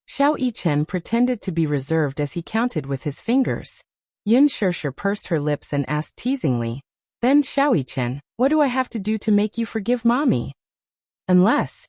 Xiao Chen pretended to be reserved as he counted with his fingers. Yin Shirshir pursed her lips and asked teasingly, Then Xiao Chen, what do I have to do to make you forgive Mommy? Unless.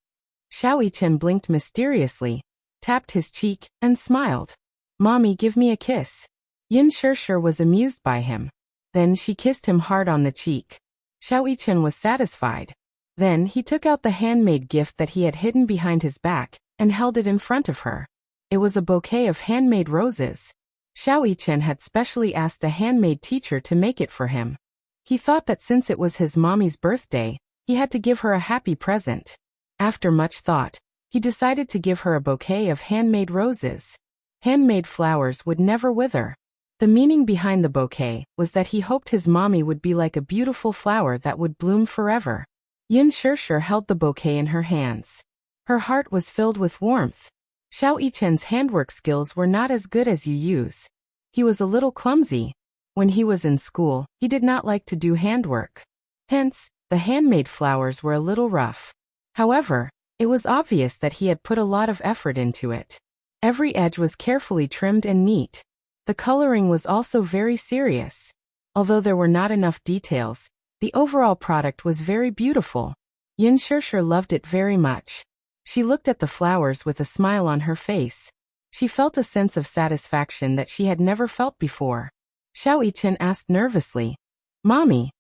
Xiao Chen blinked mysteriously, tapped his cheek, and smiled. Mommy, give me a kiss. Yin Shirshir was amused by him. Then she kissed him hard on the cheek. Xiao Chen was satisfied. Then he took out the handmade gift that he had hidden behind his back and held it in front of her. It was a bouquet of handmade roses. Xiao Yichen had specially asked a handmade teacher to make it for him. He thought that since it was his mommy's birthday, he had to give her a happy present. After much thought, he decided to give her a bouquet of handmade roses. Handmade flowers would never wither. The meaning behind the bouquet was that he hoped his mommy would be like a beautiful flower that would bloom forever. Yin Shishir held the bouquet in her hands. Her heart was filled with warmth. Xiao Yichen's handwork skills were not as good as Yu Yu's. He was a little clumsy. When he was in school, he did not like to do handwork. Hence, the handmade flowers were a little rough. However, it was obvious that he had put a lot of effort into it. Every edge was carefully trimmed and neat. The coloring was also very serious. Although there were not enough details, the overall product was very beautiful. Yin Shishir loved it very much. She looked at the flowers with a smile on her face. She felt a sense of satisfaction that she had never felt before. Xiao Yichen asked nervously, Mommy,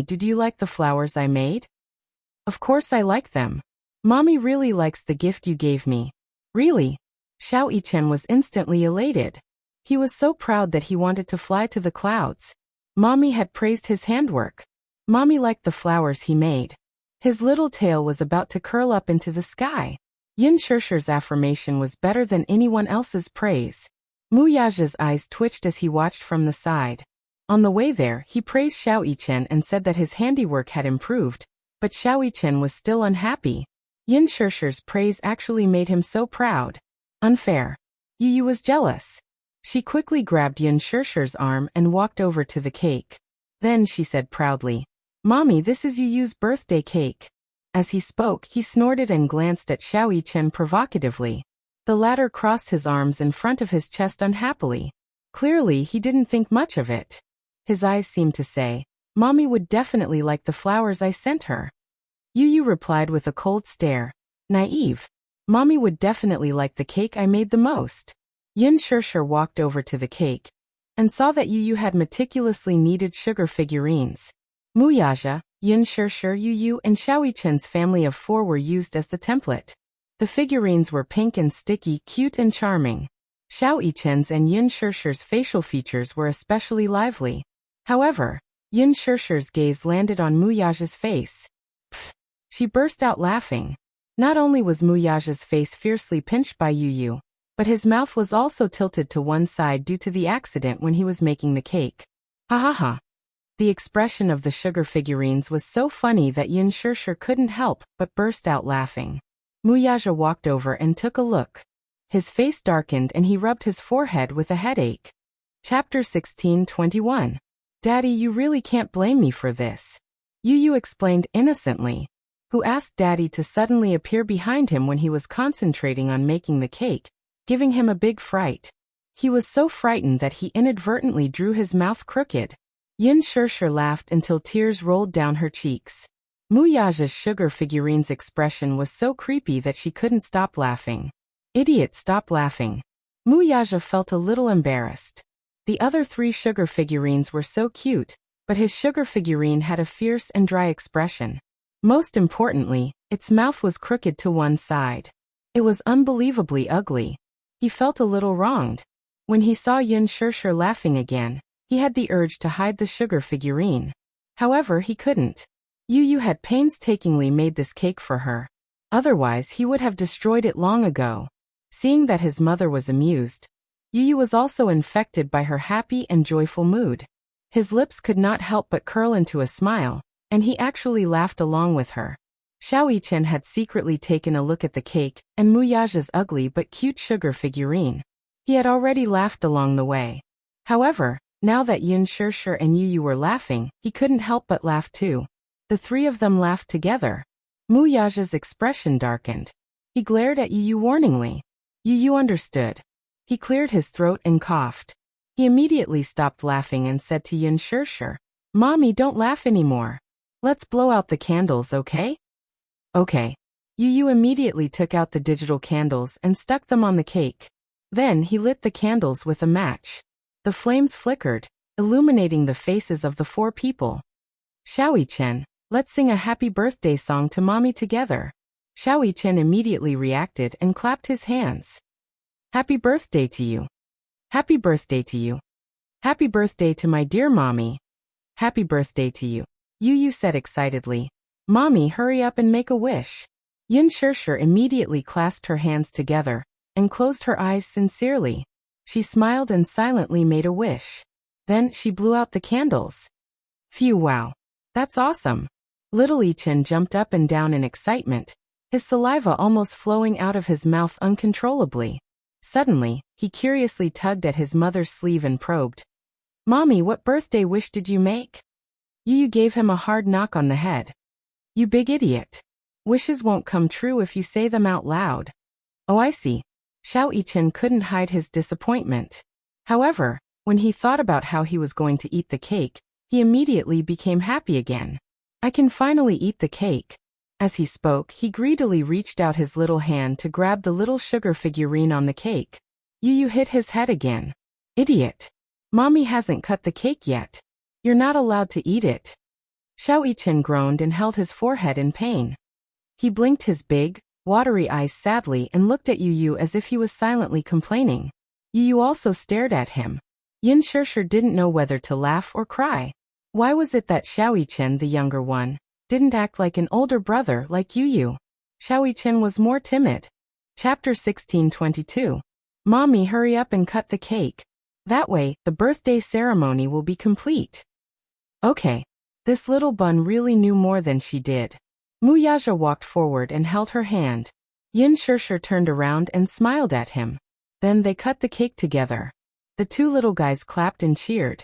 did you like the flowers I made? Of course I like them. Mommy really likes the gift you gave me. Really? Xiao Yichen was instantly elated. He was so proud that he wanted to fly to the clouds. Mommy had praised his handwork. Mommy liked the flowers he made. His little tail was about to curl up into the sky. Yin Shishir's affirmation was better than anyone else's praise. Mu Yaja's eyes twitched as he watched from the side. On the way there, he praised Xiao Yichen and said that his handiwork had improved, but Xiao Yichen was still unhappy. Yin Shishir's praise actually made him so proud. Unfair. Yu Yu was jealous. She quickly grabbed Yin Shishir's arm and walked over to the cake. Then she said proudly, Mommy, this is Yu Yu's birthday cake. As he spoke, he snorted and glanced at Xiao Yichen provocatively. The latter crossed his arms in front of his chest unhappily. Clearly, he didn't think much of it. His eyes seemed to say, Mommy would definitely like the flowers I sent her. Yu Yu replied with a cold stare. Naive. Mommy would definitely like the cake I made the most. Yin Shishir walked over to the cake and saw that Yu Yu had meticulously kneaded sugar figurines. Mu Yaja, Yin Shishir, Yu Yu, and Xiao Yichen's family of 4 were used as the template. The figurines were pink and sticky, cute and charming. Xiao Yichen's and Yin Shishir's facial features were especially lively. However, Yin Shishir's gaze landed on Mu Yaja's face. Pfft! She burst out laughing. Not only was Mu Yaja's face fiercely pinched by Yu Yu, but his mouth was also tilted to one side due to the accident when he was making the cake. Ha ha ha. The expression of the sugar figurines was so funny that Yin Shishir couldn't help but burst out laughing. Mu Yaja walked over and took a look. His face darkened and he rubbed his forehead with a headache. Chapter 16:21. Daddy, you really can't blame me for this. Yu Yu explained innocently, who asked Daddy to suddenly appear behind him when he was concentrating on making the cake, giving him a big fright. He was so frightened that he inadvertently drew his mouth crooked. Yin Shishir laughed until tears rolled down her cheeks. Mu Yaja's sugar figurine's expression was so creepy that she couldn't stop laughing. Idiot, stop laughing. Mu Yaja felt a little embarrassed. The other 3 sugar figurines were so cute, but his sugar figurine had a fierce and dry expression. Most importantly, its mouth was crooked to one side. It was unbelievably ugly. He felt a little wronged. When he saw Yin Shishir laughing again, he had the urge to hide the sugar figurine. However, he couldn't. Yu Yu had painstakingly made this cake for her. Otherwise, he would have destroyed it long ago. Seeing that his mother was amused, Yu Yu was also infected by her happy and joyful mood. His lips could not help but curl into a smile, and he actually laughed along with her. Xiao Yichen had secretly taken a look at the cake and Mu Yaja's ugly but cute sugar figurine. He had already laughed along the way. However, now that Yin Shishir and Yu Yu were laughing, he couldn't help but laugh too. The 3 of them laughed together. Mu Yaja's expression darkened. He glared at Yu Yu warningly. Yu Yu understood. He cleared his throat and coughed. He immediately stopped laughing and said to Yin Shishir, Mommy, don't laugh anymore. Let's blow out the candles, okay? Okay. Yu Yu immediately took out the digital candles and stuck them on the cake. Then he lit the candles with a match. The flames flickered, illuminating the faces of the 4 people. Xiao Yichen, Let's sing a happy birthday song to mommy together. Xiao Yichen immediately reacted and clapped his hands. Happy birthday to you. Happy birthday to you. Happy birthday to my dear mommy. Happy birthday to you. Yu said excitedly. Mommy, hurry up and make a wish. Yin Shishir immediately clasped her hands together and closed her eyes sincerely. She smiled and silently made a wish. Then she blew out the candles. Phew, wow. That's awesome. Little Yichen jumped up and down in excitement, his saliva almost flowing out of his mouth uncontrollably. Suddenly, he curiously tugged at his mother's sleeve and probed. Mommy, what birthday wish did you make? Yu gave him a hard knock on the head. You big idiot. Wishes won't come true if you say them out loud. Oh, I see. Xiao Yichen couldn't hide his disappointment. However, when he thought about how he was going to eat the cake, he immediately became happy again. I can finally eat the cake. As he spoke, he greedily reached out his little hand to grab the little sugar figurine on the cake. Yu hit his head again. Idiot. Mommy hasn't cut the cake yet. You're not allowed to eat it. Xiao Yichen groaned and held his forehead in pain. He blinked his big, watery eyes sadly and looked at Yu as if he was silently complaining. Yu also stared at him. Yin Shishir didn't know whether to laugh or cry. Why was it that Xiao Yichen, the younger one, didn't act like an older brother like Yu? Xiao Yichen was more timid. Chapter 1622. Mommy, hurry up and cut the cake. That way, the birthday ceremony will be complete. Okay. This little bun really knew more than she did. Wuxia walked forward and held her hand. Yin Shishir turned around and smiled at him. Then they cut the cake together. The two little guys clapped and cheered.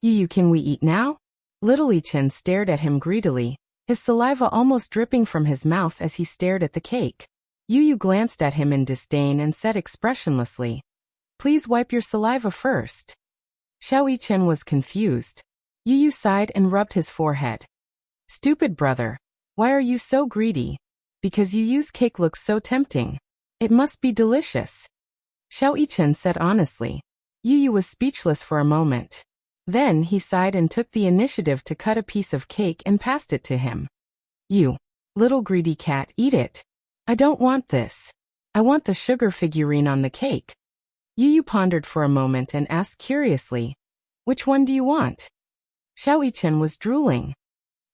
Yu, can we eat now? Little Yichen stared at him greedily, his saliva almost dripping from his mouth as he stared at the cake. Yu glanced at him in disdain and said expressionlessly, Please wipe your saliva first. Xiao Yichen was confused. Yu sighed and rubbed his forehead. Stupid brother. Why are you so greedy? Because Yu's cake looks so tempting. It must be delicious. Xiao Yichen said honestly. Yu was speechless for a moment. Then he sighed and took the initiative to cut a piece of cake and passed it to him. You, little greedy cat, eat it. I don't want this. I want the sugar figurine on the cake. Yu pondered for a moment and asked curiously, Which one do you want? Xiao Yichen was drooling.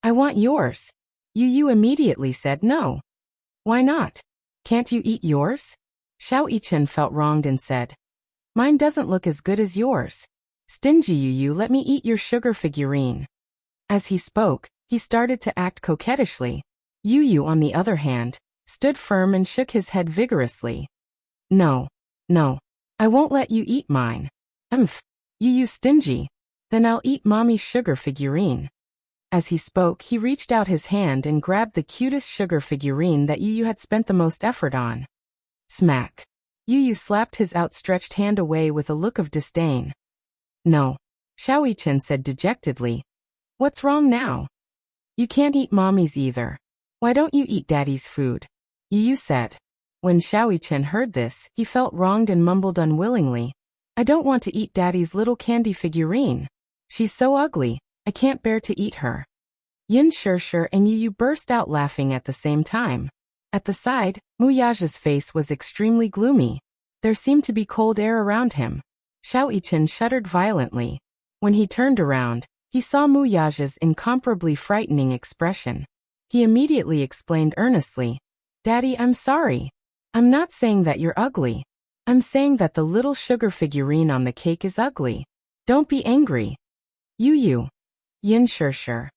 I want yours. Yu immediately said no. Why not? Can't you eat yours? Xiao Yichen felt wronged and said, Mine doesn't look as good as yours. Stingy Yu, let me eat your sugar figurine. As he spoke, he started to act coquettishly. Yu, on the other hand, stood firm and shook his head vigorously. No. I won't let you eat mine. Yu stingy. Then I'll eat mommy's sugar figurine. As he spoke, he reached out his hand and grabbed the cutest sugar figurine that Yu had spent the most effort on. Smack. Yu slapped his outstretched hand away with a look of disdain. No. Xiao Yichen said dejectedly. What's wrong now? You can't eat mommy's either. Why don't you eat daddy's food? Yu said. When Xiao Yichen heard this, he felt wronged and mumbled unwillingly. I don't want to eat daddy's little candy figurine. She's so ugly, I can't bear to eat her. Yin Shishir and Yu burst out laughing at the same time. At the side, Wuxia's face was extremely gloomy. There seemed to be cold air around him. Xiao Yichen shuddered violently. When he turned around, he saw Wuxia's incomparably frightening expression. He immediately explained earnestly, Daddy, I'm sorry. I'm not saying that you're ugly. I'm saying that the little sugar figurine on the cake is ugly. Don't be angry. Yu. Yin Shishir.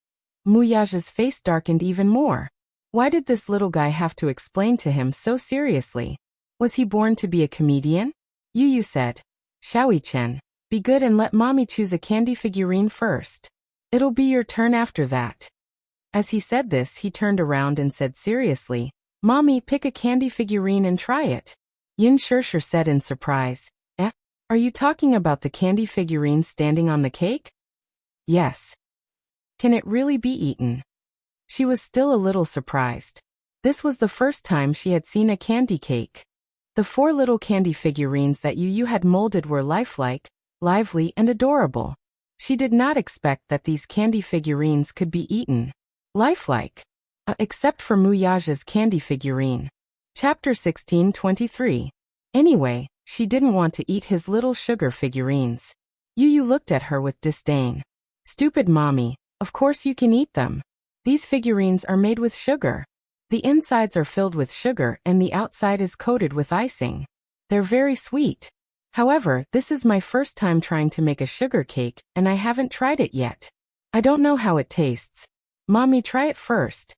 Wuxia's face darkened even more. Why did this little guy have to explain to him so seriously? Was he born to be a comedian? Yu said, Xiao Yichen, be good and let mommy choose a candy figurine first. It'll be your turn after that. As he said this, he turned around and said seriously, Mommy, pick a candy figurine and try it. Yin Shishir said in surprise, Are you talking about the candy figurine standing on the cake? Yes. Can it really be eaten? She was still a little surprised. This was the first time she had seen a candy cake. The 4 little candy figurines that Yu had molded were lifelike, lively and adorable. She did not expect that these candy figurines could be eaten. lifelike. Except for Muyaja's candy figurine. Chapter 16:23. Anyway, she didn't want to eat his little sugar figurines. Yu Yu looked at her with disdain. Stupid mommy, of course you can eat them. These figurines are made with sugar. The insides are filled with sugar and the outside is coated with icing. They're very sweet. However, this is my first time trying to make a sugar cake and I haven't tried it yet. I don't know how it tastes. Mommy, try it first.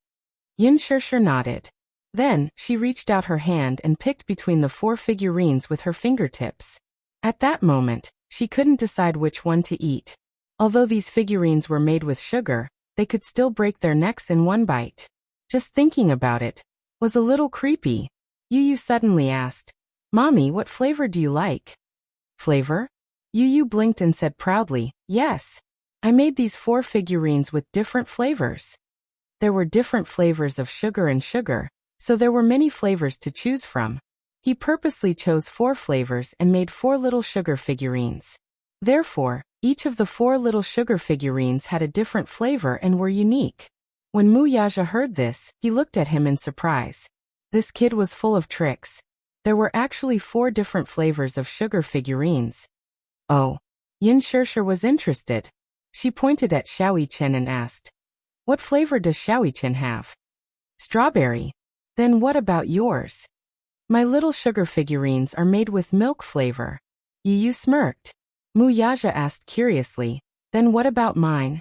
Yinshirsher nodded. Then, she reached out her hand and picked between the 4 figurines with her fingertips. At that moment, she couldn't decide which one to eat. Although these figurines were made with sugar, they could still break their necks in one bite. Just thinking about it was a little creepy. Yu Yu suddenly asked, Mommy, what flavor do you like? Flavor? Yu Yu blinked and said proudly, yes. I made these 4 figurines with different flavors. There were different flavors of sugar and sugar, so there were many flavors to choose from. He purposely chose 4 flavors and made 4 little sugar figurines. Therefore, each of the 4 little sugar figurines had a different flavor and were unique. When Muyaja heard this, he looked at him in surprise. This kid was full of tricks. There were actually 4 different flavors of sugar figurines. Oh. Yinshirsher was interested. She pointed at Xiaoyi-chen and asked, What flavor does Xiaoyi-chen have? Strawberry. Then what about yours? My little sugar figurines are made with milk flavor. Yu Yu smirked. Muyaja asked curiously, Then what about mine?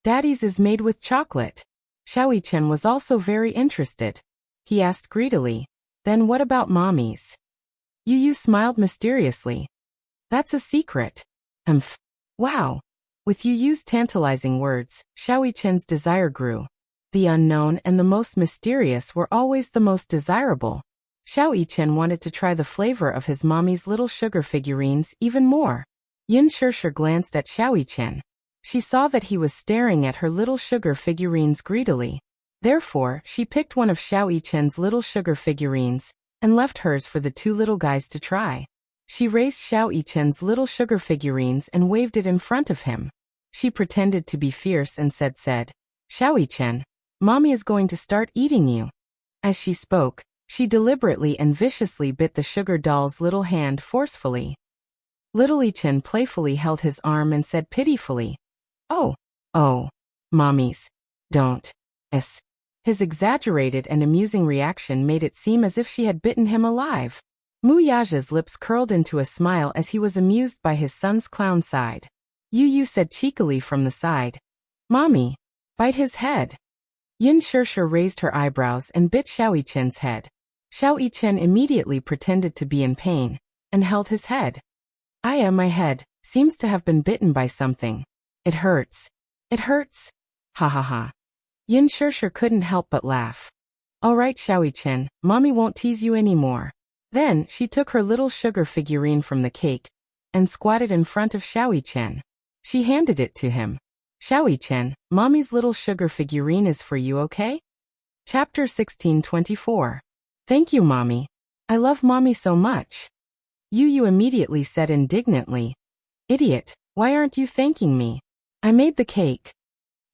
Daddy's is made with chocolate. Xiaoyi-chen was also very interested. He asked greedily, Then what about Mommy's? Yu Yu smiled mysteriously. That's a secret. Wow. With Yu Yu's tantalizing words, Xiaoyi-chen's desire grew. The unknown and the most mysterious were always the most desirable. Xiaoyi-chen wanted to try the flavor of his mommy's little sugar figurines even more. Yinshirsher glanced at Xiaoyi-chen. She saw that he was staring at her little sugar figurines greedily. Therefore, she picked one of Xiaoyi-chen's little sugar figurines and left hers for the 2 little guys to try. She raised Xiaoyi-chen's little sugar figurines and waved it in front of him. She pretended to be fierce and said, Xiaoyi-chen, Mommy is going to start eating you. As she spoke, she deliberately and viciously bit the sugar doll's little hand forcefully. Little Yi-chen playfully held his arm and said pitifully, Oh, Mommies, don't. His exaggerated and amusing reaction made it seem as if she had bitten him alive. Muyaja's lips curled into a smile as he was amused by his son's clown side. Yu Yu said cheekily from the side, Mommy, bite his head. Yinshirsher raised her eyebrows and bit Xiaoyi-chen's head. Xiaoyi-chen immediately pretended to be in pain and held his head. My head seems to have been bitten by something. It hurts. It hurts. Ha ha ha. Yinshirsher couldn't help but laugh. All right, Xiaoyi-chen, Mommy won't tease you anymore. Then, she took her little sugar figurine from the cake and squatted in front of Xiaoyi-chen. She handed it to him. Xiaoyi-chen, Mommy's little sugar figurine is for you, okay? Chapter 16:24. Thank you, Mommy. I love Mommy so much. Yu Yu immediately said indignantly, Idiot, why aren't you thanking me? I made the cake.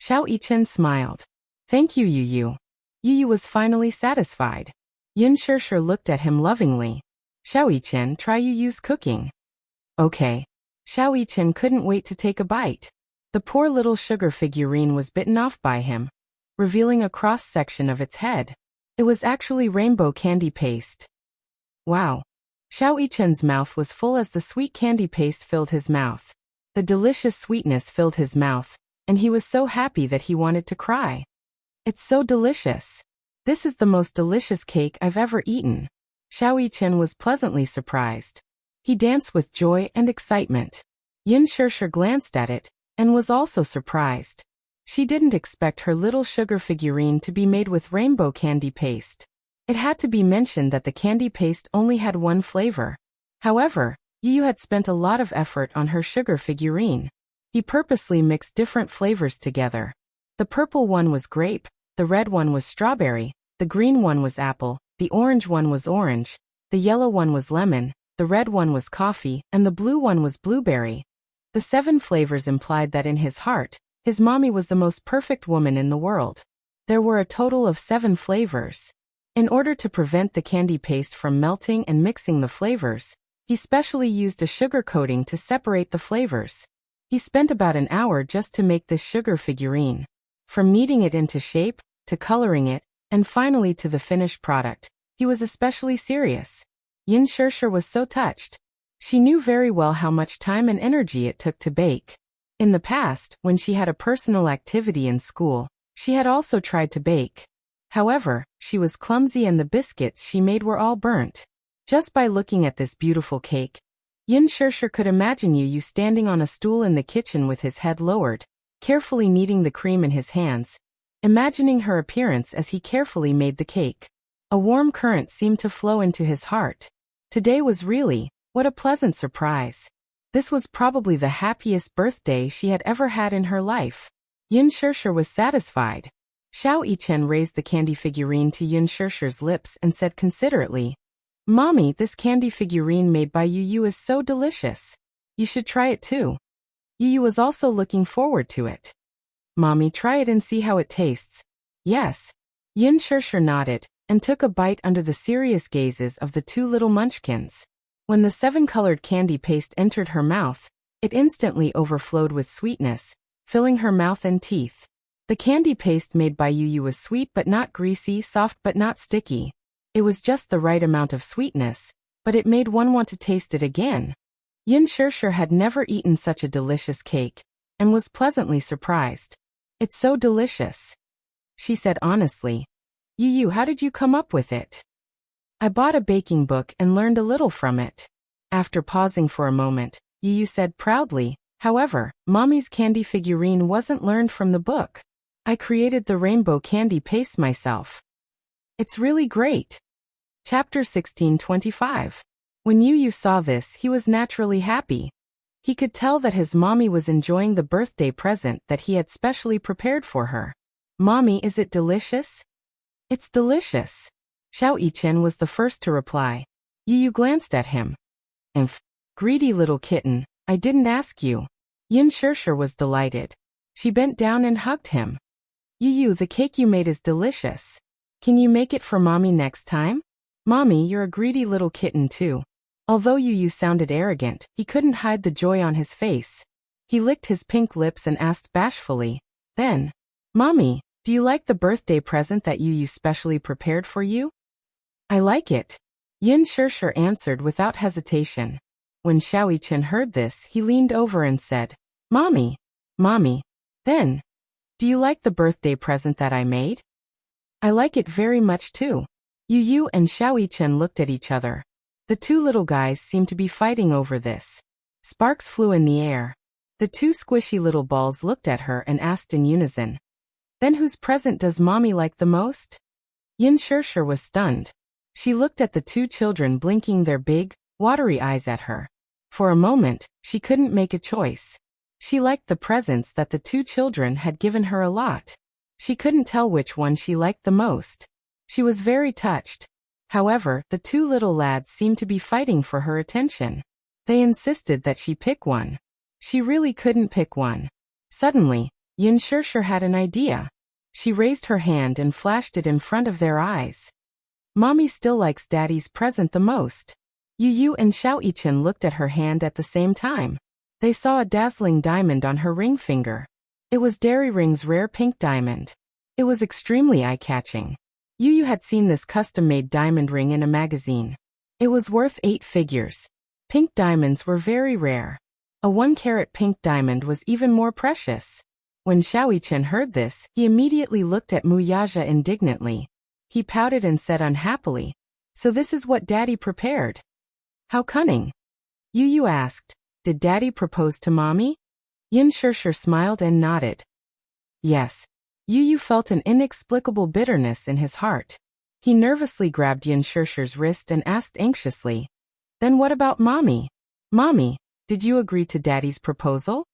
Xiaoyi-chen smiled. Thank you, Yu Yu. Yu Yu was finally satisfied. Yinshirsher looked at him lovingly. Xiaoyi-chen, try Yu Yu's cooking. Okay. Xiaoyi-chen couldn't wait to take a bite. The poor little sugar figurine was bitten off by him, revealing a cross-section of its head. It was actually rainbow candy paste. Wow. Xiaoyi-chen's mouth was full as the sweet candy paste filled his mouth. The delicious sweetness filled his mouth, and he was so happy that he wanted to cry. It's so delicious. This is the most delicious cake I've ever eaten. Xiaoyi-chen was pleasantly surprised. He danced with joy and excitement. Yinshirsher glanced at it and was also surprised. She didn't expect her little sugar figurine to be made with rainbow candy paste. It had to be mentioned that the candy paste only had one flavor. However, Yu Yu had spent a lot of effort on her sugar figurine. He purposely mixed different flavors together. The purple one was grape, the red one was strawberry, the green one was apple, the orange one was orange, the yellow one was lemon, the red one was coffee, and the blue one was blueberry. The 7 flavors implied that in his heart, his mommy was the most perfect woman in the world. There were a total of 7 flavors. In order to prevent the candy paste from melting and mixing the flavors, he specially used a sugar coating to separate the flavors. He spent about an hour just to make this sugar figurine. From kneading it into shape, to coloring it, and finally to the finished product, he was especially serious. Yin Shirshir was so touched. She knew very well how much time and energy it took to bake. In the past, when she had a personal activity in school, she had also tried to bake. However, she was clumsy and the biscuits she made were all burnt. Just by looking at this beautiful cake, Yin Shirshir could imagine Yu standing on a stool in the kitchen with his head lowered, carefully kneading the cream in his hands, imagining her appearance as he carefully made the cake. A warm current seemed to flow into his heart. Today was really, what a pleasant surprise. This was probably the happiest birthday she had ever had in her life. Yin Shirshir was satisfied. Xiao Yichen raised the candy figurine to Yin Shirshir's lips and said considerately, "Mommy, this candy figurine made by Yu is so delicious. You should try it too." Yu was also looking forward to it. "Mommy, try it and see how it tastes." "Yes." Yin Shirshir nodded and took a bite under the serious gazes of the 2 little munchkins. When the 7-colored candy paste entered her mouth, it instantly overflowed with sweetness, filling her mouth and teeth. The candy paste made by Yu was sweet but not greasy, soft but not sticky. It was just the right amount of sweetness, but it made one want to taste it again. Yin Shirshir had never eaten such a delicious cake, and was pleasantly surprised. "It's so delicious," she said honestly. "Yu, how did you come up with it?" "I bought a baking book and learned a little from it." After pausing for a moment, Yu said proudly, "However, Mommy's candy figurine wasn't learned from the book. I created the rainbow candy paste myself. It's really great." Chapter 16:25. When Yu saw this, he was naturally happy. He could tell that his mommy was enjoying the birthday present that he had specially prepared for her. "Mommy, is it delicious?" "It's delicious." Xiao Yichen was the first to reply. Yu glanced at him. "Imph, greedy little kitten, I didn't ask you." Yin Shirshir was delighted. She bent down and hugged him. "Yu, the cake you made is delicious. Can you make it for Mommy next time?" "Mommy, you're a greedy little kitten too." Although Yu sounded arrogant, he couldn't hide the joy on his face. He licked his pink lips and asked bashfully, then, "Mommy, do you like the birthday present that Yu specially prepared for you?" "I like it," Yin Shirshir answered without hesitation. When Xiao Yichen heard this, he leaned over and said, Mommy, then, do you like the birthday present that I made?" "I like it very much too." Yu and Xiao Yichen looked at each other. The 2 little guys seemed to be fighting over this. Sparks flew in the air. The 2 squishy little balls looked at her and asked in unison, "Then whose present does Mommy like the most?" Yin Shirshir was stunned. She looked at the 2 children blinking their big, watery eyes at her. For a moment, she couldn't make a choice. She liked the presents that the 2 children had given her a lot. She couldn't tell which one she liked the most. She was very touched. However, the 2 little lads seemed to be fighting for her attention. They insisted that she pick one. She really couldn't pick one. Suddenly, Yin Shirshir had an idea. She raised her hand and flashed it in front of their eyes. "Mommy still likes Daddy's present the most." Yu and Xiao Yichen looked at her hand at the same time. They saw a dazzling diamond on her ring finger. It was Dairy Ring's rare pink diamond. It was extremely eye-catching. Yu had seen this custom-made diamond ring in a magazine. It was worth 8 figures. Pink diamonds were very rare. A 1-carat pink diamond was even more precious. When Xiao Yichen heard this, he immediately looked at Mu Yaja indignantly. He pouted and said unhappily, "So this is what Daddy prepared? How cunning." Yu asked, "Did Daddy propose to Mommy?" Yin Shirshir smiled and nodded. Yes. Yu felt an inexplicable bitterness in his heart. He nervously grabbed Yin Shirshir's wrist and asked anxiously, "Then what about Mommy? Mommy, did you agree to Daddy's proposal?"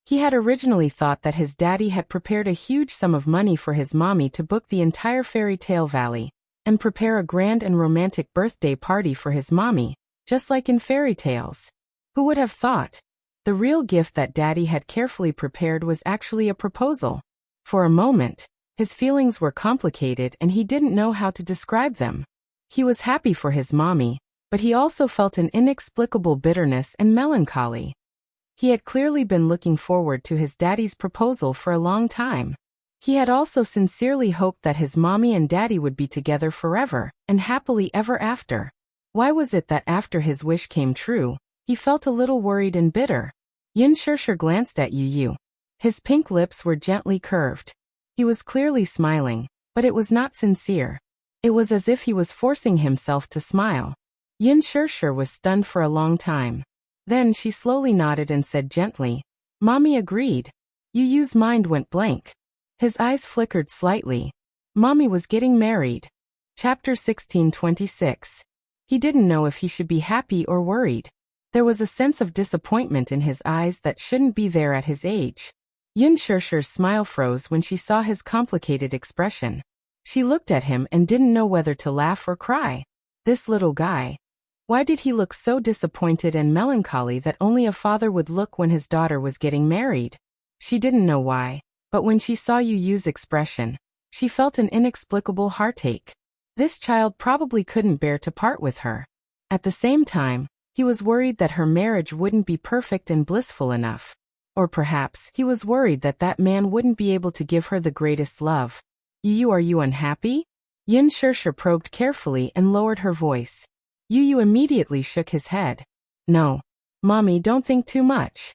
He had originally thought that his daddy had prepared a huge sum of money for his mommy to book the entire fairy tale valley and prepare a grand and romantic birthday party for his mommy, just like in fairy tales. Who would have thought? The real gift that Daddy had carefully prepared was actually a proposal. For a moment, His feelings were complicated and he didn't know how to describe them. He was happy for his mommy, but he also felt an inexplicable bitterness and melancholy. He had clearly been looking forward to his daddy's proposal for a long time. He had also sincerely hoped that his mommy and daddy would be together forever and happily ever after. Why was it that after his wish came true, he felt a little worried and bitter? Yin Shirshir glanced at Yu Yu. His pink lips were gently curved. He was clearly smiling, but it was not sincere. It was as if he was forcing himself to smile. Yin Shirshir was stunned for a long time. Then she slowly nodded and said gently, "Mommy agreed." Yu Yu's mind went blank. His eyes flickered slightly. Mommy was getting married. Chapter 16:26. He didn't know if he should be happy or worried. There was a sense of disappointment in his eyes that shouldn't be there at his age. Yin Shirshir's smile froze when she saw his complicated expression. She looked at him and didn't know whether to laugh or cry. This little guy. Why did he look so disappointed and melancholy that only a father would look when his daughter was getting married? She didn't know why, but when she saw Yu Yu's expression, she felt an inexplicable heartache. This child probably couldn't bear to part with her. At the same time, he was worried that her marriage wouldn't be perfect and blissful enough. Or perhaps he was worried that that man wouldn't be able to give her the greatest love. Yu Yu, are you unhappy? Yin Shirshir probed carefully and lowered her voice. Yu Yu immediately shook his head. No. Mommy, don't think too much.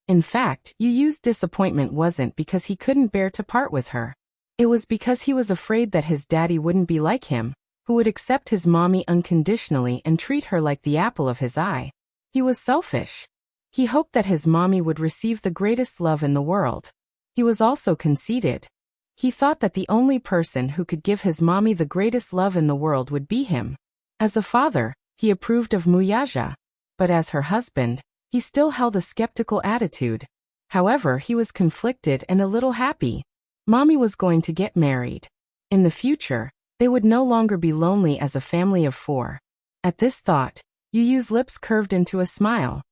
In fact, Yu Yu's disappointment wasn't because he couldn't bear to part with her. It was because he was afraid that his daddy wouldn't be like him, who would accept his mommy unconditionally and treat her like the apple of his eye. He was selfish. He hoped that his mommy would receive the greatest love in the world. He was also conceited. He thought that the only person who could give his mommy the greatest love in the world would be him. As a father, he approved of Wuxia, but as her husband, he still held a skeptical attitude. However, he was conflicted and a little happy. Mommy was going to get married. In the future, they would no longer be lonely as a family of 4. At this thought, Yu Yu's lips curved into a smile.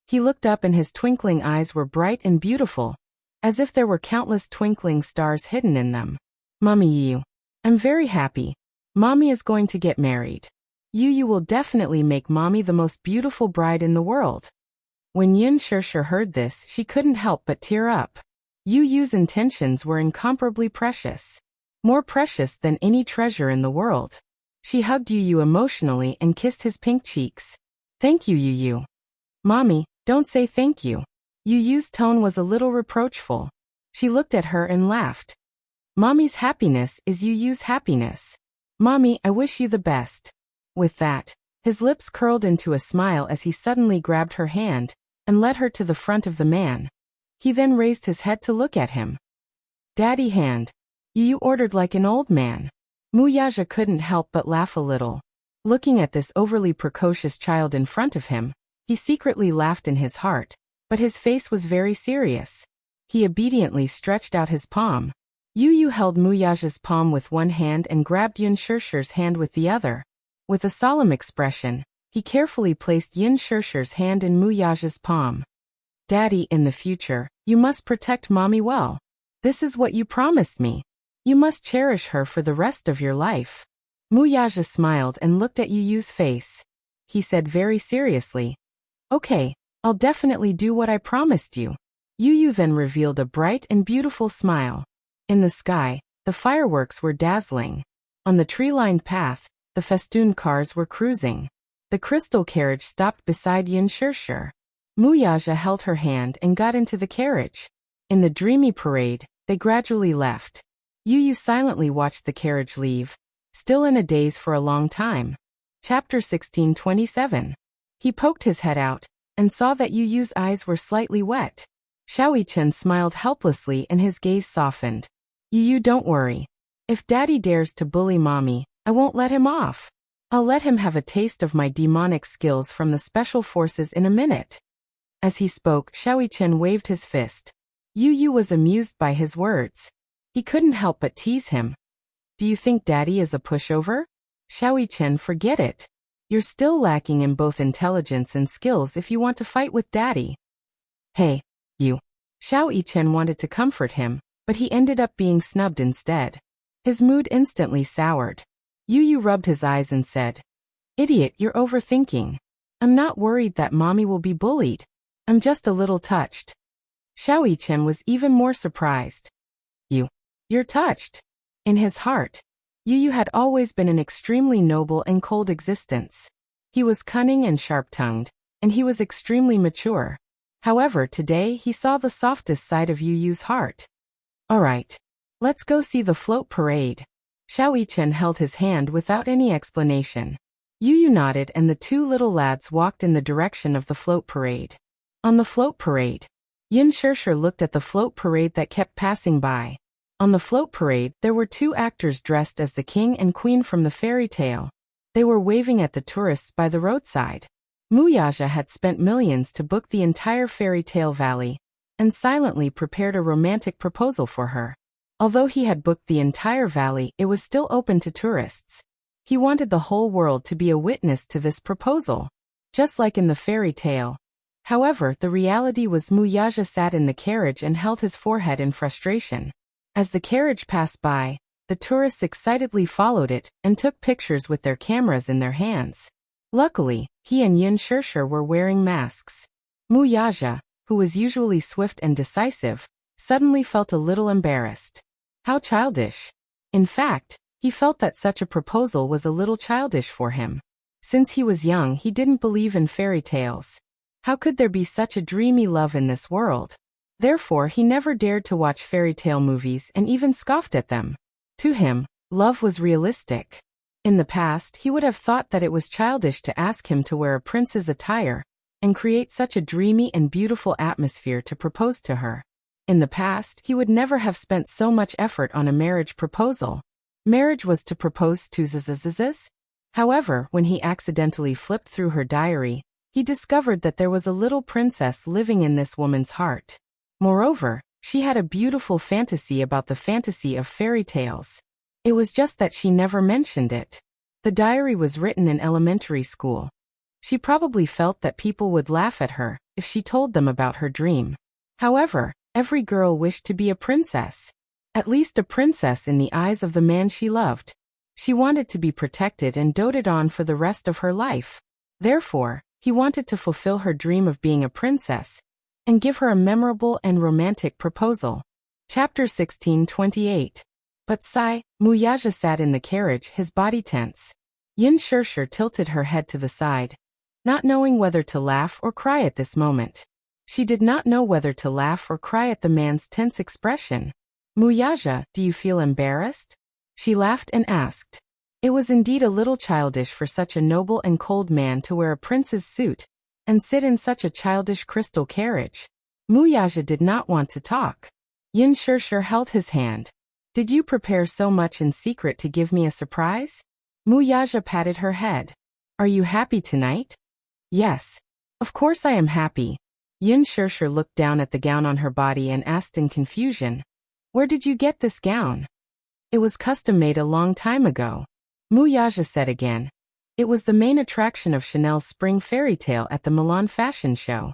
He looked up and his twinkling eyes were bright and beautiful, as if there were countless twinkling stars hidden in them. Mommy Yu, I'm very happy. Mommy is going to get married. Yu Yu will definitely make Mommy the most beautiful bride in the world. When Yin Shirshir heard this, she couldn't help but tear up. Yu Yu's intentions were incomparably precious. More precious than any treasure in the world. She hugged Yu Yu emotionally and kissed his pink cheeks. Thank you, Yu Yu. Mommy, don't say thank you. Yu Yu's tone was a little reproachful. She looked at her and laughed. Mommy's happiness is Yu Yu's happiness. Mommy, I wish you the best. With that, his lips curled into a smile as he suddenly grabbed her hand and led her to the front of the man. He then raised his head to look at him. Daddy hand. Yu Yu ordered like an old man. Wuxia couldn't help but laugh a little. Looking at this overly precocious child in front of him, he secretly laughed in his heart, but his face was very serious. He obediently stretched out his palm. Yu Yu held Wuxia's palm with one hand and grabbed Yin Shirshir's hand with the other. With a solemn expression, he carefully placed Yin Shirshir's hand in Wuxia's palm. Daddy, in the future, you must protect Mommy well. This is what you promised me. You must cherish her for the rest of your life. Wuxia smiled and looked at Yu Yu's face. He said very seriously, Okay, I'll definitely do what I promised you. Yu Yu then revealed a bright and beautiful smile. In the sky, the fireworks were dazzling. On the tree-lined path, the festooned cars were cruising. The crystal carriage stopped beside Yin Shirshir. Wuxia held her hand and got into the carriage. In the dreamy parade, they gradually left. Yu Yu silently watched the carriage leave, still in a daze for a long time. Chapter 16:27. He poked his head out and saw that Yu Yu's eyes were slightly wet. Xiaoyichen smiled helplessly and his gaze softened. Yu Yu, don't worry. If Daddy dares to bully Mommy, I won't let him off. I'll let him have a taste of my demonic skills from the special forces in a minute. As he spoke, Xiaoyichen waved his fist. Yu Yu was amused by his words. He couldn't help but tease him. Do you think Daddy is a pushover? Xiaoyichen, forget it. You're still lacking in both intelligence and skills if you want to fight with Daddy. Hey, you. Xiaoyichen wanted to comfort him, but he ended up being snubbed instead. His mood instantly soured. Yu rubbed his eyes and said, "Idiot, you're overthinking. I'm not worried that mommy will be bullied. I'm just a little touched." Xiao Chen was even more surprised. You're touched. In his heart, Yu had always been an extremely noble and cold existence. He was cunning and sharp-tongued, and he was extremely mature. However, today he saw the softest side of Yu's heart. "Alright. Let's go see the float parade." Xiao Chen held his hand without any explanation. Yu nodded and the two little lads walked in the direction of the float parade. On the float parade, Yin Shishir looked at the float parade that kept passing by. On the float parade, there were two actors dressed as the king and queen from the fairy tale. They were waving at the tourists by the roadside. Wuxia had spent millions to book the entire fairy tale valley, and silently prepared a romantic proposal for her. Although he had booked the entire valley, it was still open to tourists. He wanted the whole world to be a witness to this proposal, just like in the fairy tale. However, the reality was Wuxia sat in the carriage and held his forehead in frustration. As the carriage passed by, the tourists excitedly followed it and took pictures with their cameras in their hands. Luckily, he and Yin Shishir were wearing masks. Wuxia, who was usually swift and decisive, suddenly felt a little embarrassed. How childish. In fact, he felt that such a proposal was a little childish for him. Since he was young, he didn't believe in fairy tales. How could there be such a dreamy love in this world? Therefore, he never dared to watch fairy tale movies and even scoffed at them. To him, love was realistic. In the past, he would have thought that it was childish to ask him to wear a prince's attire and create such a dreamy and beautiful atmosphere to propose to her. In the past, he would never have spent so much effort on a marriage proposal. Marriage was to propose to zzz. However, when he accidentally flipped through her diary, he discovered that there was a little princess living in this woman's heart. Moreover, she had a beautiful fantasy about the fantasy of fairy tales. It was just that she never mentioned it. The diary was written in elementary school. She probably felt that people would laugh at her if she told them about her dream. However, every girl wished to be a princess. At least a princess in the eyes of the man she loved. She wanted to be protected and doted on for the rest of her life. Therefore, he wanted to fulfill her dream of being a princess and give her a memorable and romantic proposal. Chapter 16:28. But Wuxia sat in the carriage, his body tense. Yin Shishir tilted her head to the side, not knowing whether to laugh or cry at this moment. She did not know whether to laugh or cry at the man's tense expression. "Wuxia, do you feel embarrassed?" She laughed and asked. It was indeed a little childish for such a noble and cold man to wear a prince's suit and sit in such a childish crystal carriage. Wuxia did not want to talk. Yin Shishir held his hand. "Did you prepare so much in secret to give me a surprise?" Wuxia patted her head. "Are you happy tonight?" "Yes. Of course I am happy." Yin Shishir looked down at the gown on her body and asked in confusion, "Where did you get this gown?" "It was custom-made a long time ago," Wuxia said again. It was the main attraction of Chanel's spring fairy tale at the Milan fashion show.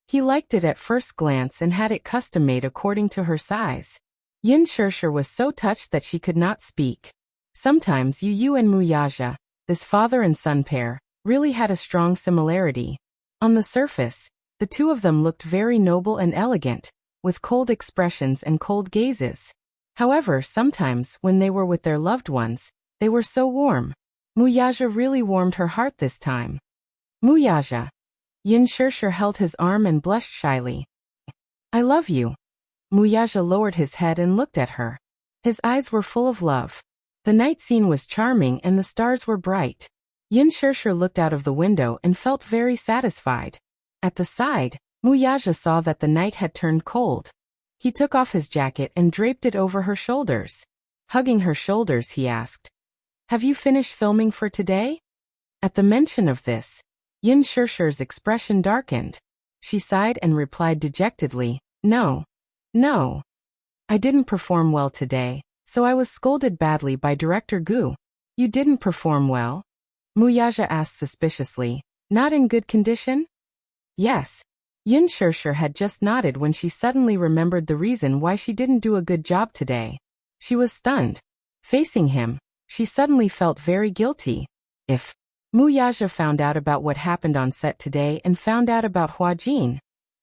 He liked it at first glance and had it custom-made according to her size. Yin Shishir was so touched that she could not speak. Sometimes Yu and Wuxia, this father and son pair, really had a strong similarity. On the surface, the two of them looked very noble and elegant, with cold expressions and cold gazes. However, sometimes, when they were with their loved ones, they were so warm. Wuxia really warmed her heart this time. "Wuxia." Yin Shishir held his arm and blushed shyly. "I love you." Wuxia lowered his head and looked at her. His eyes were full of love. The night scene was charming and the stars were bright. Yin Shishir looked out of the window and felt very satisfied. At the side, Wuxia saw that the night had turned cold. He took off his jacket and draped it over her shoulders. Hugging her shoulders, he asked, "Have you finished filming for today?" At the mention of this, Yin Shishir's expression darkened. She sighed and replied dejectedly, No. I didn't perform well today, so I was scolded badly by Director Gu." "You didn't perform well?" Wuxia asked suspiciously. "Not in good condition?" "Yes. Yin Shirshir had just nodded when she suddenly remembered the reason why she didn't do a good job today. She was stunned. Facing him, she suddenly felt very guilty. If Mu Yaja found out about what happened on set today and found out about Hua Jin,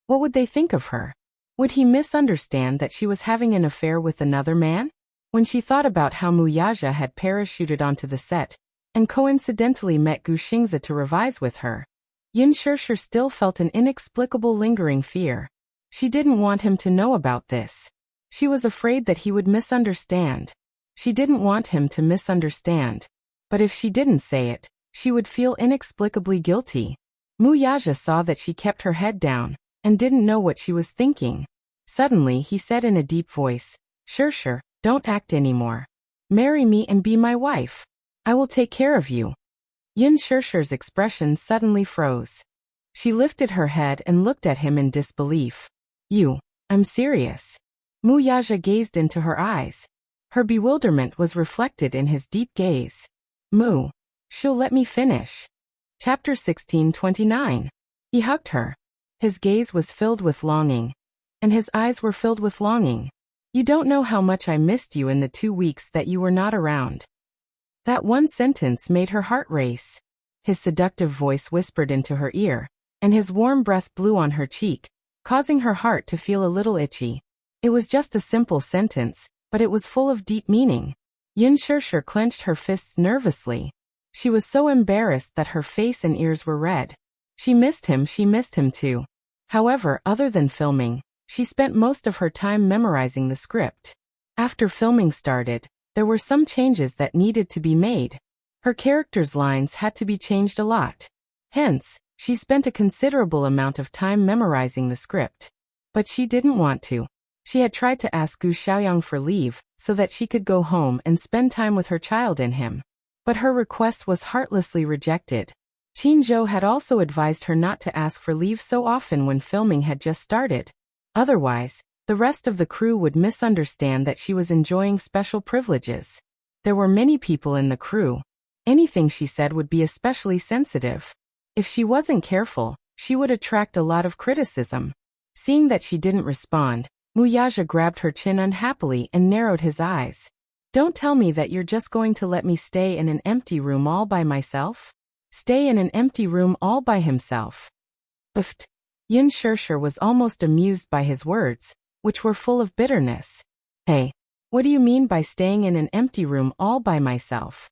what would they think of her? Would he misunderstand that she was having an affair with another man? When she thought about how Mu Yaja had parachuted onto the set and coincidentally met Gu Xingzi to revise with her, Yin Shirshir still felt an inexplicable lingering fear. She didn't want him to know about this. She was afraid that he would misunderstand. She didn't want him to misunderstand. But if she didn't say it, she would feel inexplicably guilty. Mu Yaja saw that she kept her head down and didn't know what she was thinking. Suddenly he said in a deep voice, "Shirshir, don't act anymore. Marry me and be my wife. I will take care of you." Yin Shirshir's expression suddenly froze. She lifted her head and looked at him in disbelief. I'm serious." Mu Yaja gazed into her eyes. Her bewilderment was reflected in his deep gaze. She'll let me finish. Chapter 16:29. He hugged her. His gaze was filled with longing, and his eyes were filled with longing. "You don't know how much I missed you in the 2 weeks that you were not around." That one sentence made her heart race. His seductive voice whispered into her ear, and his warm breath blew on her cheek, causing her heart to feel a little itchy. It was just a simple sentence, but it was full of deep meaning. Yin Shirshir clenched her fists nervously. She was so embarrassed that her face and ears were red. She missed him too. However, other than filming, she spent most of her time memorizing the script. After filming started, there were some changes that needed to be made. Her character's lines had to be changed a lot. Hence, she spent a considerable amount of time memorizing the script. But she didn't want to. She had tried to ask Gu Xiaoyang for leave so that she could go home and spend time with her child and him. But her request was heartlessly rejected. Qin Zhou had also advised her not to ask for leave so often when filming had just started. Otherwise, the rest of the crew would misunderstand that she was enjoying special privileges. There were many people in the crew. Anything she said would be especially sensitive. If she wasn't careful, she would attract a lot of criticism. Seeing that she didn't respond, Mu Yaja grabbed her chin unhappily and narrowed his eyes. "Don't tell me that you're just going to let me stay in an empty room all by myself?" Stay in an empty room all by himself. Uft. Yin Shirshir was almost amused by his words, which were full of bitterness. "Hey, what do you mean by staying in an empty room all by myself?"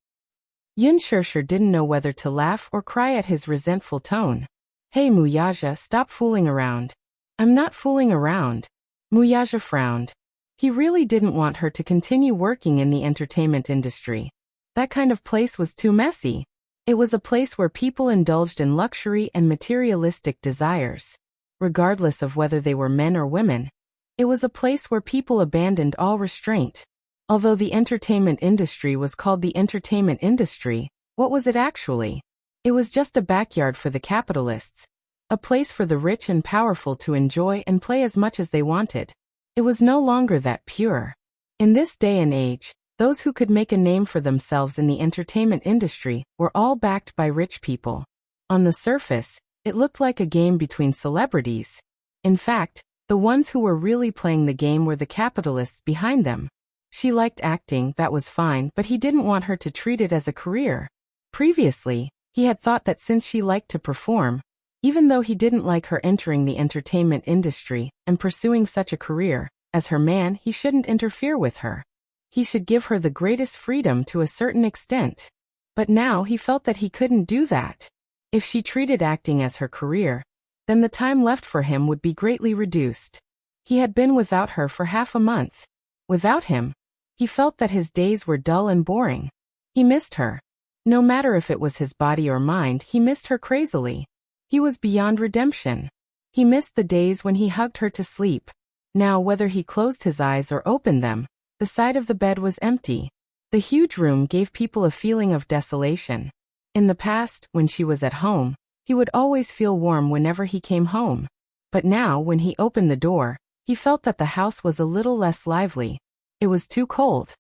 Yin Shirshir didn't know whether to laugh or cry at his resentful tone. "Hey Mu Yaja, stop fooling around." "I'm not fooling around." Mu Yaja frowned. He really didn't want her to continue working in the entertainment industry. That kind of place was too messy. It was a place where people indulged in luxury and materialistic desires. Regardless of whether they were men or women, it was a place where people abandoned all restraint. Although the entertainment industry was called the entertainment industry, what was it actually? It was just a backyard for the capitalists. A place for the rich and powerful to enjoy and play as much as they wanted. It was no longer that pure. In this day and age, those who could make a name for themselves in the entertainment industry were all backed by rich people. On the surface, it looked like a game between celebrities. In fact, the ones who were really playing the game were the capitalists behind them. She liked acting, that was fine, but he didn't want her to treat it as a career. Previously, he had thought that since she liked to perform, even though he didn't like her entering the entertainment industry and pursuing such a career, as her man, he shouldn't interfere with her. He should give her the greatest freedom to a certain extent. But now he felt that he couldn't do that. If she treated acting as her career, then the time left for him would be greatly reduced. He had been without her for half a month. Without him, he felt that his days were dull and boring. He missed her. No matter if it was his body or mind, he missed her crazily. He was beyond redemption. He missed the days when he hugged her to sleep. Now, whether he closed his eyes or opened them, the side of the bed was empty. The huge room gave people a feeling of desolation. In the past, when she was at home, he would always feel warm whenever he came home. But now, when he opened the door, he felt that the house was a little less lively. It was too cold.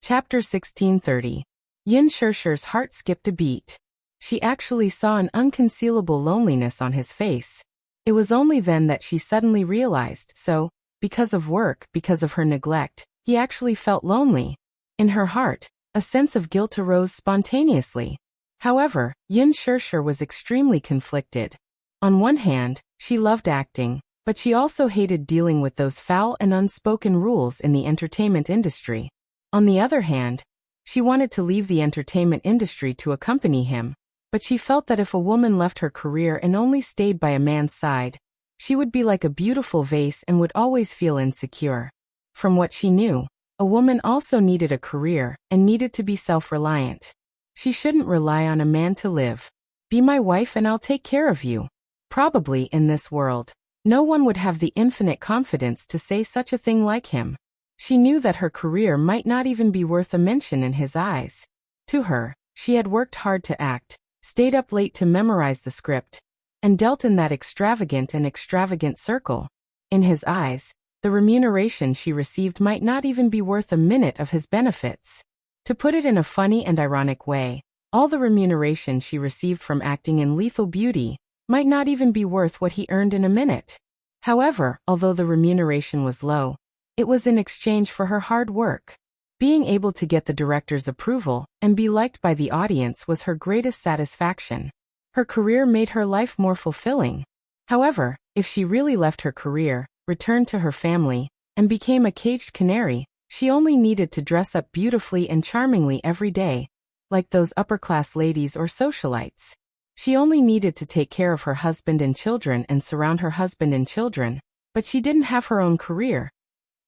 Chapter 16:30. Yin Shirshir's heart skipped a beat. She actually saw an unconcealable loneliness on his face. It was only then that she suddenly realized, so, because of work, because of her neglect, he actually felt lonely. In her heart, a sense of guilt arose spontaneously. However, Yin Shirshir was extremely conflicted. On one hand, she loved acting, but she also hated dealing with those foul and unspoken rules in the entertainment industry. On the other hand, she wanted to leave the entertainment industry to accompany him, but she felt that if a woman left her career and only stayed by a man's side, she would be like a beautiful vase and would always feel insecure. From what she knew, a woman also needed a career and needed to be self-reliant. She shouldn't rely on a man to live. Be my wife and I'll take care of you. Probably in this world, no one would have the infinite confidence to say such a thing like him. She knew that her career might not even be worth a mention in his eyes. To her, she had worked hard to act, stayed up late to memorize the script, and dealt in that extravagant circle. In his eyes, the remuneration she received might not even be worth a minute of his benefits. To put it in a funny and ironic way, all the remuneration she received from acting in Lethal Beauty might not even be worth what he earned in a minute. However, although the remuneration was low, it was in exchange for her hard work. Being able to get the director's approval and be liked by the audience was her greatest satisfaction. Her career made her life more fulfilling. However, if she really left her career, returned to her family, and became a caged canary, she only needed to dress up beautifully and charmingly every day, like those upper-class ladies or socialites. She only needed to take care of her husband and children and surround her husband and children, but she didn't have her own career.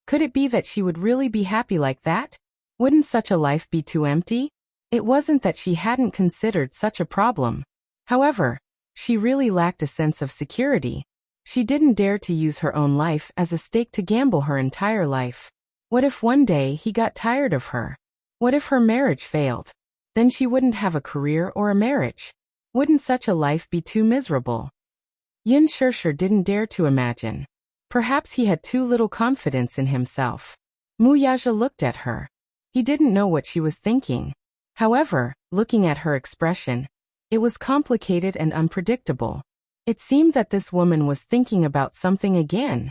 Could it be that she would really be happy like that? Wouldn't such a life be too empty? It wasn't that she hadn't considered such a problem. However, she really lacked a sense of security. She didn't dare to use her own life as a stake to gamble her entire life. What if one day he got tired of her? What if her marriage failed? Then she wouldn't have a career or a marriage. Wouldn't such a life be too miserable? Yin Shirshir didn't dare to imagine. Perhaps he had too little confidence in himself. Wuxia looked at her. He didn't know what she was thinking. However, looking at her expression, it was complicated and unpredictable. It seemed that this woman was thinking about something again.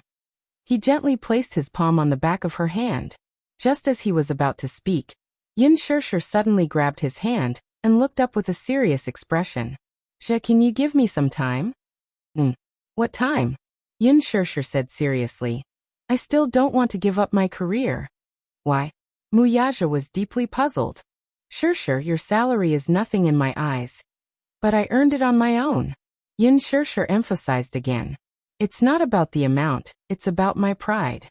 He gently placed his palm on the back of her hand. Just as he was about to speak, Yin Shirshir suddenly grabbed his hand and looked up with a serious expression. Can you give me some time? What time? Yin Shirshir said seriously. I still don't want to give up my career. Why? Wuxia was deeply puzzled. Shirshir, your salary is nothing in my eyes. But I earned it on my own. Yin Shirshir emphasized again. It's not about the amount, it's about my pride.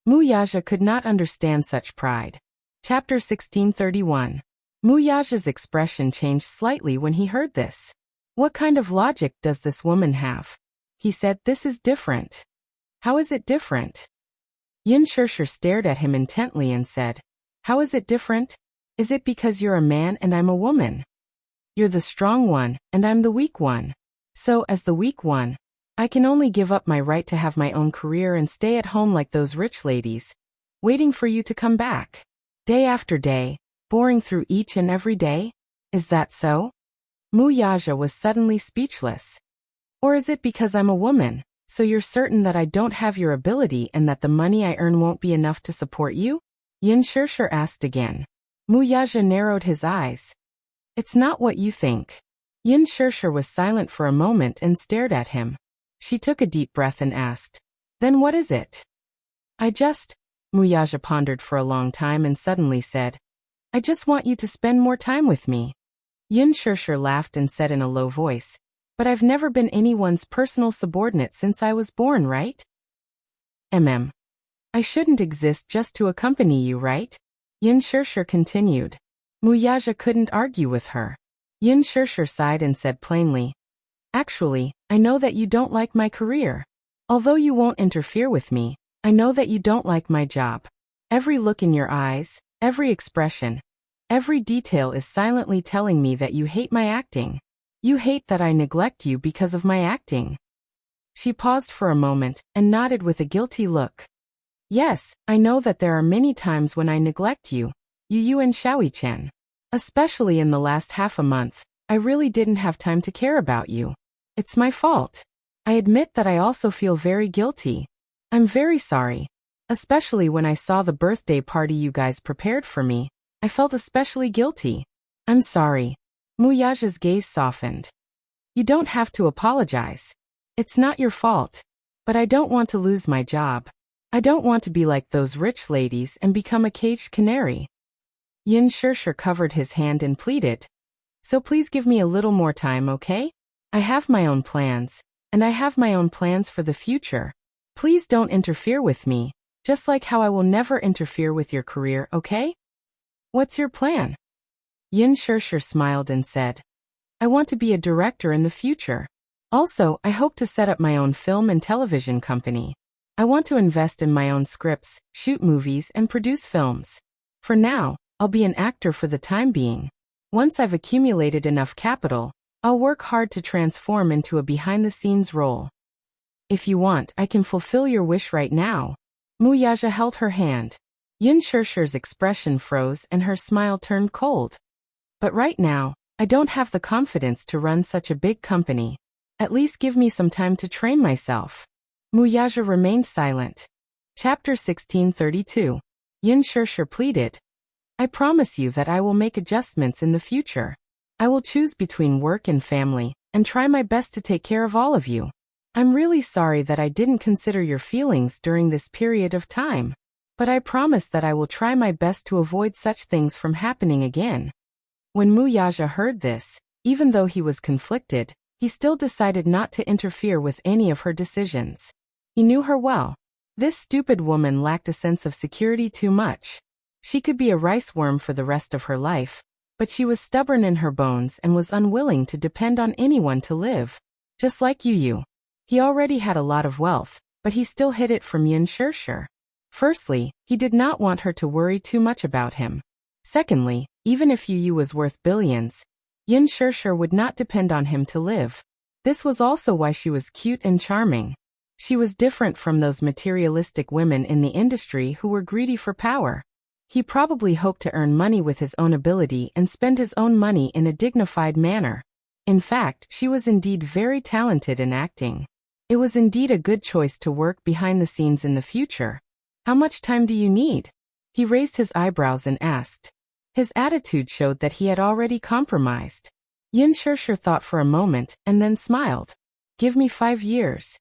Wuxia could not understand such pride. Chapter 1631. Wuxia's expression changed slightly when he heard this. What kind of logic does this woman have? He said, this is different. How is it different? Yin Shirshir stared at him intently and said, how is it different? Is it because you're a man and I'm a woman? You're the strong one, and I'm the weak one. So, as the weak one, I can only give up my right to have my own career and stay at home like those rich ladies, waiting for you to come back. Day after day, boring through each and every day? Is that so? Wuxia was suddenly speechless. Or is it because I'm a woman, so you're certain that I don't have your ability and that the money I earn won't be enough to support you? Yin Shirshir asked again. Wuxia narrowed his eyes. It's not what you think. Yin Shirshir was silent for a moment and stared at him. She took a deep breath and asked, then what is it? Wuxia pondered for a long time and suddenly said, I just want you to spend more time with me. Yin Shirshir laughed and said in a low voice, but I've never been anyone's personal subordinate since I was born, right? I shouldn't exist just to accompany you, right? Yin Shirshir continued. Wuxia couldn't argue with her. Yin Shirshir sighed and said plainly, actually, I know that you don't like my career. Although you won't interfere with me, I know that you don't like my job. Every look in your eyes, every expression, every detail is silently telling me that you hate my acting. You hate that I neglect you because of my acting. She paused for a moment and nodded with a guilty look. Yes, I know that there are many times when I neglect you, Yu and Xiaoyichen. Especially in the last half a month, I really didn't have time to care about you. It's my fault. I admit that I also feel very guilty. I'm very sorry. Especially when I saw the birthday party you guys prepared for me, I felt especially guilty. I'm sorry. Muyaja's gaze softened. You don't have to apologize. It's not your fault. But I don't want to lose my job. I don't want to be like those rich ladies and become a caged canary. Yin Shirshir covered his hand and pleaded. So please give me a little more time, okay? I have my own plans, and I have my own plans for the future. Please don't interfere with me, just like how I will never interfere with your career, okay? What's your plan? Yin Shirshir smiled and said, I want to be a director in the future. Also, I hope to set up my own film and television company. I want to invest in my own scripts, shoot movies, and produce films. For now, I'll be an actor for the time being. Once I've accumulated enough capital, I'll work hard to transform into a behind-the-scenes role. If you want, I can fulfill your wish right now. Muyaja held her hand. Yin Shirshir's expression froze and her smile turned cold. But right now, I don't have the confidence to run such a big company. At least give me some time to train myself. Muyaja remained silent. Chapter 1632. Yin Shirshir pleaded. I promise you that I will make adjustments in the future. I will choose between work and family, and try my best to take care of all of you. I'm really sorry that I didn't consider your feelings during this period of time. But I promise that I will try my best to avoid such things from happening again. When Muyaja heard this, even though he was conflicted, he still decided not to interfere with any of her decisions. He knew her well. This stupid woman lacked a sense of security too much. She could be a rice worm for the rest of her life, but she was stubborn in her bones and was unwilling to depend on anyone to live. Just like Yu. He already had a lot of wealth, but he still hid it from Yin Shirshir. Firstly, he did not want her to worry too much about him. Secondly, even if Yu was worth billions, Yin Shirshir would not depend on him to live. This was also why she was cute and charming. She was different from those materialistic women in the industry who were greedy for power. He probably hoped to earn money with his own ability and spend his own money in a dignified manner. In fact, she was indeed very talented in acting. It was indeed a good choice to work behind the scenes in the future. How much time do you need? He raised his eyebrows and asked. His attitude showed that he had already compromised. Yin Shirshir thought for a moment and then smiled. Give me 5 years.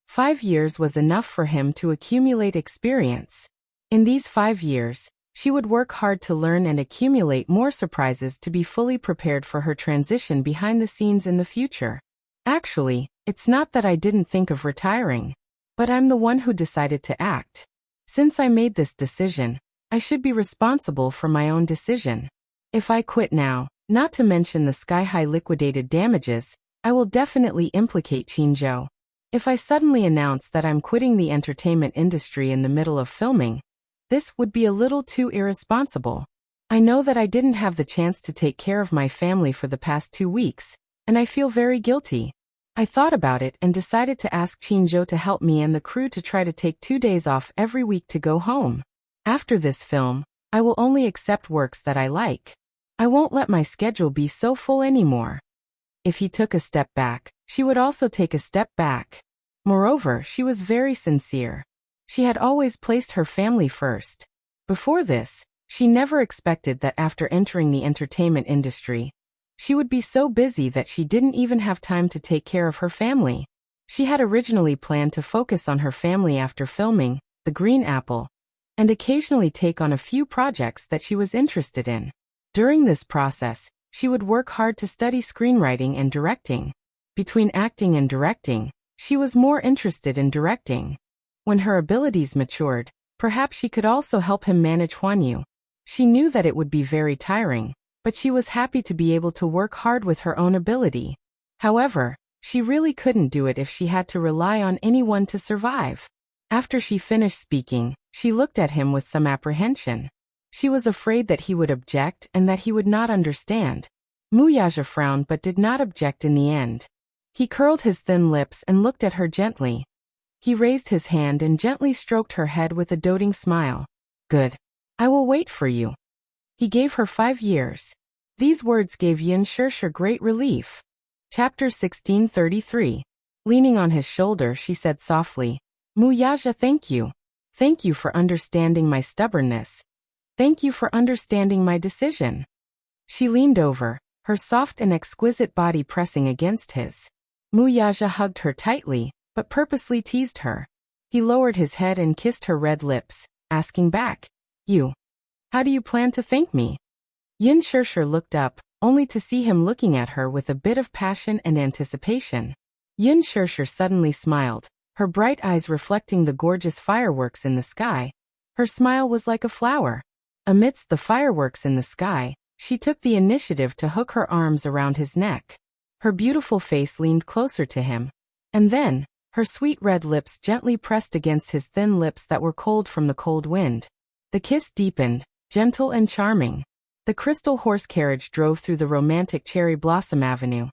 5 years was enough for him to accumulate experience. In these 5 years, she would work hard to learn and accumulate more surprises to be fully prepared for her transition behind the scenes in the future. Actually, it's not that I didn't think of retiring, but I'm the one who decided to act. Since I made this decision, I should be responsible for my own decision. If I quit now, not to mention the sky-high liquidated damages, I will definitely implicate Qinzhou. If I suddenly announce that I'm quitting the entertainment industry in the middle of filming, this would be a little too irresponsible. I know that I didn't have the chance to take care of my family for the past 2 weeks, and I feel very guilty. I thought about it and decided to ask Qinzhou to help me and the crew to try to take 2 days off every week to go home. After this film, I will only accept works that I like. I won't let my schedule be so full anymore. If he took a step back, she would also take a step back. Moreover, she was very sincere. She had always placed her family first. Before this, she never expected that after entering the entertainment industry, she would be so busy that she didn't even have time to take care of her family. She had originally planned to focus on her family after filming The Green Apple, and occasionally take on a few projects that she was interested in. During this process, she would work hard to study screenwriting and directing. Between acting and directing, she was more interested in directing. When her abilities matured, perhaps she could also help him manage Huanyu. She knew that it would be very tiring, but she was happy to be able to work hard with her own ability. However, she really couldn't do it if she had to rely on anyone to survive. After she finished speaking, she looked at him with some apprehension. She was afraid that he would object and that he would not understand. Muyaja frowned but did not object in the end. He curled his thin lips and looked at her gently. He raised his hand and gently stroked her head with a doting smile. Good. I will wait for you. He gave her 5 years. These words gave Yin Shirshir great relief. Chapter 1633. Leaning on his shoulder, she said softly, Wuxia, thank you. Thank you for understanding my stubbornness. Thank you for understanding my decision. She leaned over, her soft and exquisite body pressing against his. Wuxia hugged her tightly, but purposely teased her. He lowered his head and kissed her red lips, asking back, You. How do you plan to thank me? Yin Shirshir looked up, only to see him looking at her with a bit of passion and anticipation. Yin Shirshir suddenly smiled, her bright eyes reflecting the gorgeous fireworks in the sky. Her smile was like a flower. Amidst the fireworks in the sky, she took the initiative to hook her arms around his neck. Her beautiful face leaned closer to him. And then, her sweet red lips gently pressed against his thin lips that were cold from the cold wind. The kiss deepened, gentle and charming. The crystal horse carriage drove through the romantic cherry blossom avenue.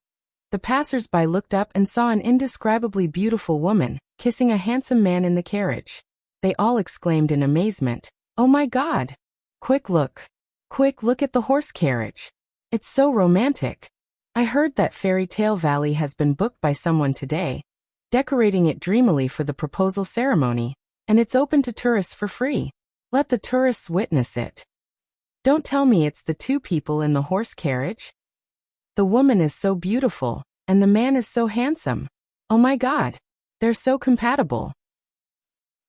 The passers-by looked up and saw an indescribably beautiful woman, kissing a handsome man in the carriage. They all exclaimed in amazement, Oh my God! Quick look! Quick look at the horse carriage! It's so romantic! I heard that Fairy Tale Valley has been booked by someone today, decorating it dreamily for the proposal ceremony, and it's open to tourists for free. Let the tourists witness it. Don't tell me it's the two people in the horse carriage? The woman is so beautiful, and the man is so handsome. Oh my God! They're so compatible.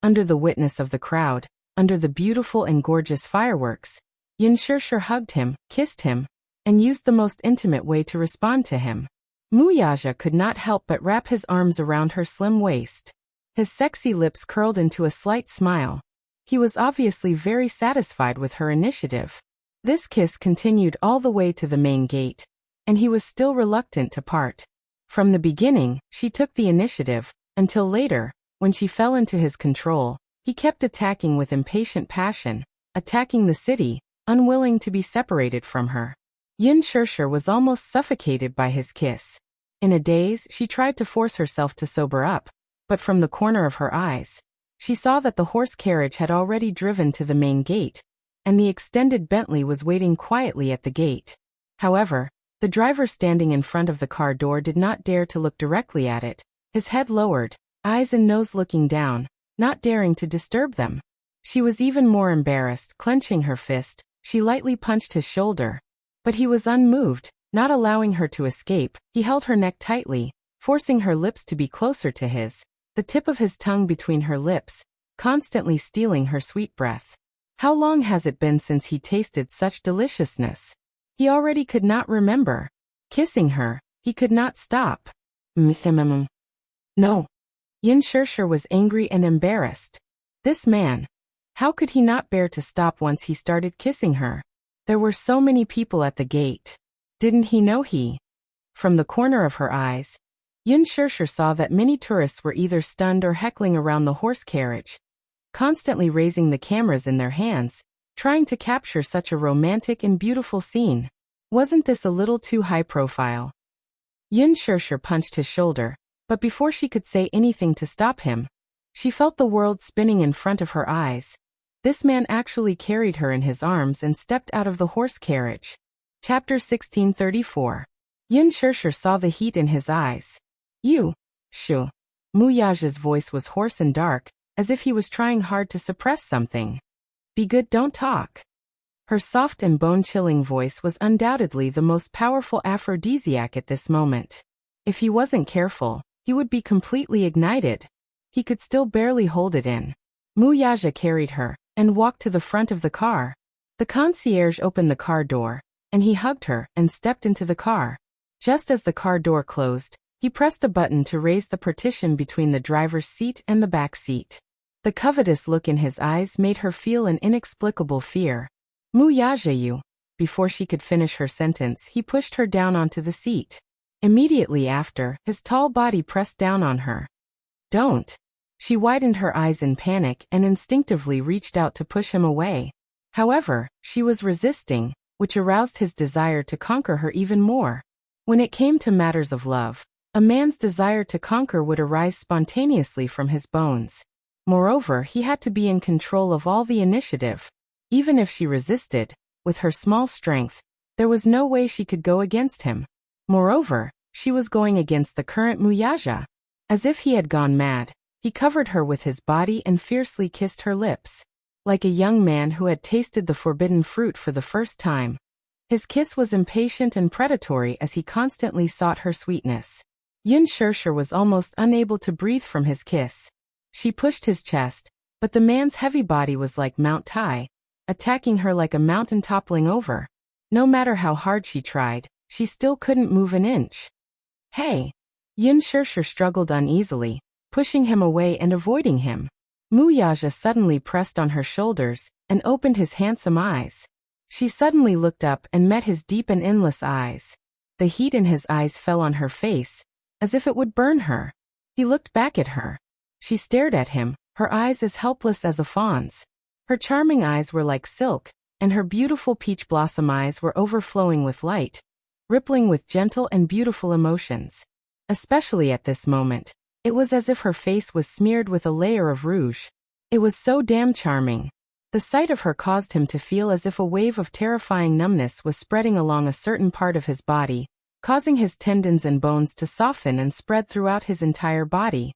Under the witness of the crowd, under the beautiful and gorgeous fireworks, Yin Shirshir hugged him, kissed him, and used the most intimate way to respond to him. Wuxia could not help but wrap his arms around her slim waist. His sexy lips curled into a slight smile. He was obviously very satisfied with her initiative. This kiss continued all the way to the main gate, and he was still reluctant to part. From the beginning, she took the initiative, until later, when she fell into his control, he kept attacking with impatient passion, attacking the city, unwilling to be separated from her. Yin Shirshir was almost suffocated by his kiss. In a daze, she tried to force herself to sober up, but from the corner of her eyes, she saw that the horse carriage had already driven to the main gate, and the extended Bentley was waiting quietly at the gate. However, the driver standing in front of the car door did not dare to look directly at it, his head lowered, eyes and nose looking down, not daring to disturb them. She was even more embarrassed. Clenching her fist, she lightly punched his shoulder. But he was unmoved, not allowing her to escape. He held her neck tightly, forcing her lips to be closer to his, the tip of his tongue between her lips, constantly stealing her sweet breath. How long has it been since he tasted such deliciousness? He already could not remember. Kissing her, he could not stop. No. Yin Shirshir was angry and embarrassed. This man. How could he not bear to stop once he started kissing her? There were so many people at the gate. Didn't he know he? From the corner of her eyes, Yin Shirshir saw that many tourists were either stunned or heckling around the horse carriage, constantly raising the cameras in their hands, trying to capture such a romantic and beautiful scene. Wasn't this a little too high profile? Yin Shirshir punched his shoulder, but before she could say anything to stop him, she felt the world spinning in front of her eyes. This man actually carried her in his arms and stepped out of the horse carriage. Chapter 1634. Yin Shirshir saw the heat in his eyes. You, Shu. Wuxia's voice was hoarse and dark, as if he was trying hard to suppress something. Be good, don't talk. Her soft and bone-chilling voice was undoubtedly the most powerful aphrodisiac at this moment. If he wasn't careful, he would be completely ignited. He could still barely hold it in. Wuxia carried her, and walked to the front of the car. The concierge opened the car door, and he hugged her and stepped into the car. Just as the car door closed, he pressed a button to raise the partition between the driver's seat and the back seat. The covetous look in his eyes made her feel an inexplicable fear. Wuxia. Before she could finish her sentence, he pushed her down onto the seat. Immediately after, his tall body pressed down on her. Don't. She widened her eyes in panic and instinctively reached out to push him away. However, she was resisting, which aroused his desire to conquer her even more. When it came to matters of love, a man's desire to conquer would arise spontaneously from his bones. Moreover, he had to be in control of all the initiative. Even if she resisted, with her small strength, there was no way she could go against him. Moreover, she was going against the current Wuxia. As if he had gone mad, he covered her with his body and fiercely kissed her lips. Like a young man who had tasted the forbidden fruit for the first time. His kiss was impatient and predatory as he constantly sought her sweetness. Yin Shirshir was almost unable to breathe from his kiss. She pushed his chest, but the man's heavy body was like Mount Tai, attacking her like a mountain toppling over. No matter how hard she tried, she still couldn't move an inch. Hey! Yin Shirshir struggled uneasily, pushing him away and avoiding him. Wuxia suddenly pressed on her shoulders and opened his handsome eyes. She suddenly looked up and met his deep and endless eyes. The heat in his eyes fell on her face, as if it would burn her. He looked back at her. She stared at him, her eyes as helpless as a fawn's. Her charming eyes were like silk, and her beautiful peach blossom eyes were overflowing with light, rippling with gentle and beautiful emotions. Especially at this moment, it was as if her face was smeared with a layer of rouge. It was so damn charming. The sight of her caused him to feel as if a wave of terrifying numbness was spreading along a certain part of his body, causing his tendons and bones to soften and spread throughout his entire body.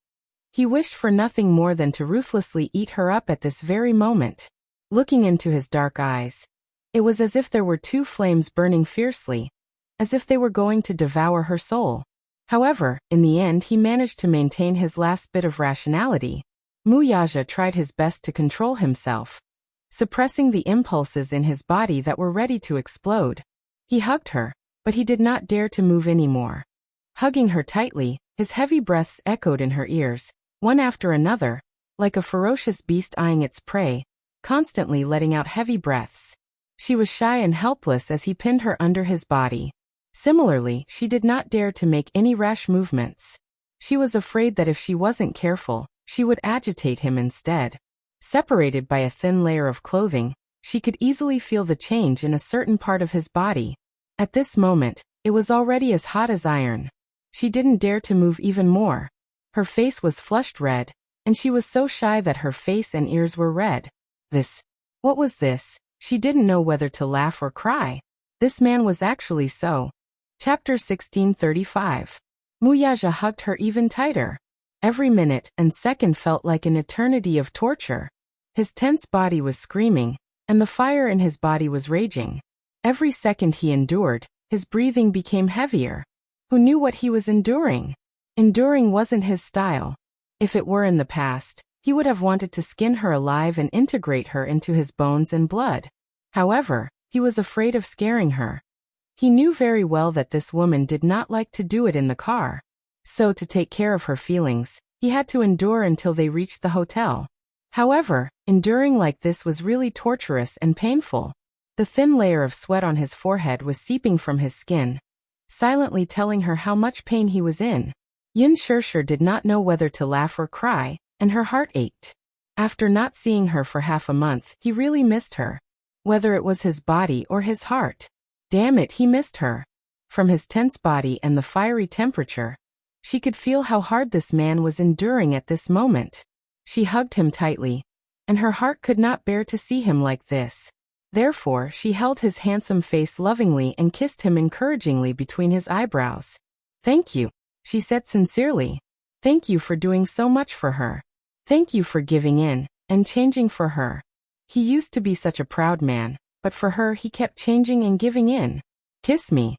He wished for nothing more than to ruthlessly eat her up at this very moment. Looking into his dark eyes, it was as if there were two flames burning fiercely, as if they were going to devour her soul. However, in the end he managed to maintain his last bit of rationality. Wuxia tried his best to control himself, suppressing the impulses in his body that were ready to explode. He hugged her, but he did not dare to move anymore. Hugging her tightly, his heavy breaths echoed in her ears, one after another, like a ferocious beast eyeing its prey, constantly letting out heavy breaths. She was shy and helpless as he pinned her under his body. Similarly, she did not dare to make any rash movements. She was afraid that if she wasn't careful, she would agitate him instead. Separated by a thin layer of clothing, she could easily feel the change in a certain part of his body. At this moment, it was already as hot as iron. She didn't dare to move even more. Her face was flushed red, and she was so shy that her face and ears were red. What was this? She didn't know whether to laugh or cry. This man was actually so. Chapter 1635. Wuxia hugged her even tighter. Every minute and second felt like an eternity of torture. His tense body was screaming, and the fire in his body was raging. Every second he endured, his breathing became heavier. Who knew what he was enduring? Enduring wasn't his style. If it were in the past, he would have wanted to skin her alive and integrate her into his bones and blood. However, he was afraid of scaring her. He knew very well that this woman did not like to do it in the car. So to take care of her feelings, he had to endure until they reached the hotel. However, enduring like this was really torturous and painful. The thin layer of sweat on his forehead was seeping from his skin, silently telling her how much pain he was in. Yin Shirshir did not know whether to laugh or cry, and her heart ached. After not seeing her for half a month, he really missed her. Whether it was his body or his heart. Damn it, he missed her. From his tense body and the fiery temperature, she could feel how hard this man was enduring at this moment. She hugged him tightly, and her heart could not bear to see him like this. Therefore, she held his handsome face lovingly and kissed him encouragingly between his eyebrows. "Thank you," she said sincerely. "Thank you for doing so much for her. Thank you for giving in and changing for her." He used to be such a proud man, but for her he kept changing and giving in. "Kiss me."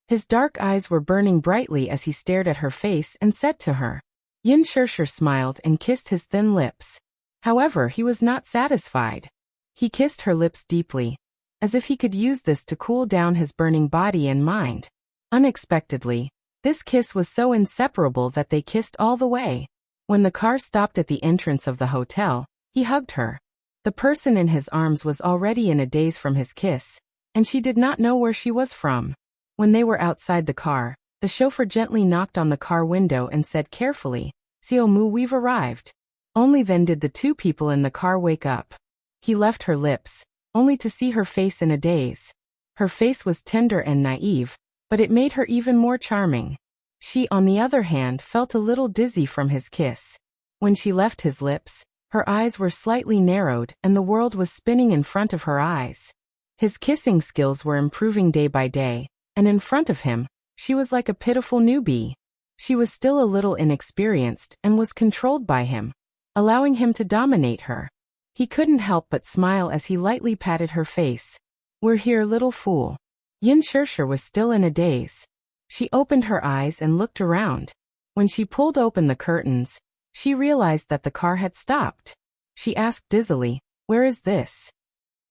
His dark eyes were burning brightly as he stared at her face and said to her. Yin Shirshir smiled and kissed his thin lips. However, he was not satisfied. He kissed her lips deeply, as if he could use this to cool down his burning body and mind. Unexpectedly, this kiss was so inseparable that they kissed all the way. When the car stopped at the entrance of the hotel, he hugged her. The person in his arms was already in a daze from his kiss, and she did not know where she was from. When they were outside the car, the chauffeur gently knocked on the car window and said carefully, "Xiaomu, we've arrived." Only then did the two people in the car wake up. He left her lips, only to see her face in a daze. Her face was tender and naive, but it made her even more charming. She, on the other hand, felt a little dizzy from his kiss. When she left his lips, her eyes were slightly narrowed and the world was spinning in front of her eyes. His kissing skills were improving day by day, and in front of him, she was like a pitiful newbie. She was still a little inexperienced and was controlled by him, allowing him to dominate her. He couldn't help but smile as he lightly patted her face. "We're here, little fool." Yin Shirshir was still in a daze. She opened her eyes and looked around. When she pulled open the curtains, she realized that the car had stopped. She asked dizzily, "Where is this?"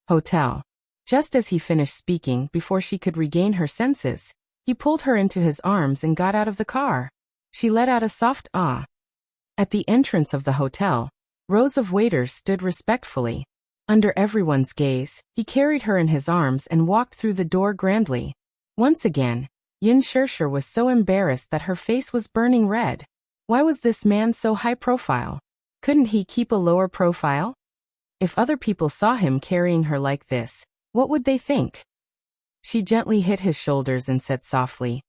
"Hotel." Just as he finished speaking, before she could regain her senses, he pulled her into his arms and got out of the car. She let out a soft ah. At the entrance of the hotel, rows of waiters stood respectfully. Under everyone's gaze, he carried her in his arms and walked through the door grandly. Once again, Yin Shirshir was so embarrassed that her face was burning red. Why was this man so high profile? Couldn't he keep a lower profile? If other people saw him carrying her like this, what would they think? She gently hit his shoulders and said softly,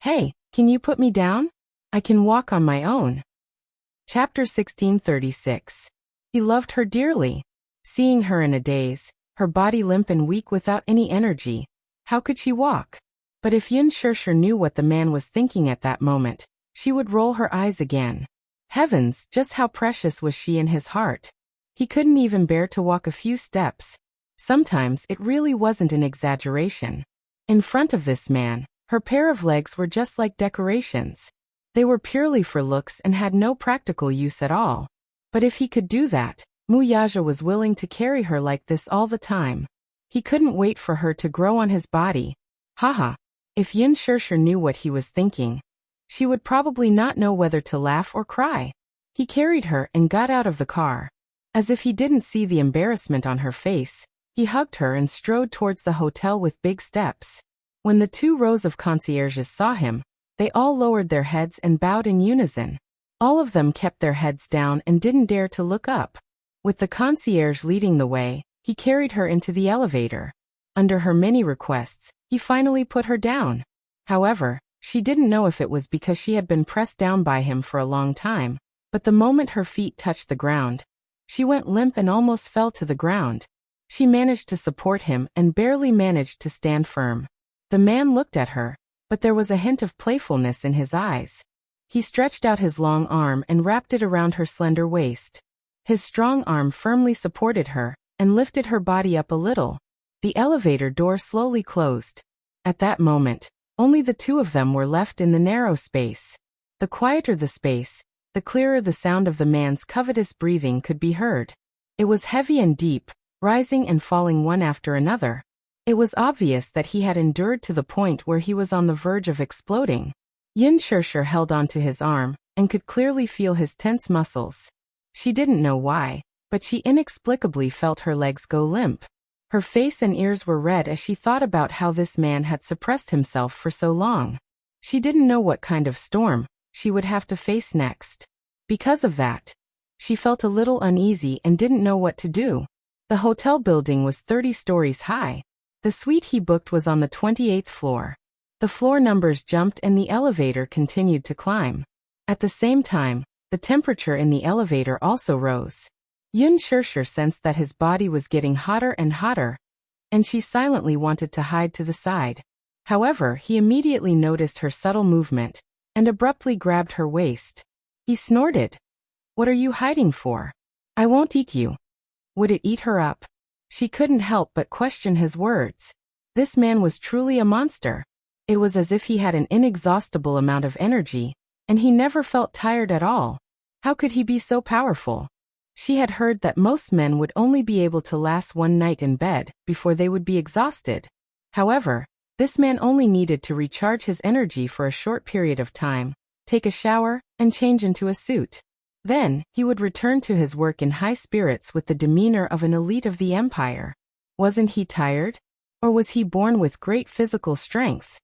"Hey, can you put me down? I can walk on my own." Chapter 1636. He loved her dearly. Seeing her in a daze, her body limp and weak without any energy, how could she walk? But if Yin Shirshir knew what the man was thinking at that moment, she would roll her eyes again. Heavens, just how precious was she in his heart. He couldn't even bear to walk a few steps. Sometimes it really wasn't an exaggeration. In front of this man, her pair of legs were just like decorations. They were purely for looks and had no practical use at all. But if he could do that, Muyaja was willing to carry her like this all the time. He couldn't wait for her to grow on his body. Haha. If Yin Shirshir knew what he was thinking, she would probably not know whether to laugh or cry. He carried her and got out of the car. As if he didn't see the embarrassment on her face, he hugged her and strode towards the hotel with big steps. When the 2 rows of concierges saw him, they all lowered their heads and bowed in unison. All of them kept their heads down and didn't dare to look up. With the concierge leading the way, he carried her into the elevator. Under her many requests, he finally put her down. However, she didn't know if it was because she had been pressed down by him for a long time, but the moment her feet touched the ground, she went limp and almost fell to the ground. She managed to support him and barely managed to stand firm. The man looked at her, but there was a hint of playfulness in his eyes. He stretched out his long arm and wrapped it around her slender waist. His strong arm firmly supported her and lifted her body up a little. The elevator door slowly closed. At that moment, only the 2 of them were left in the narrow space. The quieter the space, the clearer the sound of the man's covetous breathing could be heard. It was heavy and deep, rising and falling one after another. It was obvious that he had endured to the point where he was on the verge of exploding. Yin Shirshir held onto his arm and could clearly feel his tense muscles. She didn't know why, but she inexplicably felt her legs go limp. Her face and ears were red as she thought about how this man had suppressed himself for so long. She didn't know what kind of storm she would have to face next. Because of that, she felt a little uneasy and didn't know what to do. The hotel building was 30 stories high. The suite he booked was on the 28th floor. The floor numbers jumped and the elevator continued to climb. At the same time, the temperature in the elevator also rose. Yin Shirshir sensed that his body was getting hotter and hotter, and she silently wanted to hide to the side. However, he immediately noticed her subtle movement and abruptly grabbed her waist. He snorted. "What are you hiding for? I won't eat you." Would it eat her up? She couldn't help but question his words. This man was truly a monster. It was as if he had an inexhaustible amount of energy, and he never felt tired at all. How could he be so powerful? She had heard that most men would only be able to last one night in bed before they would be exhausted. However, this man only needed to recharge his energy for a short period of time, take a shower, and change into a suit. Then, he would return to his work in high spirits with the demeanor of an elite of the empire. Wasn't he tired? Or was he born with great physical strength?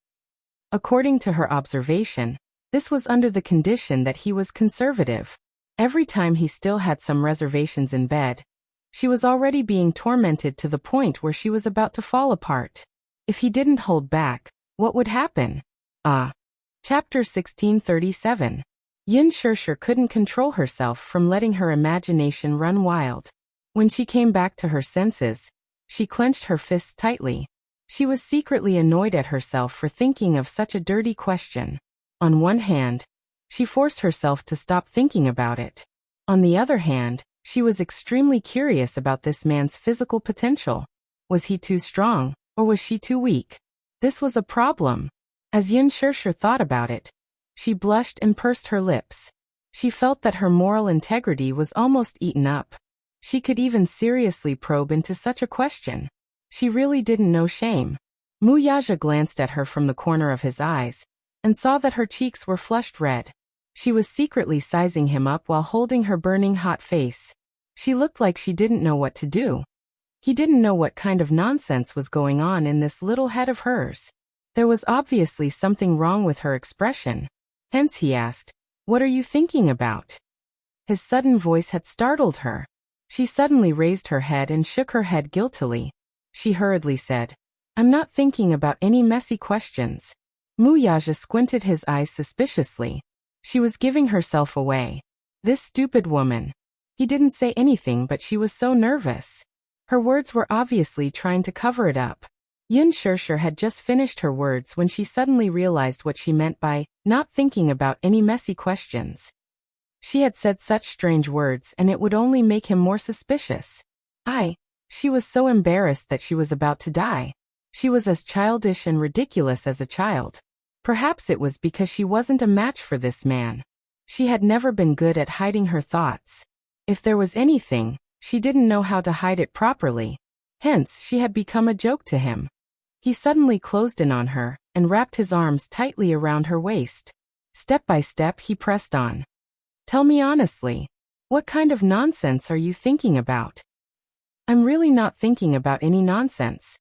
According to her observation, this was under the condition that he was conservative. Every time he still had some reservations in bed, she was already being tormented to the point where she was about to fall apart. If he didn't hold back, what would happen? Chapter 1637. Yin Shirshir couldn't control herself from letting her imagination run wild. When she came back to her senses, she clenched her fists tightly. She was secretly annoyed at herself for thinking of such a dirty question. On one hand, She forced herself to stop thinking about it. On the other hand, she was extremely curious about this man's physical potential. Was he too strong, or was she too weak? This was a problem. As Yun Shirshir thought about it, she blushed and pursed her lips. She felt that her moral integrity was almost eaten up. She could even seriously probe into such a question. She really didn't know shame. Mu Yaja glanced at her from the corner of his eyes, and saw that her cheeks were flushed red. She was secretly sizing him up while holding her burning hot face. She looked like she didn't know what to do. He didn't know what kind of nonsense was going on in this little head of hers. There was obviously something wrong with her expression. Hence he asked, "What are you thinking about?" His sudden voice had startled her. She suddenly raised her head and shook her head guiltily. She hurriedly said, "I'm not thinking about any messy questions." Mu Yaja squinted his eyes suspiciously. She was giving herself away. This stupid woman. He didn't say anything, but she was so nervous. Her words were obviously trying to cover it up. Yun Shirshir had just finished her words when she suddenly realized what she meant by not thinking about any messy questions. She had said such strange words, and it would only make him more suspicious. She was so embarrassed that she was about to die. She was as childish and ridiculous as a child. Perhaps it was because she wasn't a match for this man. She had never been good at hiding her thoughts. If there was anything, she didn't know how to hide it properly. Hence, she had become a joke to him. He suddenly closed in on her, and wrapped his arms tightly around her waist. Step by step he pressed on. "Tell me honestly, what kind of nonsense are you thinking about?" "I'm really not thinking about any nonsense."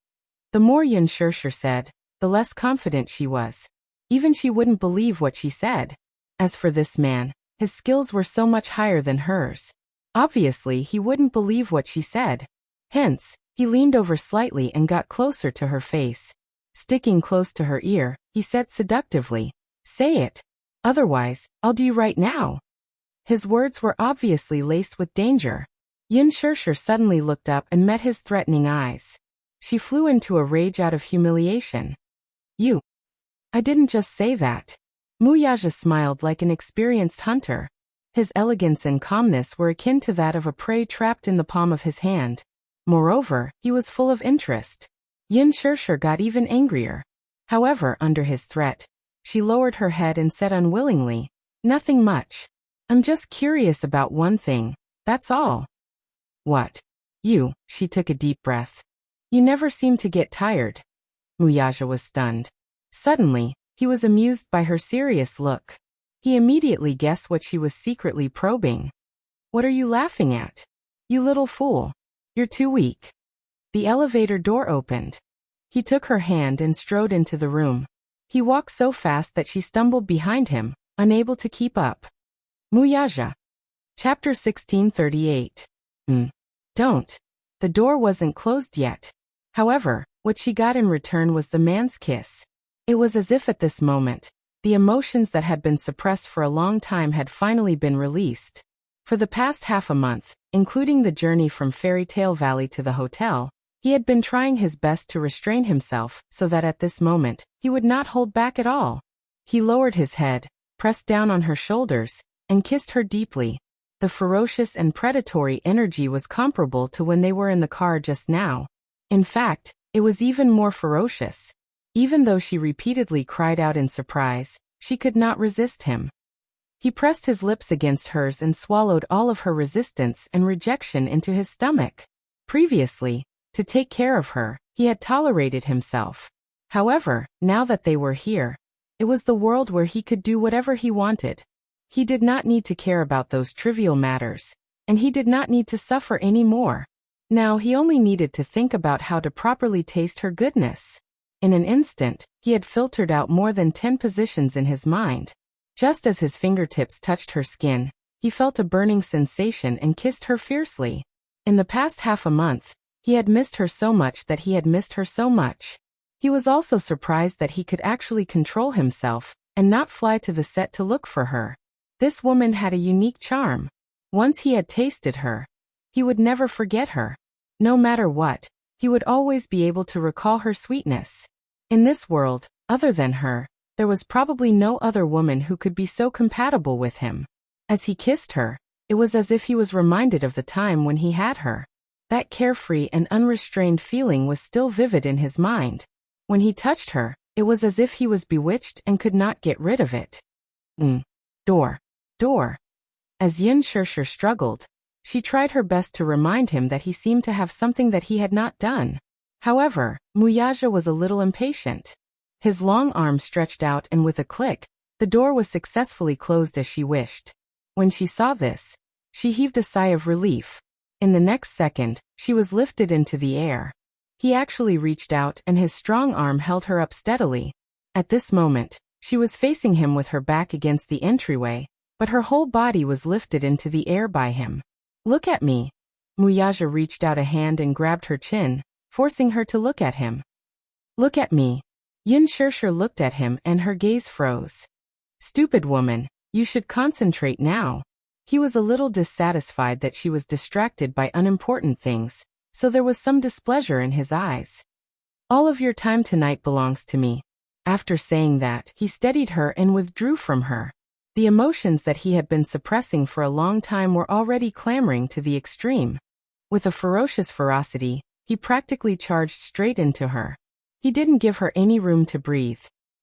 The more Yun Shirshir said, the less confident she was. Even she wouldn't believe what she said. As for this man, his skills were so much higher than hers. Obviously, he wouldn't believe what she said. Hence, he leaned over slightly and got closer to her face. Sticking close to her ear, he said seductively, "Say it. Otherwise, I'll do you right now." His words were obviously laced with danger. Yun Shirshir suddenly looked up and met his threatening eyes. She flew into a rage out of humiliation. "You. I didn't just say that." Mu Yaja smiled like an experienced hunter. His elegance and calmness were akin to that of a prey trapped in the palm of his hand. Moreover, he was full of interest. Yun Shirshir got even angrier. However, under his threat, she lowered her head and said unwillingly, "Nothing much. I'm just curious about one thing, that's all." "What?" "You." She took a deep breath. "You never seem to get tired." Mu Yaja was stunned. Suddenly, he was amused by her serious look. He immediately guessed what she was secretly probing. "What are you laughing at? You little fool. You're too weak." The elevator door opened. He took her hand and strode into the room. He walked so fast that she stumbled behind him, unable to keep up. Mu Yaja. Chapter 1638. Don't. The door wasn't closed yet. However, what she got in return was the man's kiss. It was as if at this moment, the emotions that had been suppressed for a long time had finally been released. For the past half a month, including the journey from Fairy Tale Valley to the hotel, he had been trying his best to restrain himself so that at this moment, he would not hold back at all. He lowered his head, pressed down on her shoulders, and kissed her deeply. The ferocious and predatory energy was comparable to when they were in the car just now. In fact, it was even more ferocious. Even though she repeatedly cried out in surprise, she could not resist him. He pressed his lips against hers and swallowed all of her resistance and rejection into his stomach. Previously, to take care of her, he had tolerated himself. However, now that they were here, it was the world where he could do whatever he wanted. He did not need to care about those trivial matters, and he did not need to suffer any more. Now he only needed to think about how to properly taste her goodness. In an instant, he had filtered out more than 10 positions in his mind. Just as his fingertips touched her skin, he felt a burning sensation and kissed her fiercely. In the past half a month, he had missed her so much that he had missed her so much. He was also surprised that he could actually control himself and not fly to the set to look for her. This woman had a unique charm. Once he had tasted her, he would never forget her. No matter what, he would always be able to recall her sweetness. In this world, other than her, There was probably no other woman who could be so compatible with him. As he kissed her, it was as if he was reminded of the time when he had her. That carefree and unrestrained feeling was still vivid in his mind. When he touched her, it was as if he was bewitched and could not get rid of it. Door. As Yin Shirshir struggled, she tried her best to remind him that he seemed to have something that he had not done. However, Muyaja was a little impatient. His long arm stretched out and with a click, the door was successfully closed as she wished. When she saw this, she heaved a sigh of relief. In the next second, she was lifted into the air. He actually reached out and his strong arm held her up steadily. At this moment, she was facing him with her back against the entryway, but her whole body was lifted into the air by him. Look at me. Muyaja reached out a hand and grabbed her chin, forcing her to look at him. Look at me. Yin Shirshir looked at him and her gaze froze. Stupid woman, you should concentrate now. He was a little dissatisfied that she was distracted by unimportant things, so there was some displeasure in his eyes. All of your time tonight belongs to me. After saying that, he steadied her and withdrew from her. The emotions that he had been suppressing for a long time were already clamoring to the extreme. With a ferocious ferocity, he practically charged straight into her. He didn't give her any room to breathe.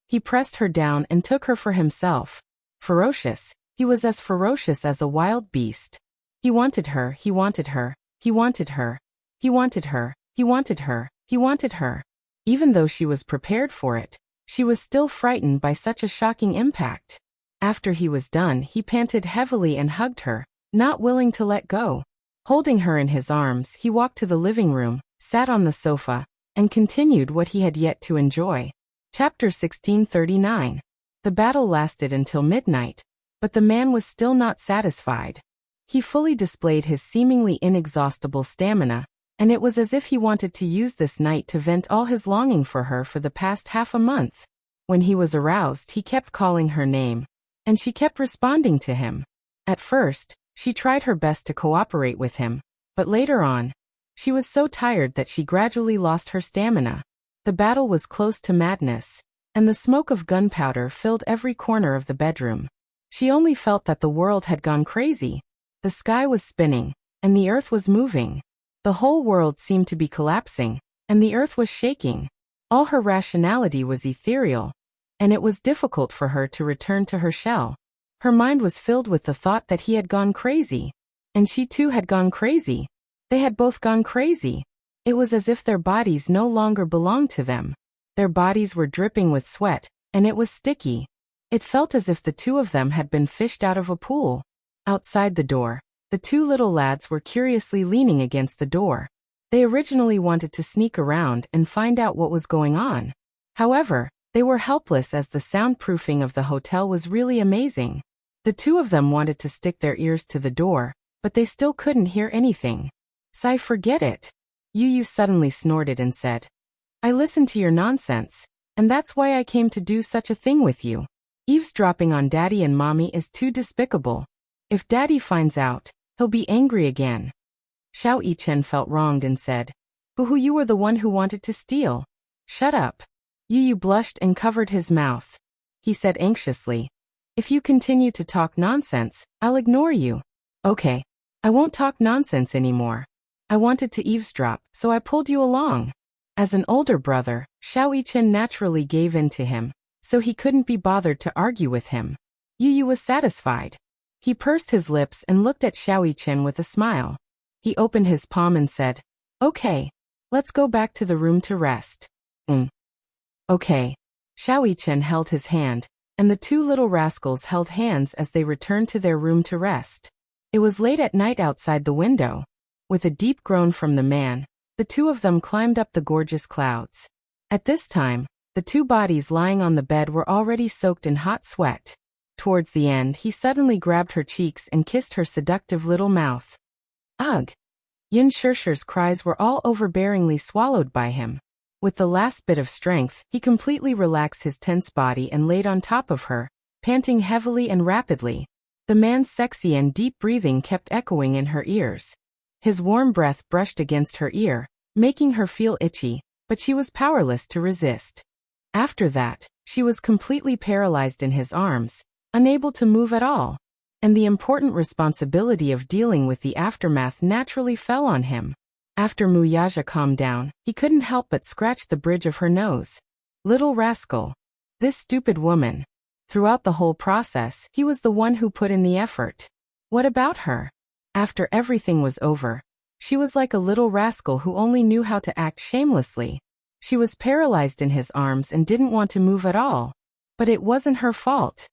He pressed her down and took her for himself. Ferocious, he was as ferocious as a wild beast. He wanted her, he wanted her, he wanted her, he wanted her, he wanted her, he wanted her. Even though she was prepared for it, she was still frightened by such a shocking impact. After he was done, he panted heavily and hugged her, not willing to let go. Holding her in his arms, he walked to the living room, sat on the sofa, and continued what he had yet to enjoy. Chapter 1639. The battle lasted until midnight, but the man was still not satisfied. He fully displayed his seemingly inexhaustible stamina, and it was as if he wanted to use this night to vent all his longing for her for the past half a month. When he was aroused, he kept calling her name, and she kept responding to him. At first, she tried her best to cooperate with him, but later on, she was so tired that she gradually lost her stamina. The battle was close to madness, and the smoke of gunpowder filled every corner of the bedroom. She only felt that the world had gone crazy. The sky was spinning, and the earth was moving. The whole world seemed to be collapsing, and the earth was shaking. All her rationality was ethereal, and it was difficult for her to return to her shell. Her mind was filled with the thought that he had gone crazy, and she too had gone crazy. They had both gone crazy. It was as if their bodies no longer belonged to them. Their bodies were dripping with sweat, and it was sticky. It felt as if the two of them had been fished out of a pool. Outside the door, the two little lads were curiously leaning against the door. They originally wanted to sneak around and find out what was going on. However, they were helpless as the soundproofing of the hotel was really amazing. The two of them wanted to stick their ears to the door, but they still couldn't hear anything. "Sai, forget it." Yu suddenly snorted and said, "I listened to your nonsense, and that's why I came to do such a thing with you. Eavesdropping on Daddy and Mommy is too despicable. If Daddy finds out, he'll be angry again." Xiao Yichen felt wronged and said, "Boo-hoo, you were the one who wanted to steal." "Shut up." Yu blushed and covered his mouth. He said anxiously, "If you continue to talk nonsense, I'll ignore you." "Okay. I won't talk nonsense anymore. I wanted to eavesdrop, so I pulled you along." As an older brother, Xiao Yichen naturally gave in to him, so he couldn't be bothered to argue with him. Yu was satisfied. He pursed his lips and looked at Xiao Yichen with a smile. He opened his palm and said, "Okay. Let's go back to the room to rest." Okay. Xiao Yichen held his hand, and the two little rascals held hands as they returned to their room to rest. It was late at night outside the window. With a deep groan from the man, the two of them climbed up the gorgeous clouds. At this time, the two bodies lying on the bed were already soaked in hot sweat. Towards the end, he suddenly grabbed her cheeks and kissed her seductive little mouth. Ugh! Yin Shirshir's cries were all overbearingly swallowed by him. With the last bit of strength, he completely relaxed his tense body and laid on top of her, panting heavily and rapidly. The man's sexy and deep breathing kept echoing in her ears. His warm breath brushed against her ear, making her feel itchy, but she was powerless to resist. After that, She was completely paralyzed in his arms, unable to move at all. And the important responsibility of dealing with the aftermath naturally fell on him. After Wuxia calmed down, he couldn't help but scratch the bridge of her nose. Little rascal. This stupid woman. Throughout the whole process, he was the one who put in the effort. What about her? After everything was over, she was like a little rascal who only knew how to act shamelessly. She was paralyzed in his arms and didn't want to move at all. But it wasn't her fault.